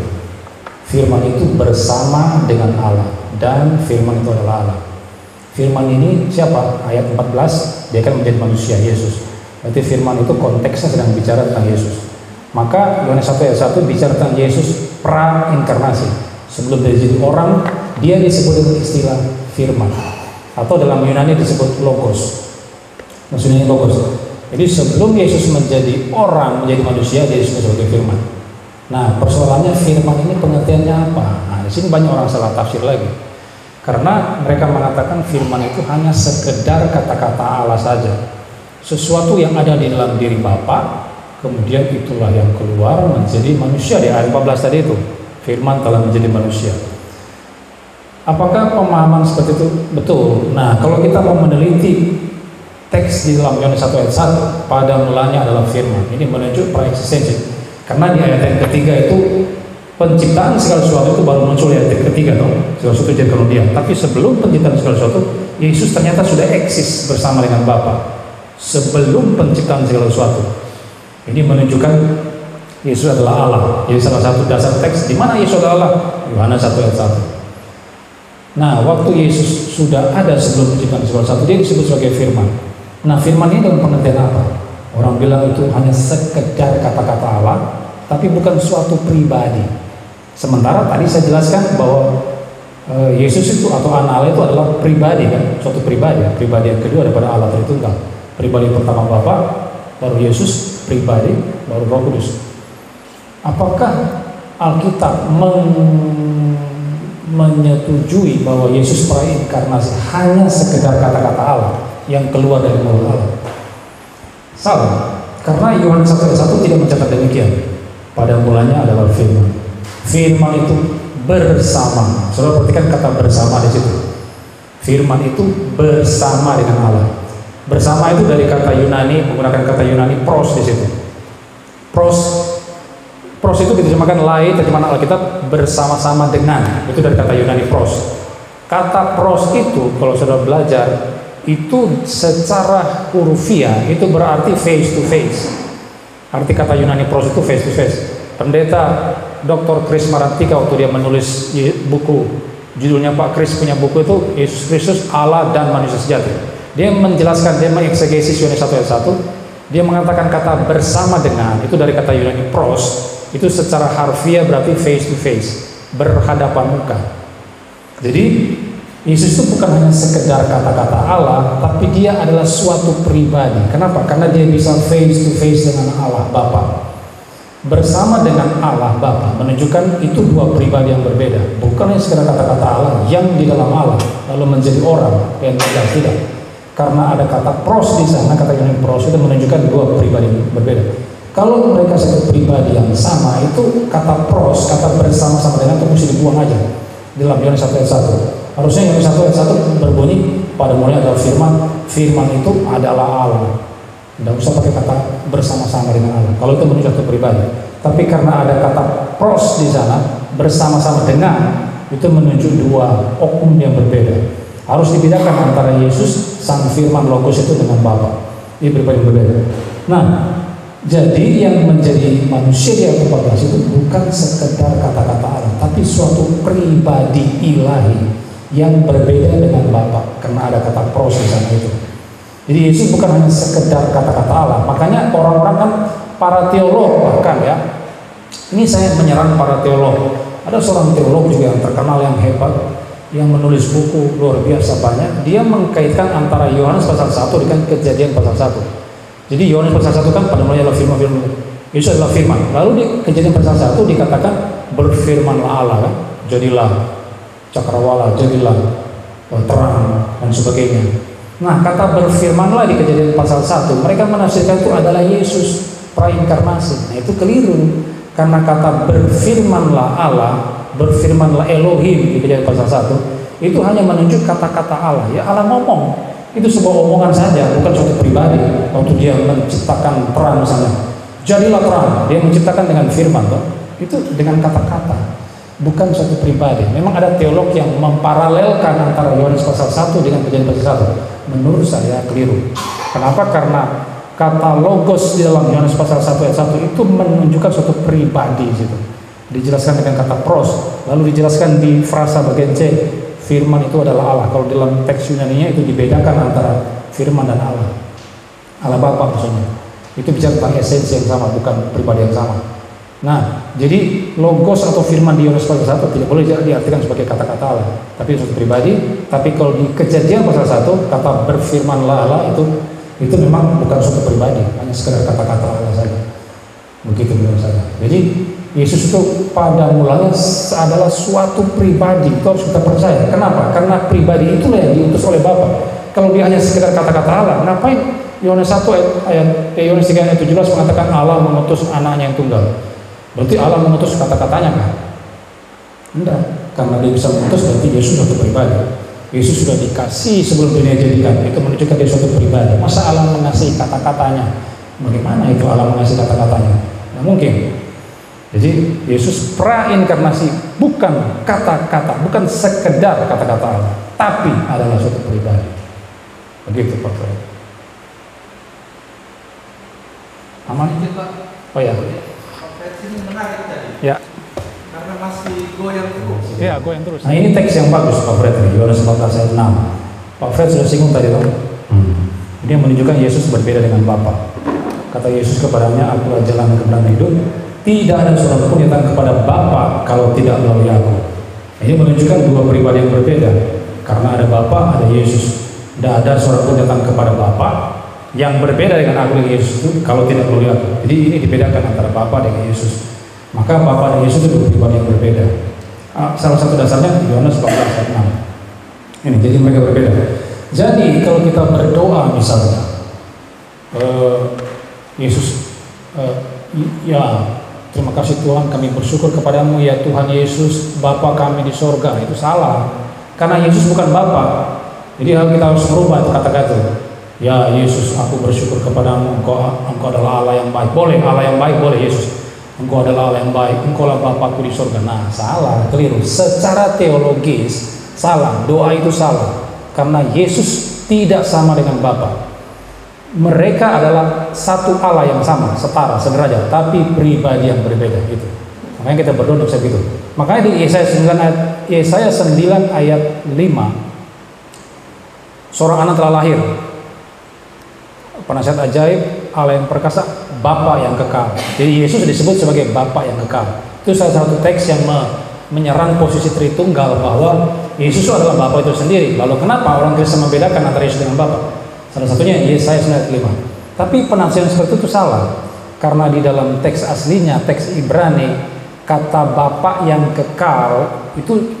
Firman itu bersama dengan Allah, dan firman itu adalah Allah. Firman ini siapa? Ayat 14, dia akan menjadi manusia, Yesus. Berarti firman itu konteksnya sedang bicara tentang Yesus. Maka Yohanes 1 ayat 1 bicara tentang Yesus pra-inkarnasi. Sebelum dia jadi orang, dia disebut dengan istilah firman. Atau dalam Yunani disebut logos. Maksudnya logos. Jadi sebelum Yesus menjadi orang, menjadi manusia, dia disebut sebagai firman. Nah, persoalannya firman ini pengertiannya apa? Nah, di sini banyak orang salah tafsir lagi. Karena mereka mengatakan firman itu hanya sekedar kata-kata Allah saja. Sesuatu yang ada di dalam diri Bapa, kemudian itulah yang keluar menjadi manusia. Di ayat 14 tadi itu, firman telah menjadi manusia. Apakah pemahaman seperti itu betul? Nah, kalau kita mau meneliti teks di dalam Yohanes 1 ayat 1, pada mulanya adalah firman. Ini menunjuk praeksistensi. Karena di ayat yang ketiga itu penciptaan segala sesuatu itu baru muncul di ayat yang ketiga, segala sesuatu jadi kemudian. Tapi sebelum penciptaan segala sesuatu, Yesus ternyata sudah eksis bersama dengan Bapa sebelum penciptaan segala sesuatu. Ini menunjukkan Yesus adalah Allah. Jadi salah satu dasar teks di mana Yesus adalah Allah, Yohanes 1 ayat 1. Nah, waktu Yesus sudah ada sebelum penciptaan segala sesuatu, dia disebut sebagai firman. Nah, firman ini dalam pengertian apa? Orang bilang itu hanya sekedar kata-kata Allah, tapi bukan suatu pribadi. Sementara tadi saya jelaskan bahwa Yesus itu atau anak Allah itu adalah pribadi, kan? Suatu pribadi. Pribadi yang kedua daripada Allah Tritunggal. Pribadi pertama Bapa, baru Yesus, pribadi, baru Roh Kudus. Apakah Alkitab menyetujui bahwa Yesus prainkarnasi hanya sekedar kata-kata Allah yang keluar dari mulut Allah? Salah, karena Yohanes 1 ayat 1 tidak mencatat demikian. Pada mulanya adalah firman. Firman itu bersama. Saudara perhatikan kata bersama di situ. Firman itu bersama dengan Allah. Bersama itu dari kata Yunani, menggunakan kata Yunani pros di situ. Pros itu diterjemahkan lain, terjemahan Alkitab bersama-sama dengan. Itu dari kata Yunani pros. Kata pros itu kalau saudara belajar itu secara hurufiah itu berarti face to face. Arti kata Yunani pros itu face to face. Pendeta Dr. Chris Marantika waktu dia menulis buku, judulnya Pak Chris punya buku itu Yesus Kristus Allah dan Manusia Sejati. Dia menjelaskan, dia mengeksegesis Yohanes 1 ayat 1. Dia mengatakan kata bersama dengan itu dari kata Yunani pros, itu secara harfiah berarti face to face, berhadapan muka. Jadi Yesus itu bukan hanya sekedar kata-kata Allah, tapi dia adalah suatu pribadi. Kenapa? Karena dia bisa face to face dengan Allah Bapa. Bersama dengan Allah Bapa menunjukkan itu dua pribadi yang berbeda. Bukan hanya sekedar kata-kata Allah yang di dalam Allah lalu menjadi orang yang tidak. Karena ada kata pros di sana, kata yang pros itu menunjukkan dua pribadi yang berbeda. Kalau mereka satu pribadi yang sama, itu kata pros, kata bersama-sama dengan itu mesti dibuang aja dalam Yohanes 1 ayat 1. Harusnya Yohanes 1 ayat 1 berbunyi pada mulanya adalah firman. Firman itu adalah Allah. Tidak usah pakai kata bersama-sama dengan Allah. Kalau itu menunjukkan satu pribadi. Tapi karena ada kata pros di sana, bersama-sama dengan, itu menunjuk dua oknum yang berbeda. Harus dibedakan antara Yesus sang firman logos itu dengan Bapa. Ini pribadi yang berbeda. Nah, jadi yang menjadi manusia di ayat 14 itu bukan sekedar kata-kata Allah, tapi suatu pribadi ilahi yang berbeda dengan Bapa, karena ada kata pros di sana itu. Jadi Yesus bukan hanya sekedar kata-kata Allah. Makanya orang-orang kan, para teolog bahkan ya, ini saya menyerang para teolog. Ada seorang teolog juga yang terkenal, yang hebat, yang menulis buku luar biasa banyak. Dia mengkaitkan antara Yohanes pasal 1 dengan Kejadian pasal 1. Jadi Yohanes pasal 1 kan pada mulanya adalah firman. Yesus adalah firman. Lalu di Kejadian pasal 1 dikatakan berfirmanlah Allah, kan? Jadilah cakrawala, jadilah terang dan sebagainya. Nah, kata berfirmanlah di Kejadian pasal 1, mereka menafsirkan itu adalah Yesus prainkarnasi. Nah, itu keliru. Karena kata berfirmanlah Allah, berfirmanlah Elohim di Kejadian pasal 1, itu hanya menunjuk kata-kata Allah. Ya, Allah ngomong. Itu sebuah omongan saja, bukan suatu pribadi. Waktu dia menciptakan terang misalnya, jadilah terang, dia menciptakan dengan firman, toh? Itu dengan kata-kata, bukan suatu pribadi. Memang ada teolog yang memparalelkan antara Yohanes pasal 1 dengan Kejadian pasal 1. Menurut saya keliru. Kenapa? Karena kata logos di dalam Yohanes pasal 1 ayat 1 itu menunjukkan suatu pribadi situ. Dijelaskan dengan kata pros, lalu dijelaskan di frasa bagian C, firman itu adalah Allah. Kalau dalam teks Yunaninya itu dibedakan antara firman dan Allah. Allah Bapa maksudnya. Itu bicara tentang esensi yang sama, bukan pribadi yang sama. Nah, jadi logos atau firman di Yohanes pasal 1 tidak boleh diartikan sebagai kata-kata Allah, tapi suatu pribadi. Tapi kalau di Kejadian pasal 1, kata berfirmanlah Allah itu itu memang bukan suatu pribadi, hanya sekedar kata-kata Allah saja. Begitu menurut saya. Jadi Yesus itu pada mulanya adalah suatu pribadi, itu harus kita percaya. Kenapa? Karena pribadi itulah yang diutus oleh Bapa. Kalau dia hanya sekedar kata-kata Allah, ngapain Yohanes 1 Yohanes 3 ayat 17 mengatakan Allah mengutus anaknya yang tunggal? Berarti Allah mengutus kata-katanya kan? Enggak, karena dia bisa mengutus berarti Yesus suatu pribadi. Yesus sudah dikasih sebelum dunia jadikan, itu menunjukkan dia suatu pribadi. Masa Allah mengasihi kata-katanya? Bagaimana itu Allah mengasihi kata-katanya? Tidak mungkin. Jadi Yesus prainkarnasi bukan kata-kata, bukan sekedar kata-kata Allah, tapi adalah suatu pribadi. Begitu Pak Fred. Aman? Oh ya. Pak Fred ini menarik tadi. Ya. Karena masih goyang terus. Ya, goyang terus. Nah ini teks yang bagus Pak Fred ini, Yohanes 14 ayat 6. Pak Fred sudah singgung tadi toh. Dia menunjukkan Yesus berbeda dengan Bapa. Kata Yesus kepadanya, akulah jalan kebenaran hidup. Tidak ada seorang pun yang datang kepada Bapa kalau tidak melalui aku. Ini menunjukkan dua pribadi yang berbeda. Karena ada Bapa, ada Yesus. Tidak ada seorang pun datang kepada Bapa yang berbeda dengan aku dengan Yesus itu kalau tidak melalui aku. Jadi ini dibedakan antara Bapa dengan Yesus. Maka Bapa dan Yesus itu dua pribadi yang berbeda. Salah satu dasarnya Yohanes 14 ayat 6. Ini jadi mereka berbeda. Jadi kalau kita berdoa misalnya, Yesus, ya terima kasih Tuhan, kami bersyukur kepadamu ya Tuhan Yesus, Bapa kami di sorga, itu salah. Karena Yesus bukan Bapa. Jadi kita harus merubah kata-kata. Ya Yesus, aku bersyukur kepadamu, engkau adalah Allah yang baik. Boleh, Allah yang baik boleh Yesus. Engkau adalah Allah yang baik, engkau lah Bapakku di sorga. Nah, salah, keliru. Secara teologis, salah. Doa itu salah. Karena Yesus tidak sama dengan Bapa. Mereka adalah satu Allah yang sama, setara, sederajat, tapi pribadi yang berbeda gitu. Makanya kita berdoa untuk begitu. Makanya di Yesaya 9 ayat 5, seorang anak telah lahir, penasihat ajaib, Allah yang perkasa, Bapa yang kekal. Jadi Yesus disebut sebagai Bapa yang kekal. Itu salah satu teks yang menyerang posisi Tritunggal bahwa Yesus adalah Bapa itu sendiri. Lalu kenapa orang Kristen membedakan antara Yesus dengan Bapa? Salah satunya Yesaya 9 ayat 5. Tapi penafsiran seperti itu salah. Karena di dalam teks aslinya, teks Ibrani, kata Bapa yang kekal itu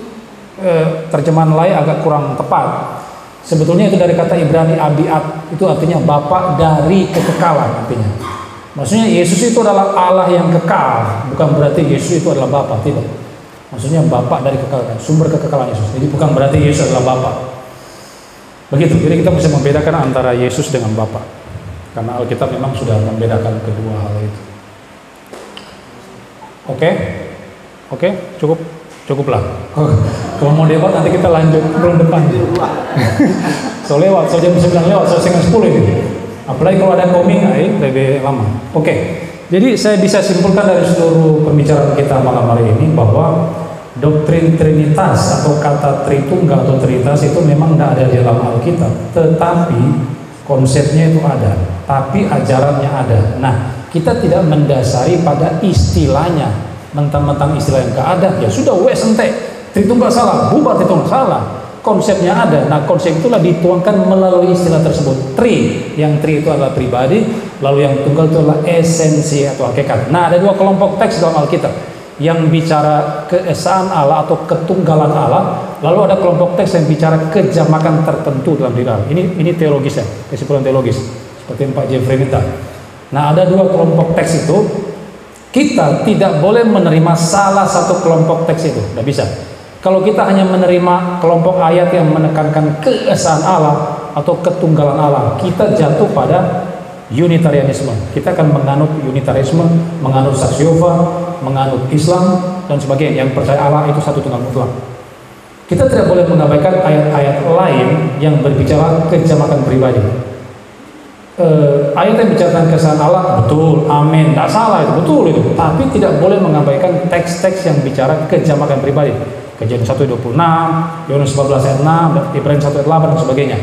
terjemahan lain agak kurang tepat. Sebetulnya itu dari kata Ibrani Abiat, itu artinya Bapa dari kekekalan artinya. Maksudnya Yesus itu adalah Allah yang kekal, bukan berarti Yesus itu adalah Bapa, tidak. Maksudnya Bapa dari kekekalan, sumber kekekalan Yesus. Jadi bukan berarti Yesus adalah Bapa. Begitu. Jadi kita bisa membedakan antara Yesus dengan Bapa. Karena Alkitab memang sudah membedakan kedua hal itu. Oke, cukuplah. Kalau mau debat nanti kita lanjut bulan depan. So lewat, so jam 9 lewat, so setengah 10 ini. Apalagi kalau ada komik, lebih lama. Oke. Jadi saya bisa simpulkan dari seluruh pembicaraan kita malam hari ini bahwa doktrin Trinitas atau kata Tritunggal atau Trinitas itu memang tidak ada di dalam Alkitab, tetapi konsepnya itu ada, tapi ajarannya ada. Nah, kita tidak mendasari pada istilahnya, mentang-mentang istilah yang gak ada, ya sudah wes entek, Tritunggal salah, bubar Tritunggal salah. Konsepnya ada. Nah, konsep itulah dituangkan melalui istilah tersebut. Yang tri itu adalah pribadi, lalu yang tunggal itu adalah esensi atau hakikat. Nah, ada dua kelompok teks dalam Alkitab yang bicara keesaan Allah atau ketunggalan Allah, lalu ada kelompok teks yang bicara kejamakan tertentu dalam diri Allah. Ini teologisnya, kesimpulan teologis seperti yang Pak Jeffrey minta. Nah, ada dua kelompok teks itu. Kita tidak boleh menerima salah satu kelompok teks itu, tidak bisa. Kalau kita hanya menerima kelompok ayat yang menekankan keesaan Allah atau ketunggalan Allah, kita jatuh pada Unitarianisme. Kita akan menganut Unitarisme, menganut Saksiova, menganut Islam dan sebagainya yang percaya Allah itu satu tunggal mutlak. Kita tidak boleh mengabaikan ayat-ayat lain yang berbicara kejamakan pribadi. Ayat yang bicara tentang keesaan Allah betul, amin, tidak salah itu, betul itu. Tapi tidak boleh mengabaikan teks-teks yang bicara kejamakan pribadi. Kejadian 1:26, Yohanes 14 ayat 6, Ibrani 1 ayat 8 dan sebagainya.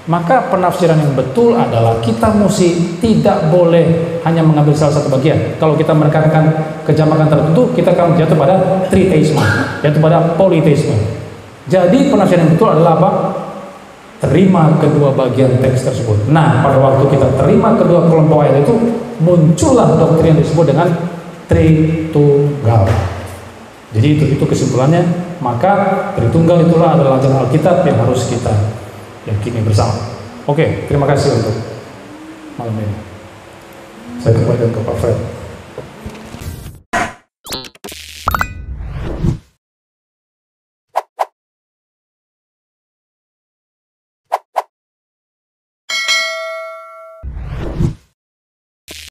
Maka penafsiran yang betul adalah kita mesti tidak boleh hanya mengambil salah satu bagian. Kalau kita menekankan kejamakan tertentu, kita akan jatuh pada triteisme, jatuh pada politeisme. Jadi penafsiran yang betul adalah apa? terima kedua bagian teks tersebut. Nah, pada waktu kita terima kedua kelompok ayat itu, muncullah doktrin yang disebut dengan Tritunggal. Jadi itu kesimpulannya. Maka Tritunggal itulah adalah ajaran Alkitab yang harus kita yakini bersama. Oke, terima kasih untuk malam ini. Saya kembalikan ke Pak Fred.